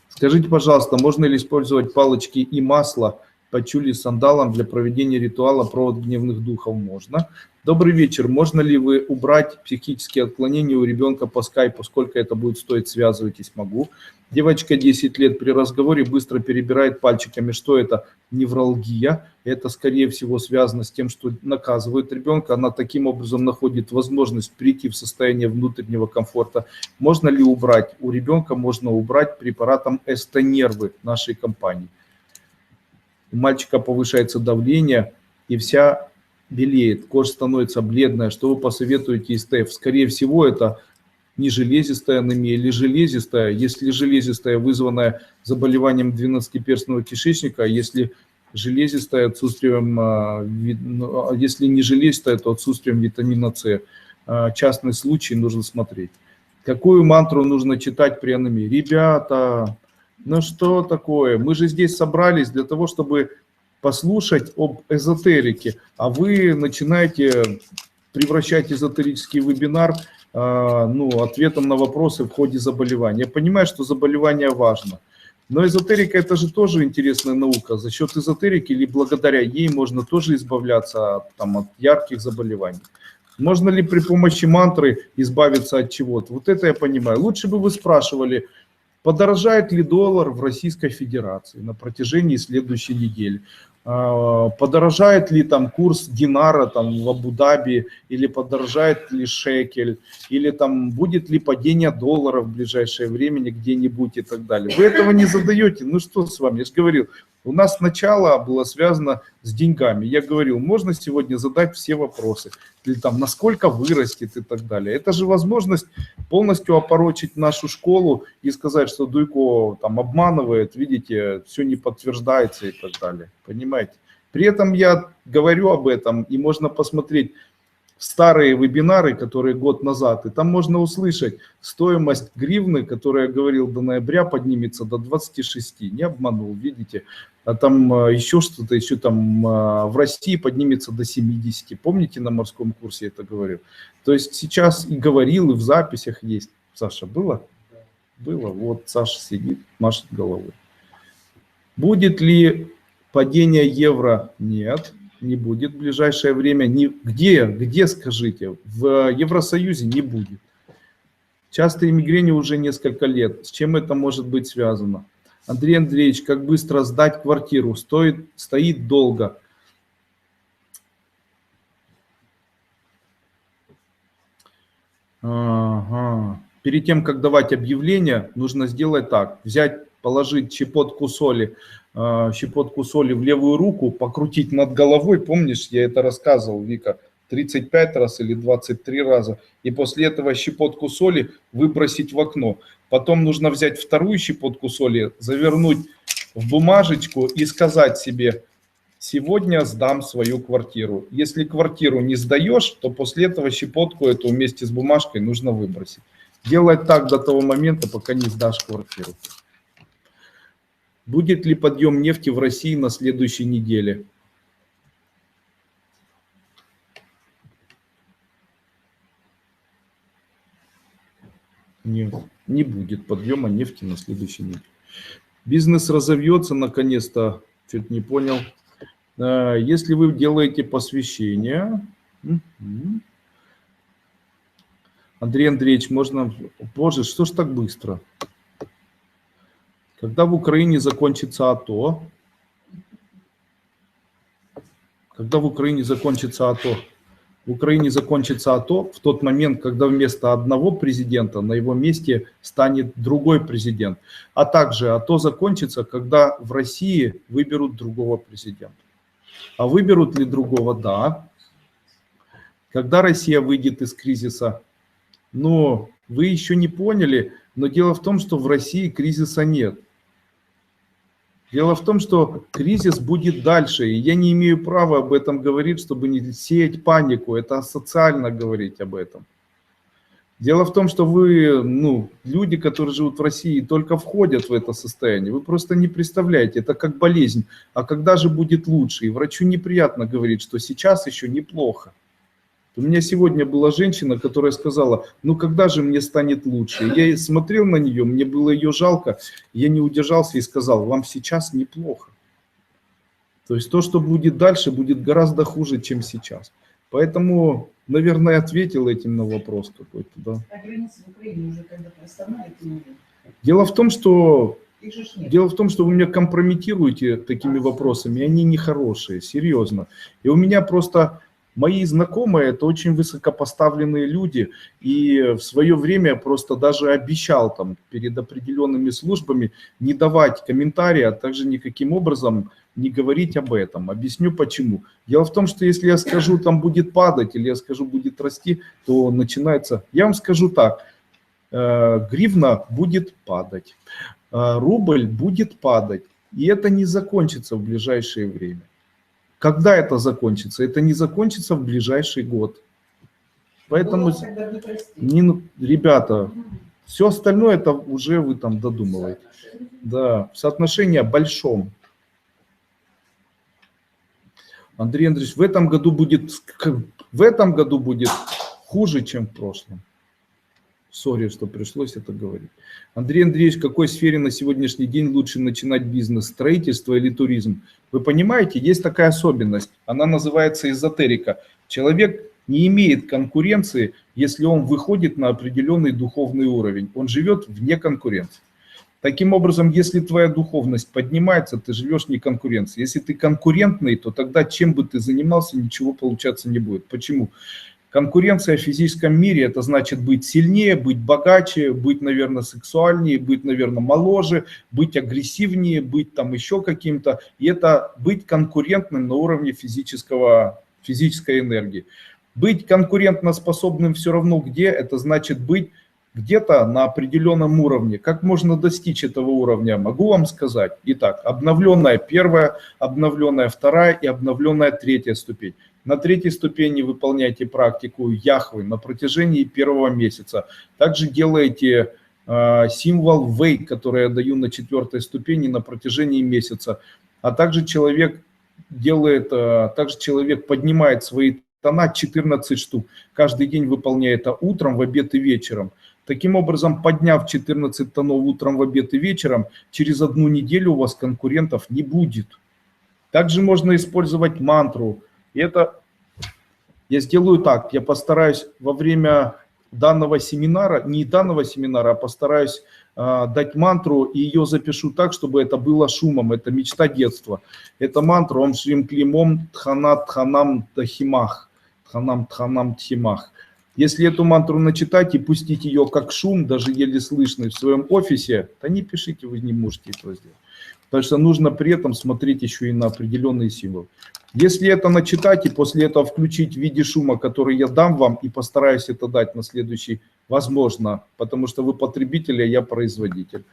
A: Скажите, пожалуйста, можно ли использовать палочки и масло пачули с сандалом для проведения ритуала провод гневных духов? Можно. Добрый вечер. Можно ли вы убрать психические отклонения у ребенка по скайпу? Сколько это будет стоить? Связывайтесь. Могу. Девочка 10 лет при разговоре быстро перебирает пальчиками. Что это? Невралгия. Это, скорее всего, связано с тем, что наказывает ребенка. Она таким образом находит возможность прийти в состояние внутреннего комфорта. Можно ли убрать? У ребенка можно убрать препаратом эстонервы нашей компании. У мальчика повышается давление и вся белеет, кожа становится бледная. Что вы посоветуете из ТФ? Скорее всего, это не железистая анемия или железистая. Если железистая, вызванная заболеванием двенадцатиперстного кишечника, если железистая, отсутствием, если не железистая, то отсутствием витамина С. Частный случай, нужно смотреть. Какую мантру нужно читать при анемии? Ребята, ну что такое? Мы же здесь собрались для того, чтобы послушать об эзотерике, а вы начинаете превращать эзотерический вебинар ответом на вопросы в ходе заболевания. Я понимаю, что заболевание важно, но эзотерика это же тоже интересная наука. За счет эзотерики или благодаря ей можно тоже избавляться от ярких заболеваний. Можно ли при помощи мантры избавиться от чего-то? Вот это я понимаю. Лучше бы вы спрашивали, подорожает ли доллар в Российской Федерации на протяжении следующей недели? Подорожает ли там курс динара там в Абу-Даби, или подорожает ли шекель, или там будет ли падение доллара в ближайшее время где-нибудь и так далее. Вы этого не задаете, ну что с вами, я же говорил, у нас начало было связано с деньгами. Я говорил, можно сегодня задать все вопросы, или там насколько вырастет и так далее. Это же возможность полностью опорочить нашу школу и сказать, что Дуйко там обманывает, видите, все не подтверждается и так далее. Понимаете? При этом я говорю об этом, и можно посмотреть в старые вебинары, которые год назад, и там можно услышать, стоимость гривны, которая, я говорил, до ноября поднимется до 26, не обманул, видите, а там еще что-то, еще там в России поднимется до 70, помните, на морском курсе это говорил? То есть сейчас и говорил, и в записях есть. Саша, было? Было, вот Саша сидит, машет головой. Будет ли падение евро? Нет, не будет в ближайшее время. Где, скажите? В Евросоюзе не будет. Частые мигрени уже несколько лет. С чем это может быть связано? Андрей Андреевич, как быстро сдать квартиру? Стоит долго. Ага. Перед тем, как давать объявление, нужно сделать так. Положить щепотку соли в левую руку, покрутить над головой. Помнишь, я это рассказывал, Вика, 35 раз или 23 раза. И после этого щепотку соли выбросить в окно. Потом нужно взять вторую щепотку соли, завернуть в бумажечку и сказать себе: сегодня сдам свою квартиру. Если квартиру не сдаешь, то после этого щепотку эту вместе с бумажкой нужно выбросить. Делать так до того момента, пока не сдашь квартиру. Будет ли подъем нефти в России на следующей неделе? Нет, не будет подъема нефти на следующей неделе. Бизнес разовьется наконец-то, чуть не понял. Если вы делаете посвящение... Андрей Андреевич, можно... Боже, что ж так быстро? Когда в Украине закончится АТО? Когда в Украине закончится АТО? В Украине закончится АТО в тот момент, когда вместо одного президента на его месте станет другой президент. А также АТО закончится, когда в России выберут другого президента. А выберут ли другого? Да. Когда Россия выйдет из кризиса? Но вы еще не поняли, но дело в том, что в России кризиса нет. Дело в том, что кризис будет дальше, и я не имею права об этом говорить, чтобы не сеять панику, это асоциально говорить об этом. Дело в том, что вы, люди, которые живут в России, только входят в это состояние, вы просто не представляете, это как болезнь, а когда же будет лучше? И врачу неприятно говорить, что сейчас еще неплохо. У меня сегодня была женщина, которая сказала: ну когда же мне станет лучше? Я смотрел на нее, мне было ее жалко, я не удержался и сказал: вам сейчас неплохо. То есть то, что будет дальше, будет гораздо хуже, чем сейчас. Поэтому, наверное, ответил этим на вопрос какой-то. Да.
B: А границы в Украине уже когда-то останавливаются?
A: Дело в том, что вы меня компрометируете такими вопросами, они нехорошие, серьезно. И у меня просто... Мои знакомые – это очень высокопоставленные люди, и в свое время просто даже обещал там перед определенными службами не давать комментарии, а также никаким образом не говорить об этом. Объясню почему. Дело в том, что если я скажу, там будет падать, или я скажу, будет расти, то начинается… Я вам скажу так, гривна будет падать, рубль будет падать, и это не закончится в ближайшее время. Когда это закончится? Это не закончится в ближайший год. Поэтому, ребята, все остальное это уже вы там додумываете. Да, соотношение большом. Андрей Андреевич, в этом году будет хуже, чем в прошлом. Сори, что пришлось это говорить. Андрей Андреевич, в какой сфере на сегодняшний день лучше начинать бизнес? Строительство или туризм? Вы понимаете, есть такая особенность. Она называется эзотерика. Человек не имеет конкуренции, если он выходит на определенный духовный уровень. Он живет вне конкуренции. Таким образом, если твоя духовность поднимается, ты живешь вне конкуренции. Если ты конкурентный, то тогда чем бы ты занимался, ничего получаться не будет. Почему? Конкуренция в физическом мире – это значит быть сильнее, быть богаче, быть, наверное, сексуальнее, быть, наверное, моложе, быть агрессивнее, быть там еще каким-то. И это быть конкурентным на уровне физической энергии. Быть конкурентоспособным все равно где – это значит быть где-то на определенном уровне. Как можно достичь этого уровня? Могу вам сказать. Итак, обновленная первая, обновленная вторая и обновленная третья ступень. На 3-й ступени выполняйте практику Яхвы на протяжении 1-го месяца. Также делаете символ Вэй, который я даю на 4-й ступени на протяжении месяца. А также человек поднимает свои тона 14 штук. Каждый день выполняет это утром, в обед и вечером. Таким образом, подняв 14 тонов утром, в обед и вечером, через 1 неделю у вас конкурентов не будет. Также можно использовать мантру. И это я сделаю так. Я постараюсь во время данного семинара, не данного семинара, а постараюсь дать мантру и ее запишу так, чтобы это было шумом. Это мечта детства. Это мантра Ом Шрим Клим Ом Тханат Тханам Тхимах. Тханам Тханам Тхимах. Если эту мантру начитать и пустить ее как шум, даже еле слышный в своем офисе, то не пишите, вы не можете этого сделать. Потому что нужно при этом смотреть еще и на определенные символы. Если это начитать и после этого включить в виде шума, который я дам вам, и постараюсь это дать на следующий, возможно, потому что вы потребитель, а я производитель.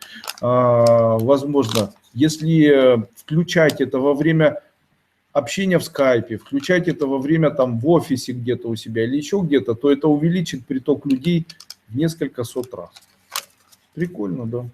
A: Возможно, если включать это во время общения в скайпе, включать это во время там в офисе где-то у себя или еще где-то, то это увеличит приток людей в несколько сот раз. Прикольно, да?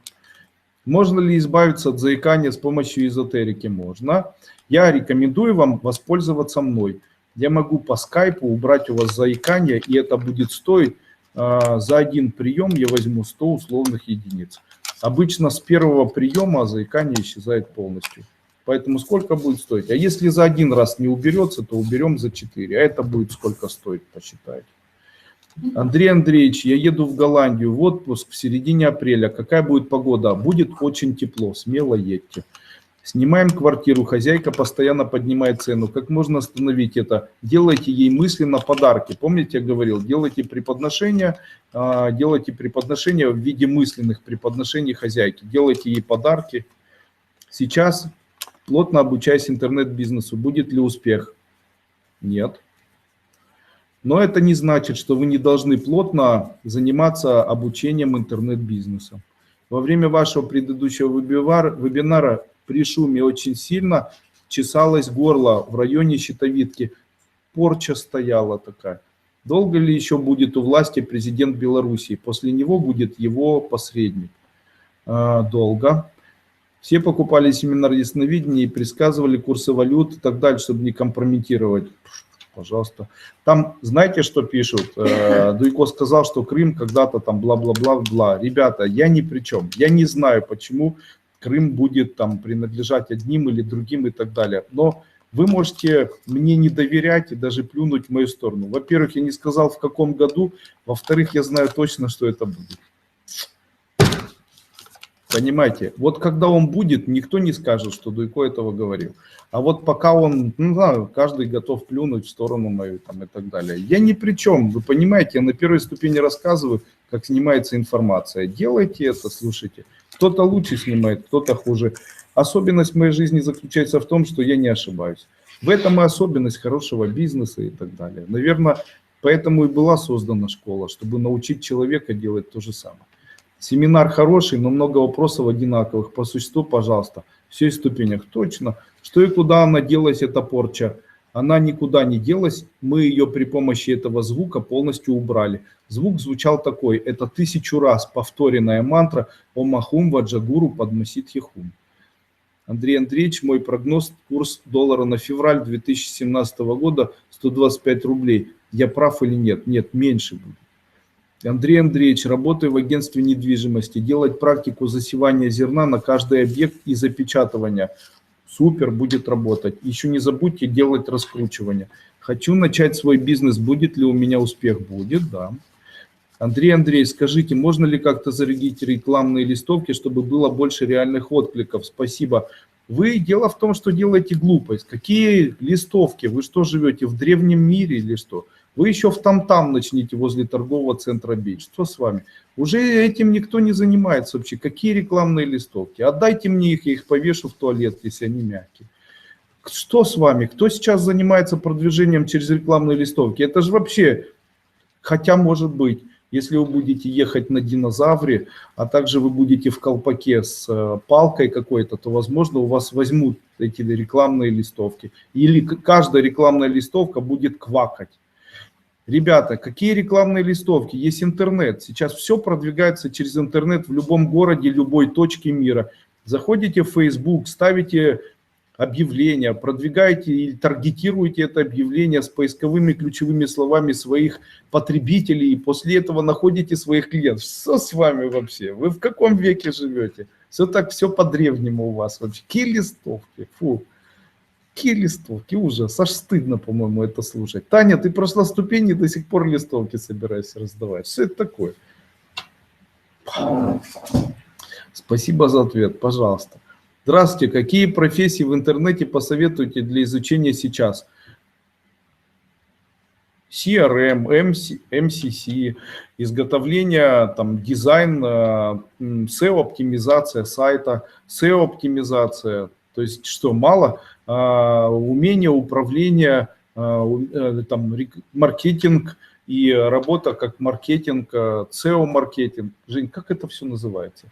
A: Можно ли избавиться от заикания с помощью эзотерики? Можно. Я рекомендую вам воспользоваться мной. Я могу по скайпу убрать у вас заикание, и это будет стоить за 1 прием я возьму 100 условных единиц. Обычно с 1-го приема заикание исчезает полностью. Поэтому сколько будет стоить? А если за 1 раз не уберется, то уберем за 4. А это будет сколько стоит, посчитайте. Андрей Андреевич, я еду в Голландию в отпуск в середине апреля. Какая будет погода? Будет очень тепло, смело едьте. Снимаем квартиру, хозяйка постоянно поднимает цену. Как можно остановить это? Делайте ей мысленно подарки. Помните, я говорил, делайте преподношения в виде мысленных преподношений хозяйки. Делайте ей подарки. Сейчас плотно обучаясь интернет-бизнесу. Будет ли успех? Нет. Но это не значит, что вы не должны плотно заниматься обучением интернет-бизнеса. Во время вашего предыдущего вебинара при шуме очень сильно чесалось горло в районе щитовидки. Порча стояла такая. Долго ли еще будет у власти президент Белоруссии? После него будет его посредник. Долго. Все покупали семинар ясновидения и предсказывали курсы валют и так далее, чтобы не компрометировать. Пожалуйста. Там, знаете, что пишут? Дуйко сказал, что Крым когда-то там бла-бла-бла-бла. Ребята, я ни при чем. Я не знаю, почему Крым будет там принадлежать одним или другим и так далее. Но вы можете мне не доверять и даже плюнуть в мою сторону. Во-первых, я не сказал, в каком году. Во-вторых, я знаю точно, что это будет. Понимаете? Вот когда он будет, никто не скажет, что Дуйко этого говорил. А вот пока он, ну да, каждый готов плюнуть в сторону мою там, и так далее. Я ни при чем, вы понимаете, я на 1-й ступени рассказываю, как снимается информация. Делайте это, слушайте. Кто-то лучше снимает, кто-то хуже. Особенность моей жизни заключается в том, что я не ошибаюсь. В этом и особенность хорошего бизнеса и так далее. Наверное, поэтому и была создана школа, чтобы научить человека делать то же самое. Семинар хороший, но много вопросов одинаковых. По существу, пожалуйста, все в ступенях. Точно. Что и куда она делась, эта порча? Она никуда не делась. Мы ее при помощи этого звука полностью убрали. Звук звучал такой. Это 1000 раз повторенная мантра Ом Ахум Ваджагуру Падмасидхи Хум. Андрей Андреевич, мой прогноз, курс доллара на февраль 2017 года 125 рублей. Я прав или нет? Нет, меньше будет. Андрей Андреевич, работаю в агентстве недвижимости, делать практику засевания зерна на каждый объект и запечатывания. Супер, будет работать. Еще не забудьте делать раскручивание. Хочу начать свой бизнес, будет ли у меня успех? Будет, да. Андрей Андреевич, скажите, можно ли как-то зарядить рекламные листовки, чтобы было больше реальных откликов? Спасибо. Вы, дело в том, что делаете глупость. Какие листовки? Вы что, живете в древнем мире или что? Вы еще в там-там начните возле торгового центра бить. Что с вами? Уже этим никто не занимается вообще. Какие рекламные листовки? Отдайте мне их, я их повешу в туалет, если они мягкие. Что с вами? Кто сейчас занимается продвижением через рекламные листовки? Это же вообще, хотя может быть. Если вы будете ехать на динозавре, а также вы будете в колпаке с палкой какой-то, то, возможно, у вас возьмут эти рекламные листовки. Или каждая рекламная листовка будет квакать. Ребята, какие рекламные листовки? Есть интернет. Сейчас все продвигается через интернет в любом городе, любой точке мира. Заходите в Facebook, ставите объявление, продвигаете или таргетируете это объявление с поисковыми ключевыми словами своих потребителей, и после этого находите своих клиентов. Что с вами вообще? Вы в каком веке живете? Все так, все по-древнему у вас вообще. Какие листовки? Фу. Какие листовки? Ужас. Аж стыдно, по-моему, это слушать. Таня, ты прошла ступени и до сих пор листовки собираешься раздавать. Что это такое? Спасибо за ответ, пожалуйста. Здравствуйте, какие профессии в интернете посоветуете для изучения сейчас? CRM, MCC, изготовление, там, дизайн, SEO-оптимизация сайта, SEO-оптимизация. То есть что, мало? Умение управления, там, маркетинг и работа как маркетинг, SEO-маркетинг. Жень, как это все называется?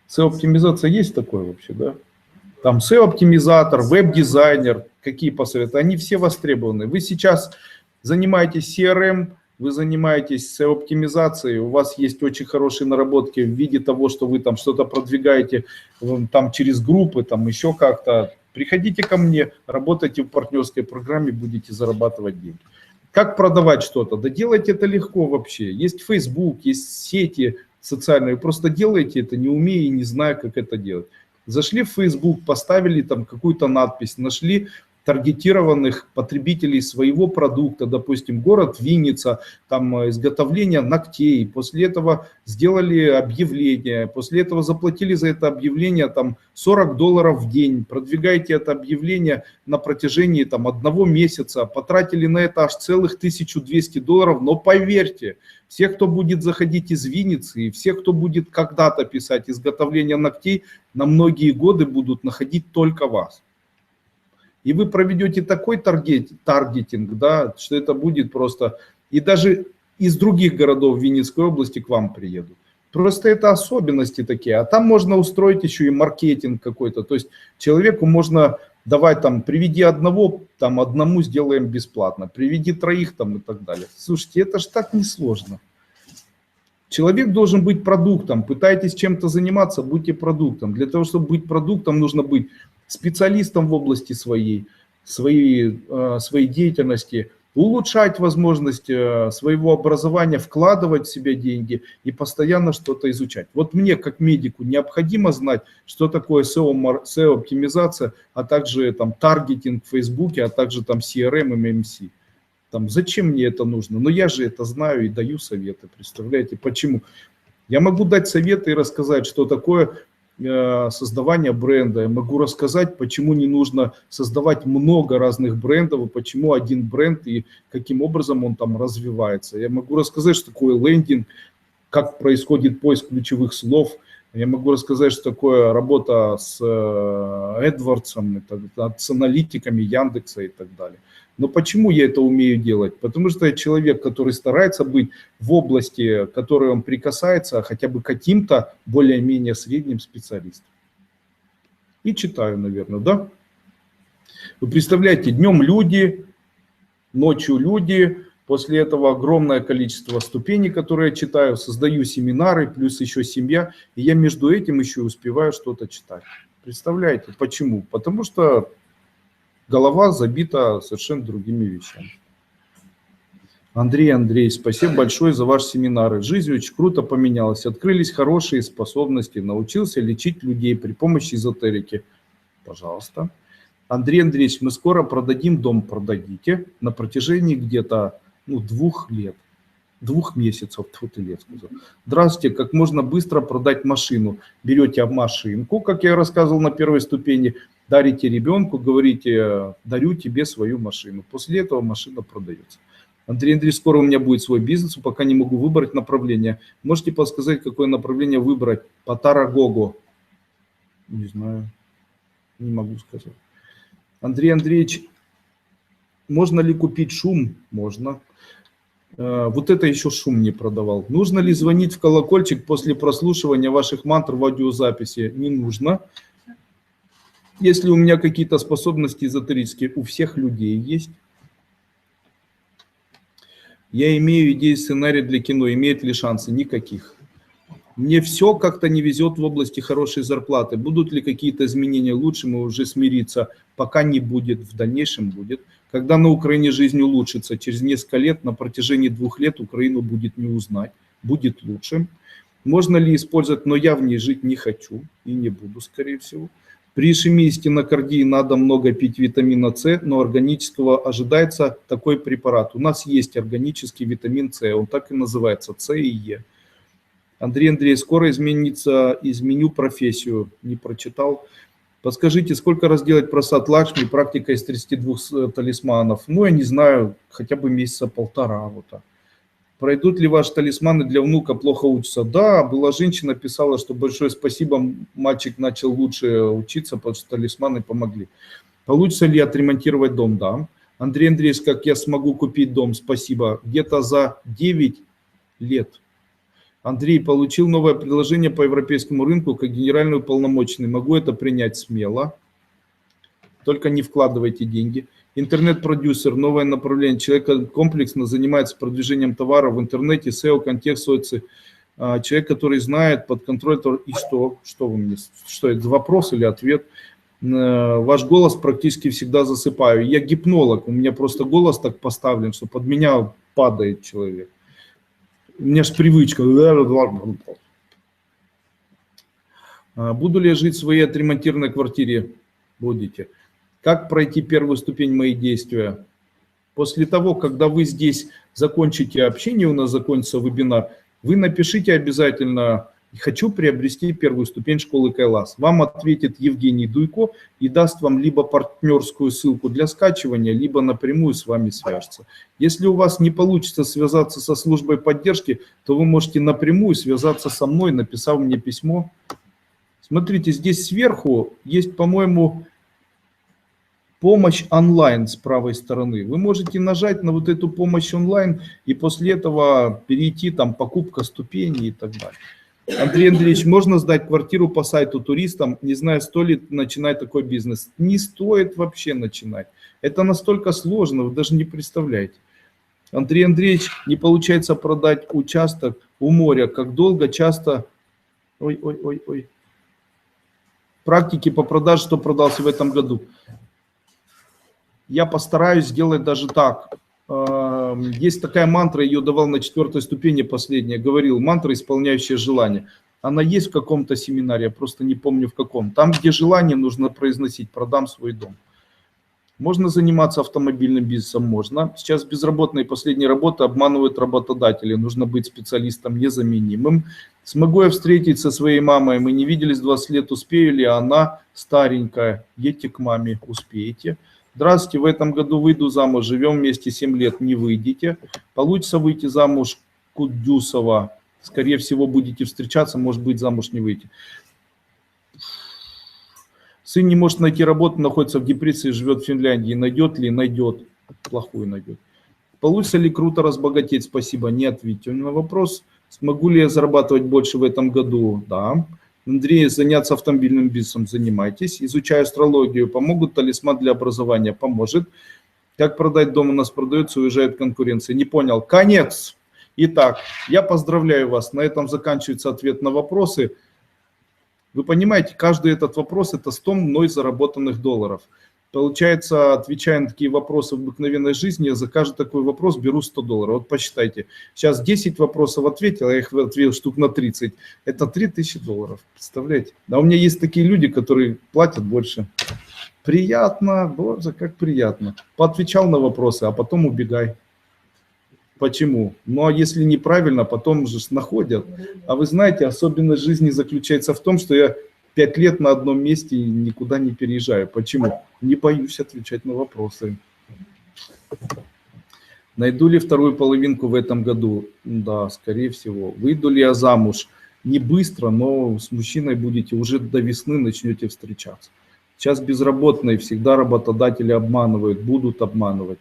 A: SEO-оптимизация есть такое вообще, да? Там SEO-оптимизатор, веб-дизайнер, какие посоветуют, они все востребованы. Вы сейчас занимаетесь CRM, вы занимаетесь SEO-оптимизацией, у вас есть очень хорошие наработки в виде того, что вы там что-то продвигаете там через группы, там еще как-то. Приходите ко мне, работайте в партнерской программе, будете зарабатывать деньги. Как продавать что-то? Да делайте это легко вообще. Есть Facebook, есть сети социальные, вы просто делаете это, не умея и не зная, как это делать. Зашли в Facebook, поставили там какую-то надпись, нашли таргетированных потребителей своего продукта, допустим, город Винница, там изготовление ногтей, после этого сделали объявление, после этого заплатили за это объявление там $40 в день, продвигаете это объявление на протяжении там 1 месяца, потратили на это аж целых $1200, но поверьте, все, кто будет заходить из Винницы, и все, кто будет когда-то писать изготовление ногтей, на многие годы будут находить только вас. И вы проведете такой таргетинг, да, что это будет просто... И даже из других городов Винницкой области к вам приедут. Просто это особенности такие. А там можно устроить еще и маркетинг какой-то. То есть человеку можно давать там, приведи одного, там одному сделаем бесплатно, приведи 3 там и так далее. Слушайте, это же так несложно. Человек должен быть продуктом. Пытаетесь чем-то заниматься, будьте продуктом. Для того, чтобы быть продуктом, нужно быть специалистом в области своей деятельности, улучшать возможность своего образования, вкладывать в себя деньги и постоянно что-то изучать. Вот мне, как медику, необходимо знать, что такое SEO-оптимизация, а также там таргетинг в Фейсбуке, а также там CRM и MMC. Там, зачем мне это нужно? Но я же это знаю и даю советы. Представляете, почему? Я могу дать советы и рассказать, что такое создавание бренда. Я могу рассказать, почему не нужно создавать много разных брендов, и почему один бренд и каким образом он там развивается. Я могу рассказать, что такое лендинг, как происходит поиск ключевых слов. Я могу рассказать, что такое работа с AdWords, с аналитиками Яндекса и так далее. Но почему я это умею делать? Потому что я человек, который старается быть в области, к которой он прикасается, хотя бы каким-то более-менее средним специалистом. И читаю, наверное, да? Вы представляете, днем люди, ночью люди, после этого огромное количество ступеней, которые я читаю, создаю семинары, плюс еще семья, и я между этим еще успеваю что-то читать. Представляете, почему? Потому что голова забита совершенно другими вещами. Андрей, спасибо большое за ваши семинары. Жизнь очень круто поменялась. Открылись хорошие способности. Научился лечить людей при помощи эзотерики. Пожалуйста. Андрей Андреевич, мы скоро продадим дом. Продадите на протяжении где-то 2 лет. 2 месяцев. Тут и лет сказал. Здравствуйте, как можно быстро продать машину? Берете машинку, как я рассказывал на первой ступени, дарите ребенку, говорите, дарю тебе свою машину. После этого машина продается. Андрей Андреевич, скоро у меня будет свой бизнес, пока не могу выбрать направление. Можете подсказать, какое направление выбрать? По Тарагого. Не знаю, не могу сказать. Андрей Андреевич, можно ли купить шум? Можно. Вот это еще шум не продавал. Нужно ли звонить в колокольчик после прослушивания ваших мантр в аудиозаписи? Не нужно. Если у меня какие-то способности эзотерические, у всех людей есть. Я имею идеи сценария для кино. Имеет ли шансы? Никаких. Мне все как-то не везет в области хорошей зарплаты. Будут ли какие-то изменения лучше, мы уже смириться. Пока не будет, в дальнейшем будет. Когда на Украине жизнь улучшится, через несколько лет, на протяжении 2 лет Украину будет не узнать. Будет лучше. Можно ли использовать, но я в ней жить не хочу и не буду, скорее всего. При ишемии стенокардии надо много пить витамина С, но органического ожидается такой препарат. У нас есть органический витамин С, он так и называется, С и Е. Андрей, скоро изменю профессию. Не прочитал. Подскажите, сколько раз делать просад Лакшми, практика из 32 талисманов? Ну, я не знаю, хотя бы месяца 1,5. Вот так. Пройдут ли ваши талисманы для внука, плохо учатся? Да, была женщина, писала, что большое спасибо, мальчик начал лучше учиться, потому что талисманы помогли. Получится ли отремонтировать дом? Да. Андрей Андреевич, как я смогу купить дом? Спасибо. Где-то за 9 лет. Андрей, получил новое предложение по европейскому рынку как генеральный уполномоченный. Могу это принять смело. Только не вкладывайте деньги. Интернет-продюсер, новое направление. Человек комплексно занимается продвижением товара в интернете, SEO, контекст, соци. Человек, который знает под контроль. И что? Что вы мне? Что это? Вопрос или ответ? Ваш голос практически всегда засыпаю. Я гипнолог. У меня просто голос так поставлен, что под меня падает человек. У меня же привычка. Буду ли я жить в своей отремонтированной квартире? Будете. Как пройти первую ступень мои действия? После того, когда вы здесь закончите общение, у нас закончится вебинар, вы напишите обязательно «Хочу приобрести первую ступень школы Кайлас». Вам ответит Евгений Дуйко и даст вам либо партнерскую ссылку для скачивания, либо напрямую с вами свяжется. Если у вас не получится связаться со службой поддержки, то вы можете напрямую связаться со мной, написав мне письмо. Смотрите, здесь сверху есть, по-моему, помощь онлайн с правой стороны. Вы можете нажать на вот эту помощь онлайн и после этого перейти, там, покупка ступеней и так далее. Андрей Андреевич, можно сдать квартиру по сайту туристам? Не знаю, стоит ли начинать такой бизнес. Не стоит вообще начинать. Это настолько сложно, вы даже не представляете. Андрей Андреевич, не получается продать участок у моря. Как долго, часто... Ой. Практики по продаже, что продался в этом году. Я постараюсь сделать даже так. Есть такая мантра, ее давал на 4-й ступени последняя. Говорил, мантра, исполняющая желание. Она есть в каком-то семинаре, я просто не помню в каком. Там, где желание, нужно произносить, продам свой дом. Можно заниматься автомобильным бизнесом? Можно. Сейчас безработные последние работы обманывают работодателей. Нужно быть специалистом незаменимым. Смогу я встретиться со своей мамой? Мы не виделись 20 лет, успею ли? Она старенькая. Едьте к маме, успеете. Здравствуйте, в этом году выйду замуж, живем вместе 7 лет, не выйдете. Получится выйти замуж Кудюсова, скорее всего будете встречаться, может быть замуж не выйти. Сын не может найти работу, находится в депрессии, живет в Финляндии. Найдет ли? Найдет. Плохую найдет. Получится ли круто разбогатеть? Спасибо, не ответьте на вопрос. Смогу ли я зарабатывать больше в этом году? Да. Андрей, заняться автомобильным бизнесом, занимайтесь. Изучаю астрологию, помогут талисман для образования, поможет. Как продать дом у нас продается, уезжает конкуренция. Не понял. Конец. Итак, я поздравляю вас. На этом заканчивается ответ на вопросы. Вы понимаете, каждый этот вопрос это 100 мной заработанных долларов. Получается, отвечая на такие вопросы в обыкновенной жизни, я за каждый такой вопрос беру 100 долларов. Вот посчитайте, сейчас 10 вопросов ответил, я их ответил штук на 30. Это 3000 долларов, представляете? А у меня есть такие люди, которые платят больше. Приятно, боже, как приятно. Поотвечал на вопросы, а потом убегай. Почему? Ну, а если неправильно, потом же находят. А вы знаете, особенность жизни заключается в том, что я 5 лет на одном месте и никуда не переезжаю. Почему? Не боюсь отвечать на вопросы. Найду ли вторую половинку в этом году? Да, скорее всего. Выйду ли я замуж? Не быстро, но с мужчиной будете уже до весны начнете встречаться. Сейчас безработные, всегда работодатели обманывают, будут обманывать.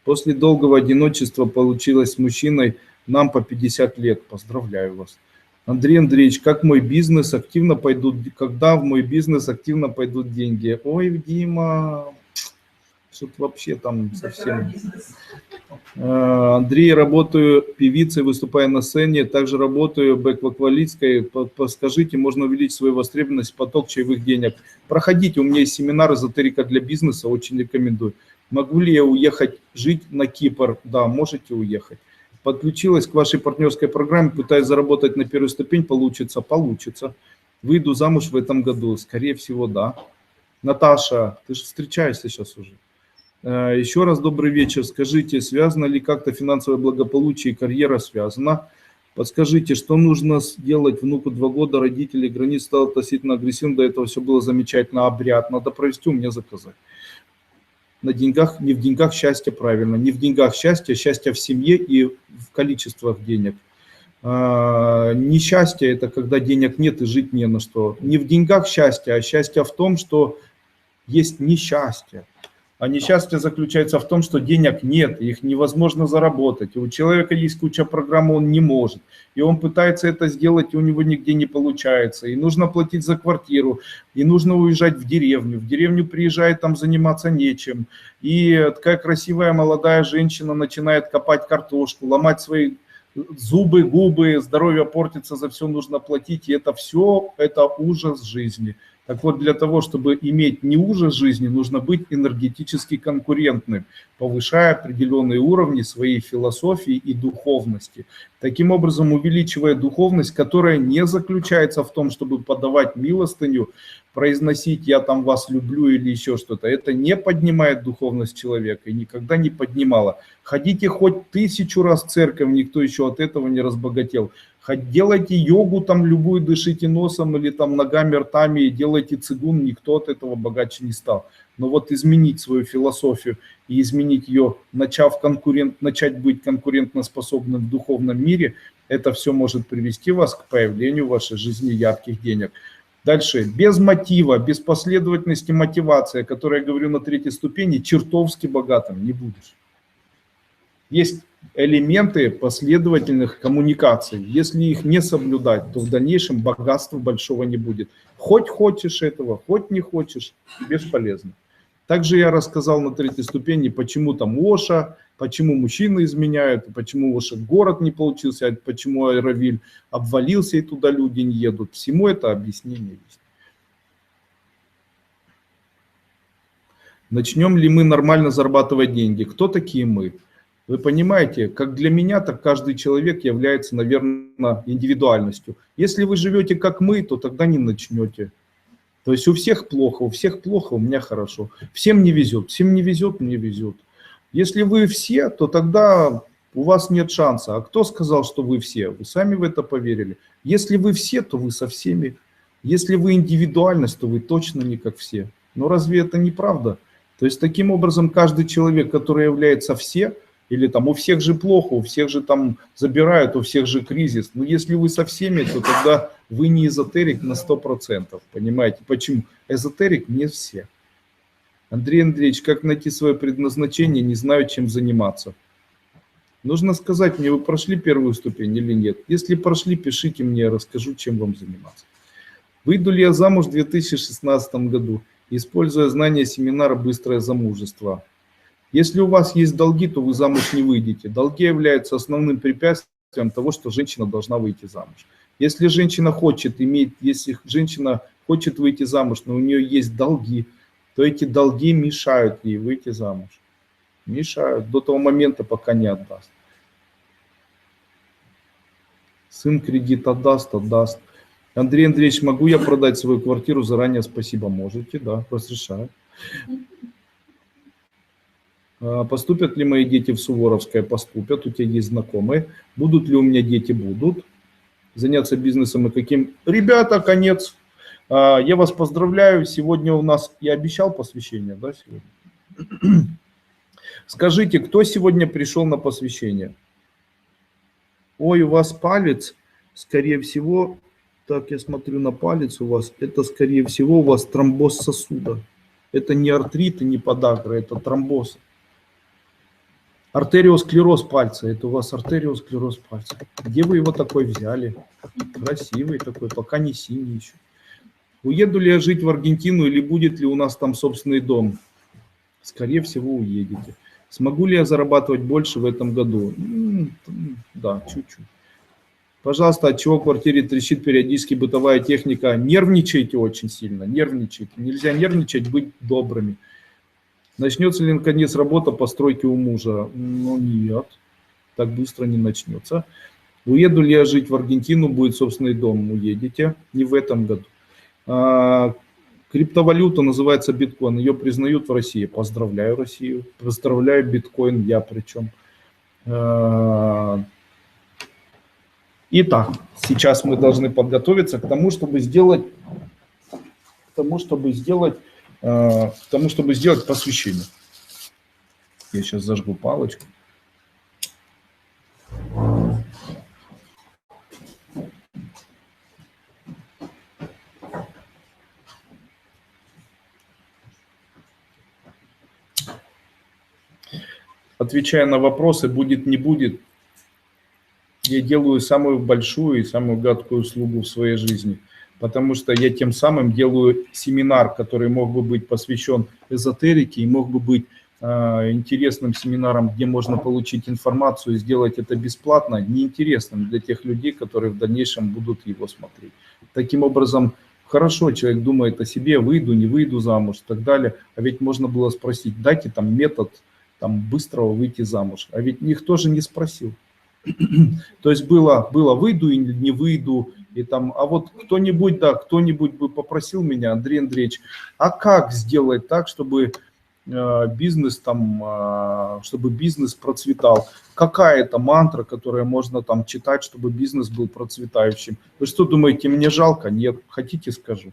A: После долгого одиночества получилось с мужчиной, нам по 50 лет. Поздравляю вас. Андрей Андреевич, как мой бизнес активно пойдут, когда в мой бизнес активно пойдут деньги? Ой, Дима, что-то вообще там совсем... Андрей, работаю певицей, выступаю на сцене, также работаю бэк-вокалисткой. Подскажите, можно увеличить свою востребованность, поток чаевых денег? Проходите, у меня есть семинар «Эзотерика для бизнеса», очень рекомендую. Могу ли я уехать жить на Кипр? Да, можете уехать. Подключилась к вашей партнерской программе, пытаюсь заработать на первую ступень, получится? Получится. Выйду замуж в этом году? Скорее всего, да. Наташа, ты же встречаешься сейчас уже. Еще раз добрый вечер. Скажите, связано ли как-то финансовое благополучие и карьера связана? Подскажите, что нужно сделать внуку 2 года, родители, границ стал относительно агрессивным, до этого все было замечательно, обряд надо провести, у меня заказать. На деньгах, не в деньгах счастье, правильно, не в деньгах счастье, счастье в семье и в количествах денег. Несчастье – это когда денег нет и жить не на что. Не в деньгах счастье, а счастье в том, что есть несчастье. А несчастье заключается в том, что денег нет, их невозможно заработать. И у человека есть куча программ, он не может. И он пытается это сделать, и у него нигде не получается. И нужно платить за квартиру, и нужно уезжать в деревню. В деревню приезжает, там заниматься нечем. И такая красивая молодая женщина начинает копать картошку, ломать свои зубы, губы, здоровье портится, за все нужно платить. И это все, это ужас жизни. Так вот, для того, чтобы иметь не ужас жизни, нужно быть энергетически конкурентным, повышая определенные уровни своей философии и духовности. Таким образом, увеличивая духовность, которая не заключается в том, чтобы подавать милостыню, произносить «я там вас люблю» или еще что-то. Это не поднимает духовность человека и никогда не поднимало. Ходите хоть 1000 раз в церковь, никто еще от этого не разбогател. Делайте йогу там любую, дышите носом или там ногами, ртами, и делайте цигун, никто от этого богаче не стал. Но вот изменить свою философию и изменить ее, начать быть конкурентоспособным в духовном мире, это все может привести вас к появлению в вашей жизни ярких денег. Дальше, без мотива, без последовательности мотивации, о которой я говорю на 3-й ступени, чертовски богатым не будешь. Есть элементы последовательных коммуникаций. Если их не соблюдать, то в дальнейшем богатства большого не будет. Хоть хочешь этого, хоть не хочешь, бесполезно. Также я рассказал на 3-й ступени, почему там Оша, почему мужчины изменяют, почему Оша город не получился, почему Аэровиль обвалился и туда люди не едут. Всему это объяснение есть. Начнем ли мы нормально зарабатывать деньги? Кто такие мы? Вы понимаете, как для меня, так каждый человек является, наверное, индивидуальностью. Если вы живете как мы, то тогда не начнете. То есть у всех плохо, у меня хорошо. Всем не везет, мне везет. Если вы все, то тогда у вас нет шанса. А кто сказал, что вы все? Вы сами в это поверили. Если вы все, то вы со всеми. Если вы индивидуальность, то вы точно не как все. Но разве это не правда? То есть таким образом каждый человек, который является все, или там у всех же плохо, у всех же там забирают, у всех же кризис. Но если вы со всеми, то тогда вы не эзотерик на 100%. Понимаете? Почему? Эзотерик не все. Андрей Андреевич, как найти свое предназначение, не знаю, чем заниматься. Нужно сказать мне, вы прошли 1-ю ступень или нет. Если прошли, пишите мне, я расскажу, чем вам заниматься. Выйду ли я замуж в 2016 году, используя знания семинара «Быстрое замужество»? Если у вас есть долги, то вы замуж не выйдете. Долги являются основным препятствием того, что женщина должна выйти замуж. Если женщина хочет выйти замуж, но у нее есть долги, то эти долги мешают ей выйти замуж. Мешают до того момента, пока не отдаст. Сын кредит отдаст. Андрей Андреевич, могу я продать свою квартиру заранее? Спасибо. Можете, да, разрешаю. Поступят ли мои дети в Суворовское? Поступят. У тебя есть знакомые. Будут ли у меня дети? Будут. Заняться бизнесом и каким? Ребята, конец. Я вас поздравляю. Сегодня у нас, я обещал посвящение, да, сегодня? Скажите, кто сегодня пришел на посвящение? Ой, у вас палец, скорее всего, так, я смотрю на палец у вас, это, скорее всего, у вас тромбоз сосуда. Это не артрит и не подагра, это тромбоз. Артериосклероз пальца. Это у вас артериосклероз пальца. Где вы его такой взяли? Красивый такой, пока не синий еще. Уеду ли я жить в Аргентину или будет ли у нас там собственный дом? Скорее всего, уедете. Смогу ли я зарабатывать больше в этом году? Да, чуть-чуть. Пожалуйста, от чего в квартире трещит периодически бытовая техника? Нервничайте очень сильно, нервничайте. Нельзя нервничать, быть добрыми. Начнется ли наконец работа по стройке у мужа? Ну нет, так быстро не начнется. Уеду ли я жить в Аргентину, будет собственный дом? Уедете, не в этом году. Криптовалюта называется биткоин, ее признают в России. Поздравляю Россию, поздравляю биткоин, я причем. Итак, сейчас мы должны подготовиться к тому, чтобы сделать посвящение. Я сейчас зажгу палочку. Отвечая на вопросы, будет, не будет, я делаю самую большую и самую гадкую услугу в своей жизни, потому что я тем самым делаю семинар, который мог бы быть посвящен эзотерике и мог бы быть интересным семинаром, где можно получить информацию и сделать это бесплатно, неинтересным для тех людей, которые в дальнейшем будут его смотреть. Таким образом, хорошо, человек думает о себе, выйду, не выйду замуж и так далее, а ведь можно было спросить, дайте там метод там, быстрого выйти замуж, а ведь никто же не спросил. То есть было выйду или не выйду, и там, а вот кто-нибудь бы попросил меня, Андрей Андреевич, а как сделать так, чтобы бизнес процветал? Какая-то мантра, которую можно там читать, чтобы бизнес был процветающим? Вы что думаете, мне жалко? Нет, хотите скажу.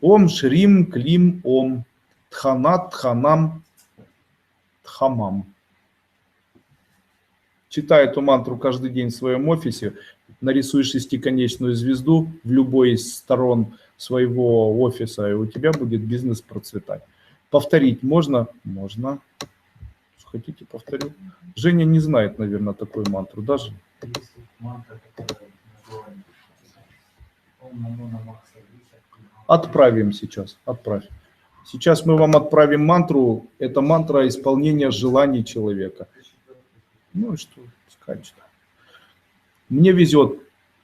A: Ом Шрим Клим Ом Тханат Тханам Тхамам. Читай эту мантру каждый день в своем офисе, нарисуй шестиконечную звезду в любой из сторон своего офиса, и у тебя будет бизнес процветать. Повторить можно? Можно. Хотите, повторю? Женя не знает, наверное, такую мантру даже. Отправим сейчас, отправь. Сейчас мы вам отправим мантру. Это мантра исполнения желаний человека. Ну и что сказать? Мне везет.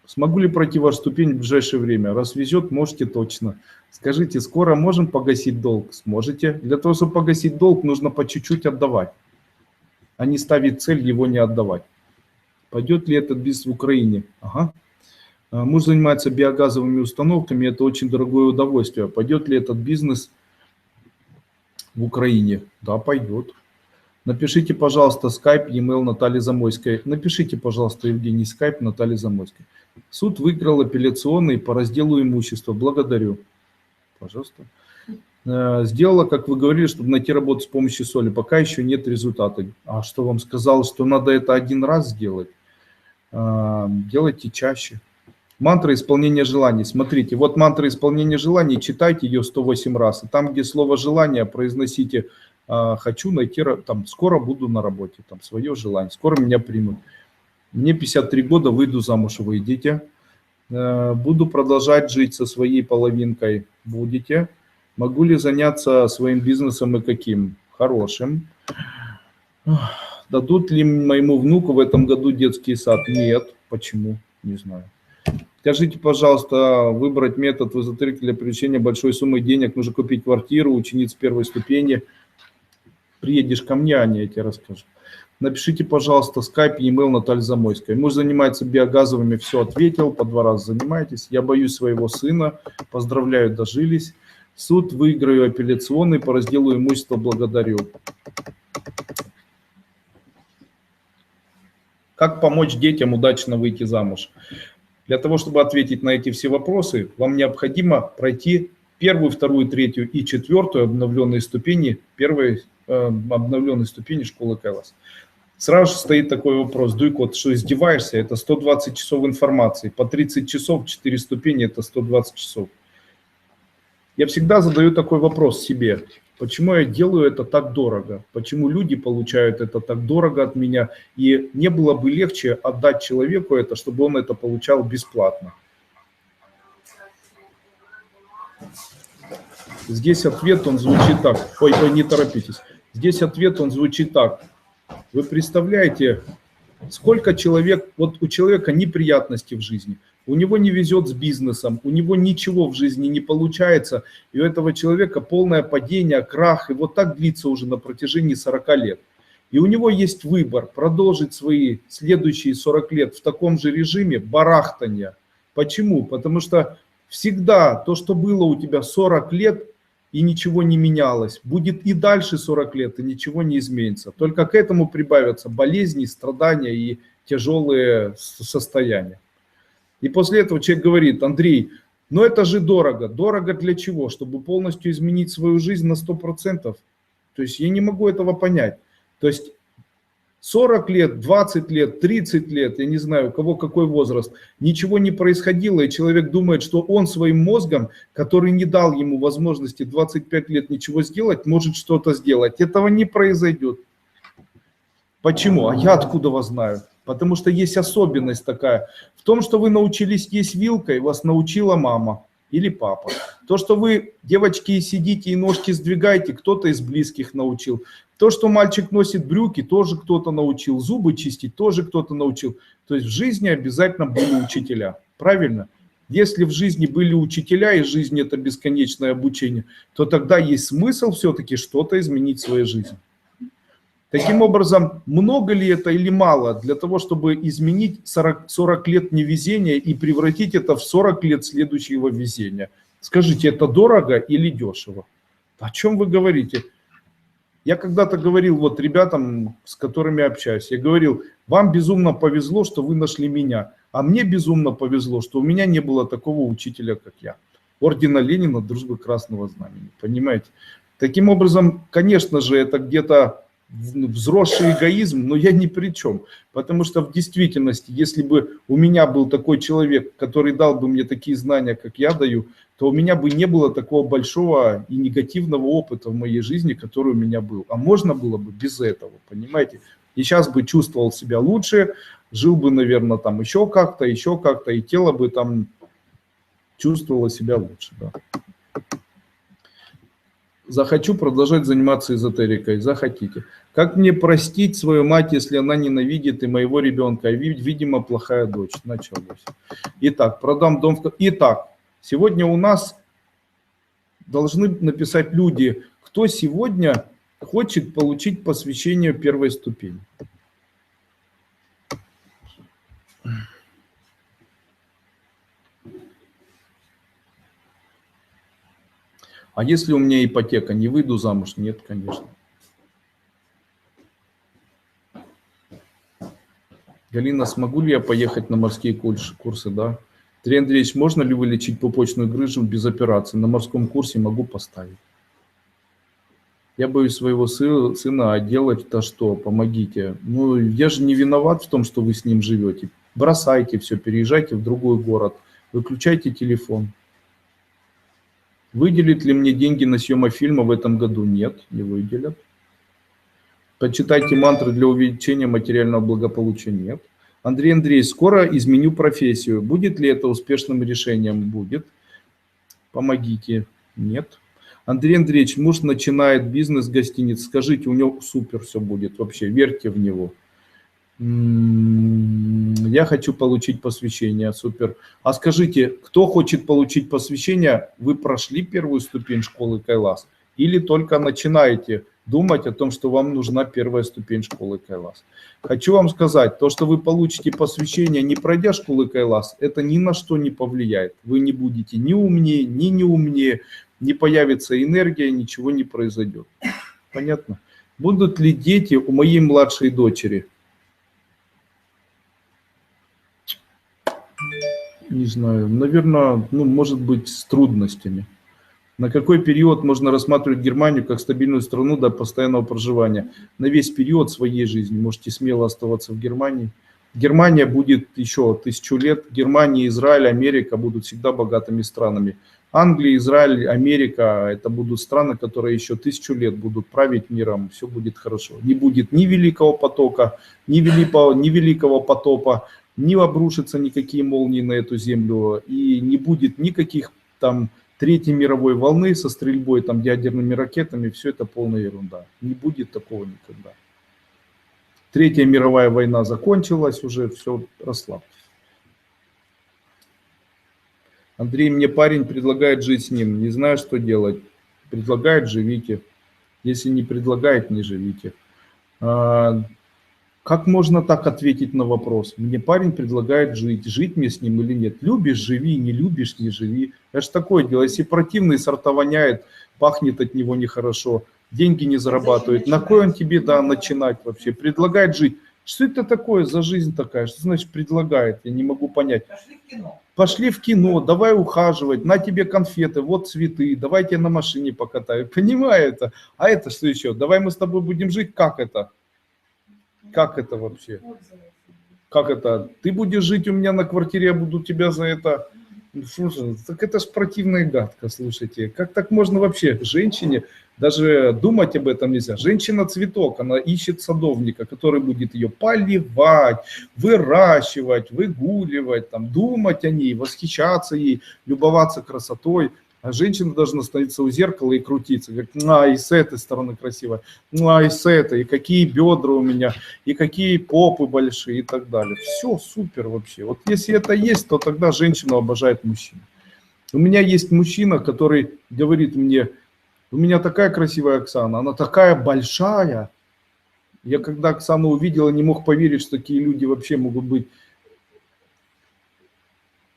A: Смогу ли пройти вашу ступень в ближайшее время? Раз везет, можете точно. Скажите, скоро можем погасить долг? Сможете. Для того, чтобы погасить долг, нужно по чуть-чуть отдавать, а не ставить цель его не отдавать. Пойдет ли этот бизнес в Украине? Ага. Муж занимается биогазовыми установками, это очень дорогое удовольствие. Пойдет ли этот бизнес в Украине? Да, пойдет. Напишите, пожалуйста, скайп, e-mail Натальи Замойской. Напишите, пожалуйста, Евгений, скайп Натальи Замойской. Суд выиграл апелляционный по разделу имущества. Благодарю. Пожалуйста. Сделала, как вы говорили, чтобы найти работу с помощью соли. Пока еще нет результата. А что вам сказал, что надо это один раз сделать? Делайте чаще. Мантра исполнения желаний. Смотрите, вот мантра исполнения желаний, читайте ее 108 раз. И там, где слово желание, произносите хочу найти, там, скоро буду на работе, там, свое желание, скоро меня примут. Мне 53 года, выйду замуж, выйдете. Буду продолжать жить со своей половинкой, будете. Могу ли заняться своим бизнесом и каким? Хорошим. Дадут ли моему внуку в этом году детский сад? Нет. Почему? Не знаю. Скажите, пожалуйста, выбрать метод в эзотерике для привлечения большой суммы денег. Нужно купить квартиру, учениц первой ступени. Приедешь ко мне, Аня, я тебе расскажу. Напишите, пожалуйста, скайп, e-mail Наталья Замойская. Муж занимается биогазовыми, все ответил, по 2 раза занимаетесь. Я боюсь своего сына, поздравляю, дожились. Суд выиграю апелляционный по разделу имущества, благодарю. Как помочь детям удачно выйти замуж? Для того, чтобы ответить на эти все вопросы, вам необходимо пройти 1, 2, 3 и 4 обновленные ступени, обновленной ступени школы Кайлас. Сразу же стоит такой вопрос, Дуйкот, что издеваешься? Это 120 часов информации, по 30 часов, 4 ступени, это 120 часов. Я всегда задаю такой вопрос себе, Почему я делаю это так дорого? Почему люди получают это так дорого от меня? И не было бы легче отдать человеку это, чтобы он это получал бесплатно. Здесь ответ, он звучит так. Ой, не торопитесь. Здесь ответ, он звучит так. Вы представляете, сколько человек, вот у человека неприятности в жизни, у него не везет с бизнесом, у него ничего в жизни не получается, и у этого человека полное падение, крах, и вот так длится уже на протяжении 40 лет. И у него есть выбор продолжить свои следующие 40 лет в таком же режиме барахтания. Почему? Потому что всегда то, что было у тебя 40 лет, и ничего не менялось, будет и дальше 40 лет, и ничего не изменится. Только к этому прибавятся болезни, страдания и тяжелые состояния. И после этого человек говорит: Андрей, но это же дорого. Дорого для чего? Чтобы полностью изменить свою жизнь на 100%. То есть я не могу этого понять. То есть 40 лет, 20 лет, 30 лет, я не знаю, у кого какой возраст, ничего не происходило, и человек думает, что он своим мозгом, который не дал ему возможности 25 лет ничего сделать, может что-то сделать. Этого не произойдет. Почему? А я откуда вас знаю? Потому что есть особенность такая в том, что вы научились есть вилкой, вас научила мама или папа. То, что вы, девочки, сидите и ножки сдвигаете, кто-то из близких научил. То, что мальчик носит брюки, тоже кто-то научил. Зубы чистить, тоже кто-то научил. То есть в жизни обязательно были учителя. Правильно? Если в жизни были учителя, и жизнь это бесконечное обучение, то тогда есть смысл все-таки что-то изменить в своей жизни. Таким образом, много ли это или мало для того, чтобы изменить 40 лет невезения и превратить это в 40 лет следующего везения? Скажите, это дорого или дешево? О чем вы говорите? Я когда-то говорил вот ребятам, с которыми общаюсь, я говорил: вам безумно повезло, что вы нашли меня, а мне безумно повезло, что у меня не было такого учителя, как я. Ордена Ленина, Дружбы Красного Знамени, понимаете? Таким образом, конечно же, это где-то взросший эгоизм, но я ни при чем. Потому что в действительности, если бы у меня был такой человек, который дал бы мне такие знания, как я даю, то у меня бы не было такого большого и негативного опыта в моей жизни, который у меня был. А можно было бы без этого, понимаете? И сейчас бы чувствовал себя лучше, жил бы, наверное, там еще как-то, и тело бы там чувствовало себя лучше. Да. Захочу продолжать заниматься эзотерикой. Захотите. Как мне простить свою мать, если она ненавидит и моего ребенка? Видимо, плохая дочь. Началось. Итак, продам дом. Итак, сегодня у нас должны написать люди, кто сегодня хочет получить посвящение первой ступени. А если у меня ипотека, не выйду замуж? Нет, конечно. Галина, смогу ли я поехать на морские курсы? Да. Андрей Андреевич, можно ли вылечить пупочную грыжу без операции? На морском курсе могу поставить. Я боюсь своего сына, а делать-то что? Помогите. Ну, я же не виноват в том, что вы с ним живете. Бросайте все, переезжайте в другой город, выключайте телефон. Выделят ли мне деньги на съемок фильма в этом году? Нет, не выделят. Почитайте мантры для увеличения материального благополучия? Нет. Андрей Андреевич, скоро изменю профессию. Будет ли это успешным решением? Будет. Помогите? Нет. Андрей Андреевич, муж начинает бизнес гостиниц. Скажите, у него супер все будет вообще, верьте в него. Я хочу получить посвящение, супер. А скажите, кто хочет получить посвящение, вы прошли первую ступень школы Кайлас или только начинаете думать о том, что вам нужна первая ступень школы Кайлас? Хочу вам сказать, то, что вы получите посвящение, не пройдя школы Кайлас, это ни на что не повлияет. Вы не будете ни умнее, ни не умнее, не появится энергия, ничего не произойдет. Понятно? Будут ли дети у моей младшей дочери? Не знаю, наверное, может быть, с трудностями. На какой период можно рассматривать Германию как стабильную страну до постоянного проживания? На весь период своей жизни. Можете смело оставаться в Германии. Германия будет еще 1000 лет. Германия, Израиль, Америка будут всегда богатыми странами. Англия, Израиль, Америка – это будут страны, которые еще 1000 лет будут править миром. Все будет хорошо. Не будет ни Великого потока, ни Великого потопа, не обрушатся никакие молнии на эту землю. И не будет никаких там Третьей мировой волны со стрельбой там ядерными ракетами. Все это полная ерунда. Не будет такого никогда. Третья мировая война закончилась, уже все, расслабьтесь. Андрей, мне парень предлагает жить с ним. Не знаю, что делать. Предлагает, живите. Если не предлагает, не живите. Как можно так ответить на вопрос? Мне парень предлагает жить. Жить мне с ним или нет? Любишь – живи, не любишь – не живи. Это ж такое дело. Если противный, сорта воняет, пахнет от него нехорошо, деньги не зарабатывает. На кой он тебе, да, начинать вообще? Предлагает жить. Что это такое за жизнь такая? Что значит предлагает? Я не могу понять.
B: Пошли в кино.
A: Пошли в кино, давай ухаживать, на тебе конфеты, вот цветы, давай тебя на машине покатаю. Понимаю это. А это что еще? Давай мы с тобой будем жить. Как это? Как это вообще? Как это? Ты будешь жить у меня на квартире, я буду тебя за это... Слушай, так это ж противно и гадко, слушайте. Как так можно вообще женщине, даже думать об этом нельзя. Женщина-цветок, она ищет садовника, который будет ее поливать, выращивать, выгуливать, там, думать о ней, восхищаться ей, любоваться красотой. А женщина должна становиться у зеркала и крутиться. Говорит, и с этой стороны красиво, и с этой, и какие бедра у меня, и какие попы большие и так далее. Все супер вообще. Вот если это есть, то тогда женщина обожает мужчину. У меня есть мужчина, который говорит мне, у меня такая красивая Оксана, она такая большая. Я когда Оксану увидел, не мог поверить, что такие люди вообще могут быть.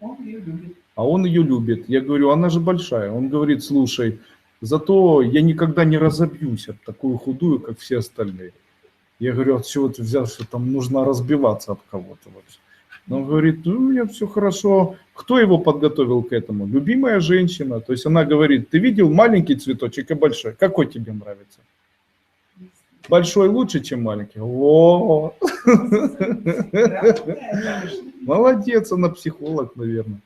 B: Он ее любит.
A: А он ее любит. Я говорю, она же большая. Он говорит, слушай, зато я никогда не разобьюсь об такую худую, как все остальные. Я говорю, от чего ты взял, что там нужно разбиваться об кого-то вообще? Он говорит, ну, я все хорошо. Кто его подготовил к этому? Любимая женщина. То есть она говорит, ты видел маленький цветочек и большой? Какой тебе нравится? Большой лучше, чем маленький? О, молодец, она психолог, наверное.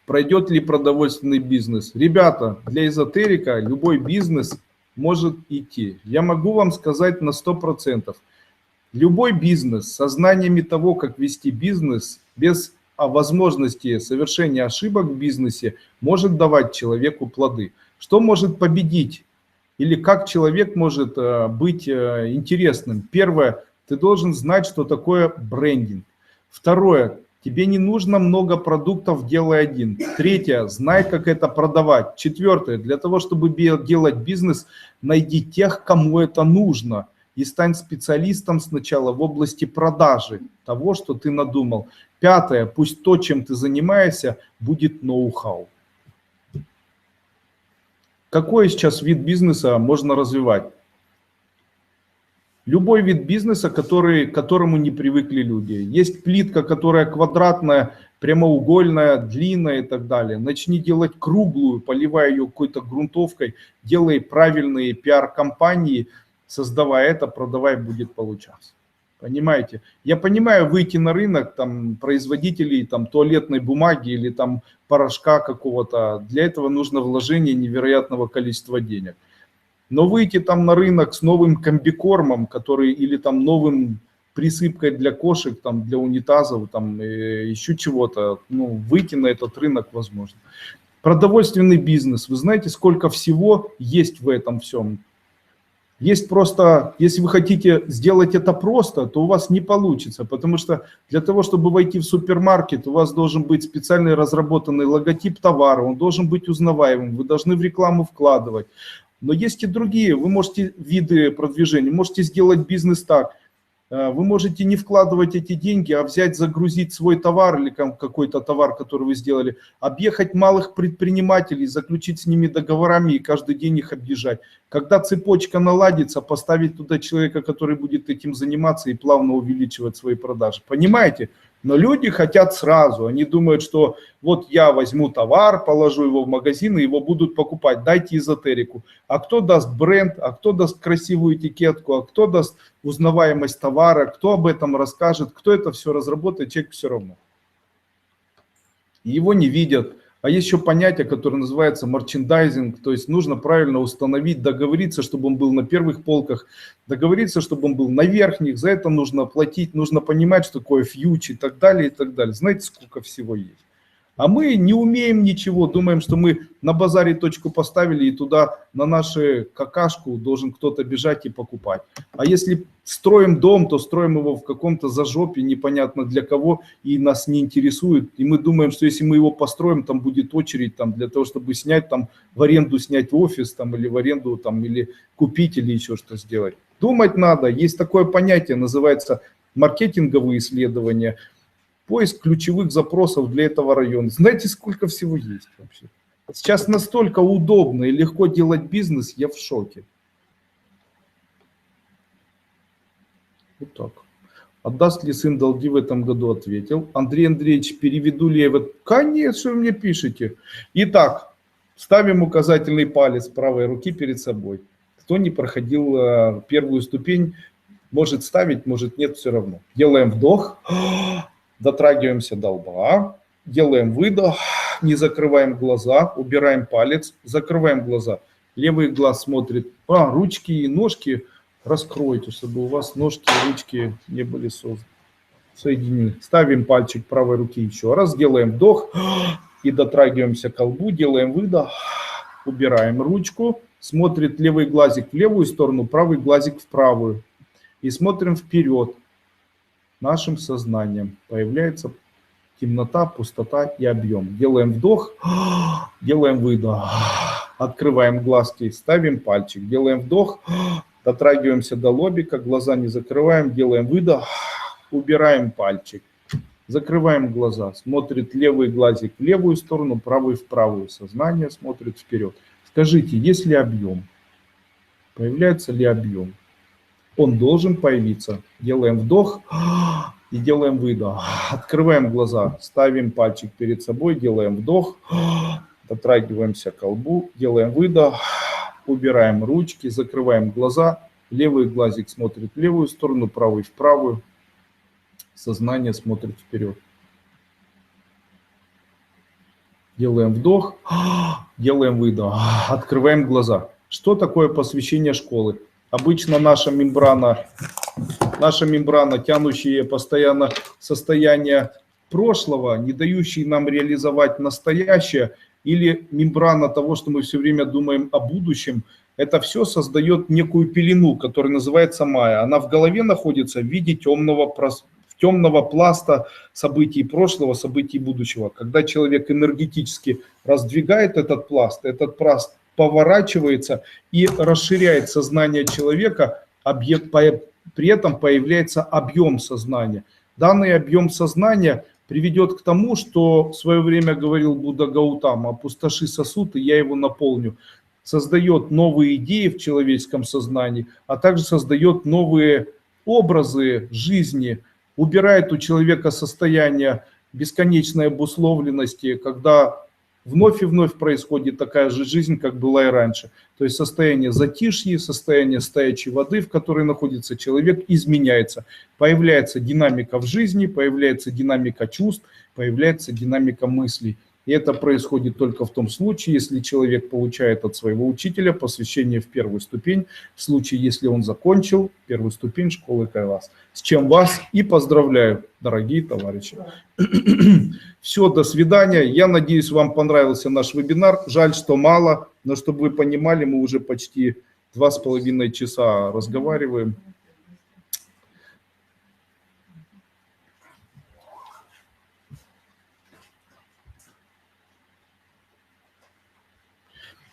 A: Пройдет ли продовольственный бизнес? Ребята, для эзотерика любой бизнес может идти. Я могу вам сказать на 100%. Любой бизнес со знаниями того, как вести бизнес, без возможности совершения ошибок в бизнесе, может давать человеку плоды. Что может победить? Или как человек может быть интересным? Первое, ты должен знать, что такое брендинг. Второе, тебе не нужно много продуктов, делай один. Третье, знай, как это продавать. Четвертое, для того, чтобы делать бизнес, найди тех, кому это нужно. И стань специалистом сначала в области продажи того, что ты надумал. Пятое, пусть то, чем ты занимаешься, будет ноу-хау. Какой сейчас вид бизнеса можно развивать? Любой вид бизнеса, к которому не привыкли люди. Есть плитка, которая квадратная, прямоугольная, длинная и так далее. Начни делать круглую, поливая ее какой-то грунтовкой, делай правильные пиар-компании, создавая это, продавай, будет получаться. Понимаете? Я понимаю, выйти на рынок там, производителей там, туалетной бумаги или там, порошка какого-то, для этого нужно вложение невероятного количества денег. Но выйти там на рынок с новым комбикормом, который или там новым присыпкой для кошек, там, для унитазов, там, еще чего-то, ну, выйти на этот рынок возможно. Продовольственный бизнес. Вы знаете, сколько всего есть в этом всем? Есть просто, если вы хотите сделать это просто, то у вас не получится, потому что для того, чтобы войти в супермаркет, у вас должен быть специально разработанный логотип товара, он должен быть узнаваемым, вы должны в рекламу вкладывать. Но есть и другие, вы можете виды продвижения, можете сделать бизнес так. Вы можете не вкладывать эти деньги, а взять, загрузить свой товар или какой-то товар, который вы сделали, объехать малых предпринимателей, заключить с ними договорами и каждый день их объезжать. Когда цепочка наладится, поставить туда человека, который будет этим заниматься и плавно увеличивать свои продажи. Понимаете? Но люди хотят сразу. Они думают, что вот я возьму товар, положу его в магазин, и его будут покупать. Дайте эзотерику. А кто даст бренд, а кто даст красивую этикетку, а кто даст узнаваемость товара, кто об этом расскажет, кто это все разработает, человек все равно. Его не видят. А есть еще понятие, которое называется мерчендайзинг, то есть нужно правильно установить, договориться, чтобы он был на первых полках, договориться, чтобы он был на верхних, за это нужно платить, нужно понимать, что такое фьюч и так далее, и так далее. Знаете, сколько всего есть. А мы не умеем ничего, думаем, что мы на базаре точку поставили и туда на нашу какашку должен кто-то бежать и покупать. А если строим дом, то строим его в каком-то зажопе, непонятно для кого, и нас не интересует. И мы думаем, что если мы его построим, там будет очередь там, для того, чтобы снять там, в аренду снять офис там, или в аренду там, или купить, или еще что сделать. Думать надо. Есть такое понятие, называется маркетинговые исследования. Поиск ключевых запросов для этого района. Знаете, сколько всего есть вообще? Сейчас настолько удобно и легко делать бизнес, я в шоке. Вот так. Отдаст ли сын долги в этом году? Ответил. Андрей Андреевич, переведу ли я в... Конечно, вы мне пишете. Итак, ставим указательный палец правой руки перед собой. Кто не проходил первую ступень, может ставить, может нет, все равно. Делаем вдох. Дотрагиваемся до лба, делаем выдох, не закрываем глаза, убираем палец, закрываем глаза. Левый глаз смотрит, ручки и ножки раскройте, чтобы у вас ножки и ручки не были соединены. Ставим пальчик правой руки еще раз, делаем вдох и дотрагиваемся к лбу, делаем выдох, убираем ручку, смотрит левый глазик в левую сторону, правый глазик в правую. И смотрим вперед. Нашим сознанием появляется темнота, пустота и объем. Делаем вдох, делаем выдох, открываем глазки, ставим пальчик, делаем вдох, дотрагиваемся до лобика, глаза не закрываем, делаем выдох, убираем пальчик, закрываем глаза, смотрит левый глазик в левую сторону, правый в правую, сознание смотрит вперед. Скажите, есть ли объем? Появляется ли объем? Он должен появиться. Делаем вдох и делаем выдох. Открываем глаза, ставим пальчик перед собой, делаем вдох, дотрагиваемся к лбу, делаем выдох, убираем ручки, закрываем глаза. Левый глазик смотрит в левую сторону, правый в правую. Сознание смотрит вперед. Делаем вдох, делаем выдох, открываем глаза. Что такое посвящение школы? Обычно наша мембрана, тянущая постоянно состояние прошлого, не дающая нам реализовать настоящее, или мембрана того, что мы все время думаем о будущем, это все создает некую пелену, которая называется майя. Она в голове находится в виде темного пласта событий прошлого, событий будущего. Когда человек энергетически раздвигает этот пласт поворачивается и расширяет сознание человека, при этом появляется объем сознания. Данный объем сознания приведет к тому, что в свое время говорил Будда Гаутама: опустоши сосуд, и я его наполню. Создает новые идеи в человеческом сознании, а также создает новые образы жизни, убирает у человека состояние бесконечной обусловленности, когда вновь и вновь происходит такая же жизнь, как была и раньше. То есть состояние затишья, состояние стоячей воды, в которой находится человек, изменяется. Появляется динамика в жизни, появляется динамика чувств, появляется динамика мыслей. И это происходит только в том случае, если человек получает от своего учителя посвящение в первую ступень, в случае, если он закончил первую ступень школы Кайлас. С чем вас и поздравляю, дорогие товарищи. Все, до свидания. Я надеюсь, вам понравился наш вебинар. Жаль, что мало, но чтобы вы понимали, мы уже почти 2,5 часа разговариваем.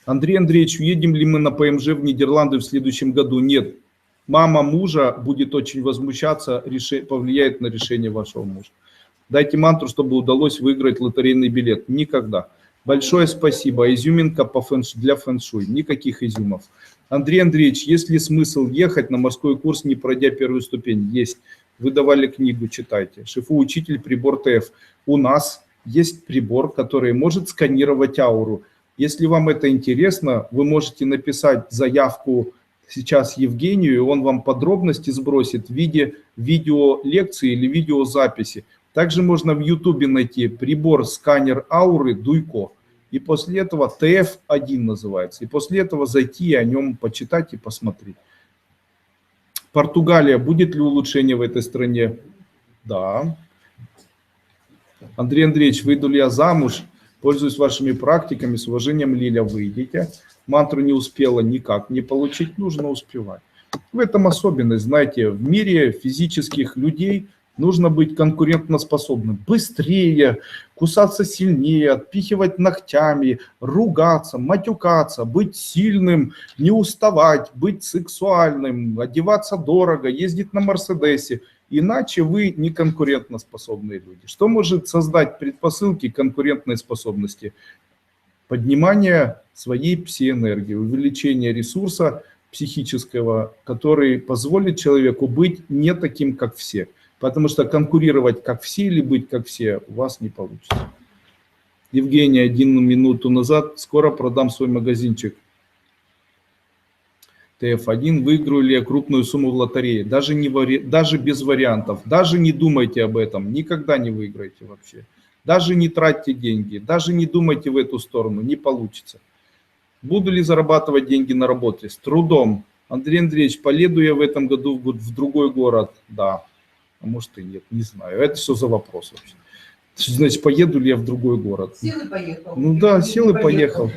A: Андрей Андреевич, уедем ли мы на ПМЖ в Нидерланды в следующем году? Нет. Мама мужа будет очень возмущаться, повлияет на решение вашего мужа. Дайте мантру, чтобы удалось выиграть лотерейный билет. Никогда. Большое спасибо. Изюминка для фэн-шуй. Никаких изюмов. Андрей Андреевич, есть ли смысл ехать на морской курс, не пройдя первую ступень? Есть. Вы давали книгу, читайте. Шифу-учитель, прибор ТФ. У нас есть прибор, который может сканировать ауру. Если вам это интересно, вы можете написать заявку сейчас Евгению, и он вам подробности сбросит в виде видеолекции или видеозаписи. Также можно в YouTube найти прибор-сканер ауры Дуйко. И после этого ТФ-1 называется. И после этого зайти и о нем почитать и посмотреть. Португалия. Будет ли улучшение в этой стране? Да. Андрей Андреевич, выйду ли я замуж? Пользуюсь вашими практиками. С уважением, Лиля, выйдете. Мантру не успела никак не получить. Нужно успевать. В этом особенность. Знаете, в мире физических людей нужно быть конкурентоспособным, быстрее, кусаться сильнее, отпихивать ногтями, ругаться, матюкаться, быть сильным, не уставать, быть сексуальным, одеваться дорого, ездить на Мерседесе. Иначе вы не конкурентоспособные люди. Что может создать предпосылки конкурентной способности? Поднимание своей пси-энергии, увеличение ресурса психического, который позволит человеку быть не таким, как все. Потому что конкурировать как все или быть как все у вас не получится. Евгений, 1 минуту назад, скоро продам свой магазинчик. ТФ1, выиграю ли я крупную сумму в лотерее? Даже без вариантов. Даже не думайте об этом. Никогда не выиграете вообще. Даже не тратьте деньги. Даже не думайте в эту сторону. Не получится. Буду ли зарабатывать деньги на работе? С трудом. Андрей Андреевич, поеду я в этом году в другой город? Да. А может и нет, не знаю. Это что за вопрос вообще? Значит, поеду ли я в другой город?
B: Сел и поехал.
A: Ну да, сел и поехал.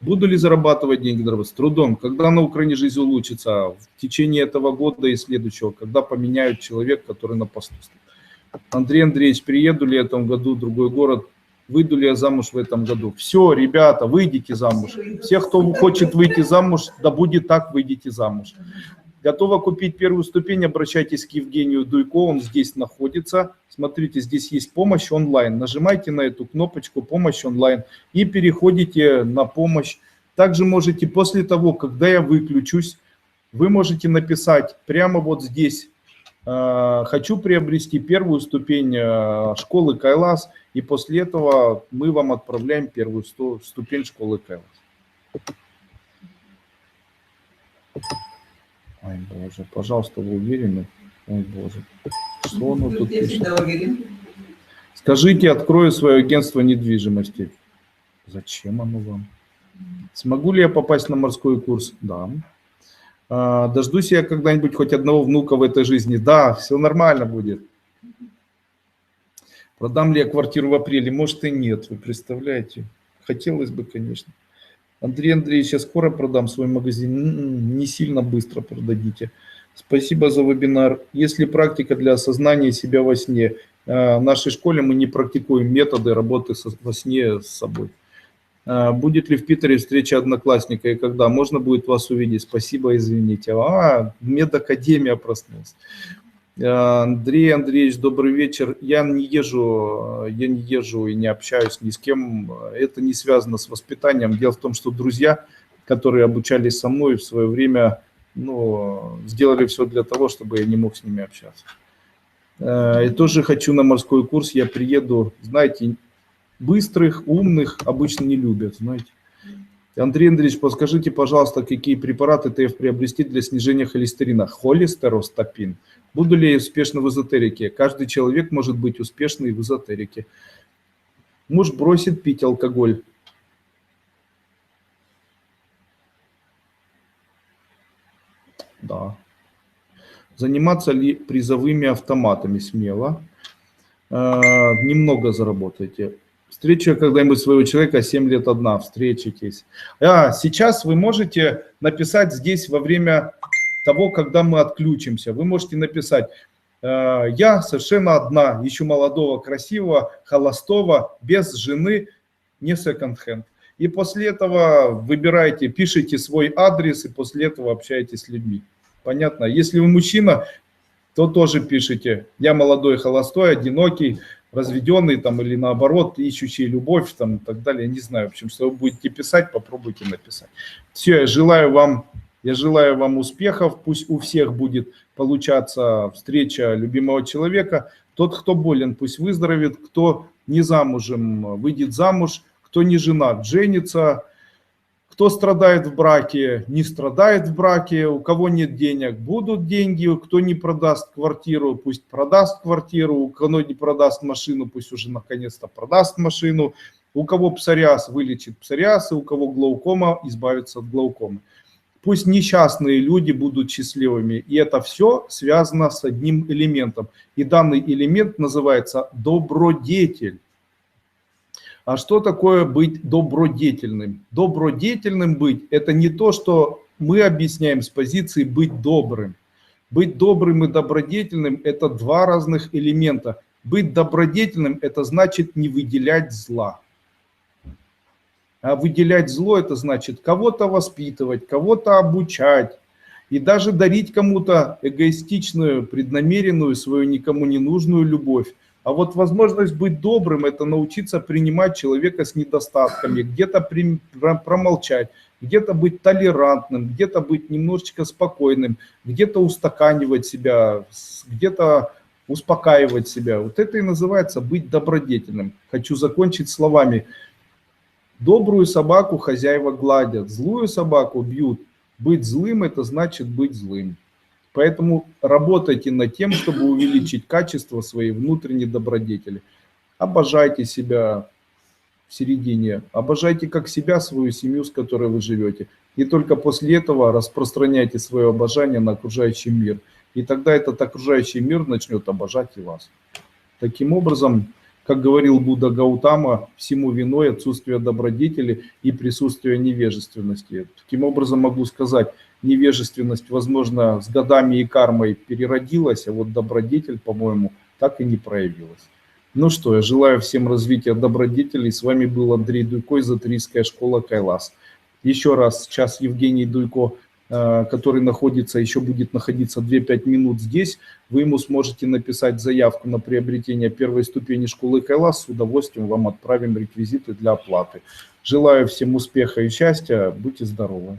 A: Буду ли зарабатывать деньги на работе? С трудом. Когда на Украине жизнь улучшится? В течение этого года и следующего. Когда поменяют человека, который на посту стоит. Андрей Андреевич, приеду ли я в этом году в другой город? Выйду ли я замуж в этом году? Все, ребята, выйдите замуж. Все, кто хочет выйти замуж, да будет так, выйдите замуж. Готова купить первую ступень, обращайтесь к Евгению Дуйко, он здесь находится. Смотрите, здесь есть помощь онлайн. Нажимайте на эту кнопочку «Помощь онлайн» и переходите на помощь. Также можете после того, когда я выключусь, вы можете написать прямо вот здесь «Хочу приобрести первую ступень школы Кайлас», и после этого мы вам отправляем первую ступень школы Кайлас. Ой, боже, пожалуйста, вы уверены? Ой, боже, что оно тут пишет? Скажите, открою свое агентство недвижимости. Зачем оно вам? Смогу ли я попасть на морской курс? Да. Дождусь я когда-нибудь хоть одного внука в этой жизни? Да, все нормально будет. Продам ли я квартиру в апреле? Может и нет, вы представляете? Хотелось бы, конечно. Андрей Андреевич, я скоро продам свой магазин. Не сильно быстро продадите. Спасибо за вебинар. Есть ли практика для осознания себя во сне? В нашей школе мы не практикуем методы работы во сне с собой. Будет ли в Питере встреча одноклассника и когда? Можно будет вас увидеть? Спасибо, извините. Медакадемия проснулась. Андрей Андреевич, добрый вечер. Я не езжу и не общаюсь ни с кем. Это не связано с воспитанием. Дело в том, что друзья, которые обучались со мной в свое время, сделали все для того, чтобы я не мог с ними общаться. И тоже хочу на морской курс. Я приеду, знаете, быстрых, умных обычно не любят, знаете. Андрей Андреевич, подскажите, пожалуйста, какие препараты ТФ приобрести для снижения холестерина? Холестеростопин. Буду ли я успешно в эзотерике? Каждый человек может быть успешный в эзотерике. Муж бросит пить алкоголь. Да. Заниматься ли призовыми автоматами? Смело. Немного заработайте. Встречу когда-нибудь своего человека 7 лет одна, встретитесь. Сейчас вы можете написать здесь во время того, когда мы отключимся. Вы можете написать: я совершенно одна, ищу молодого, красивого, холостого, без жены, не секонд-хенд. И после этого выбираете, пишите свой адрес и после этого общаетесь с людьми. Понятно? Если вы мужчина, то тоже пишите: я молодой, холостой, одинокий, разведенный там или наоборот, ищущий любовь там и так далее. Не знаю, в общем, что вы будете писать, попробуйте написать. Все, я желаю вам Я желаю вам успехов, пусть у всех будет получаться встреча любимого человека. Тот, кто болен, пусть выздоровеет, кто не замужем, выйдет замуж, кто не женат, женится, кто страдает в браке, не страдает в браке, у кого нет денег, будут деньги, кто не продаст квартиру, пусть продаст квартиру, у кого не продаст машину, пусть уже наконец-то продаст машину, у кого псориаз вылечит псориаз, и у кого глаукома избавится от глаукомы. Пусть несчастные люди будут счастливыми, и это все связано с одним элементом, и данный элемент называется добродетель. А что такое быть добродетельным? Добродетельным быть – это не то, что мы объясняем с позиции быть добрым. Быть добрым и добродетельным – это два разных элемента. Быть добродетельным – это значит не выделять зла. А выделять зло – это значит кого-то воспитывать, кого-то обучать. И даже дарить кому-то эгоистичную, преднамеренную, свою никому не нужную любовь. А вот возможность быть добрым – это научиться принимать человека с недостатками, где-то промолчать, где-то быть толерантным, где-то быть немножечко спокойным, где-то устаканивать себя, где-то успокаивать себя. Вот это и называется быть добродетельным. Хочу закончить словами. Добрую собаку хозяева гладят, злую собаку бьют. Быть злым – это значит быть злым. Поэтому работайте над тем, чтобы увеличить качество своей внутренней добродетели. Обожайте себя в середине, обожайте как себя, свою семью, с которой вы живете. И только после этого распространяйте свое обожание на окружающий мир. И тогда этот окружающий мир начнет обожать и вас. Таким образом, как говорил Будда Гаутама, всему виной отсутствие добродетели и присутствие невежественности. Таким образом могу сказать, невежественность, возможно, с годами и кармой переродилась, а вот добродетель, по-моему, так и не проявилась. Ну что, я желаю всем развития добродетелей. С вами был Андрей Дуйко, эзотерическая школа Кайлас. Еще раз, сейчас Евгений Дуйко, который находится, еще будет находиться 2-5 минут здесь, вы ему сможете написать заявку на приобретение первой ступени школы Кайлас. С удовольствием вам отправим реквизиты для оплаты. Желаю всем успеха и счастья. Будьте здоровы.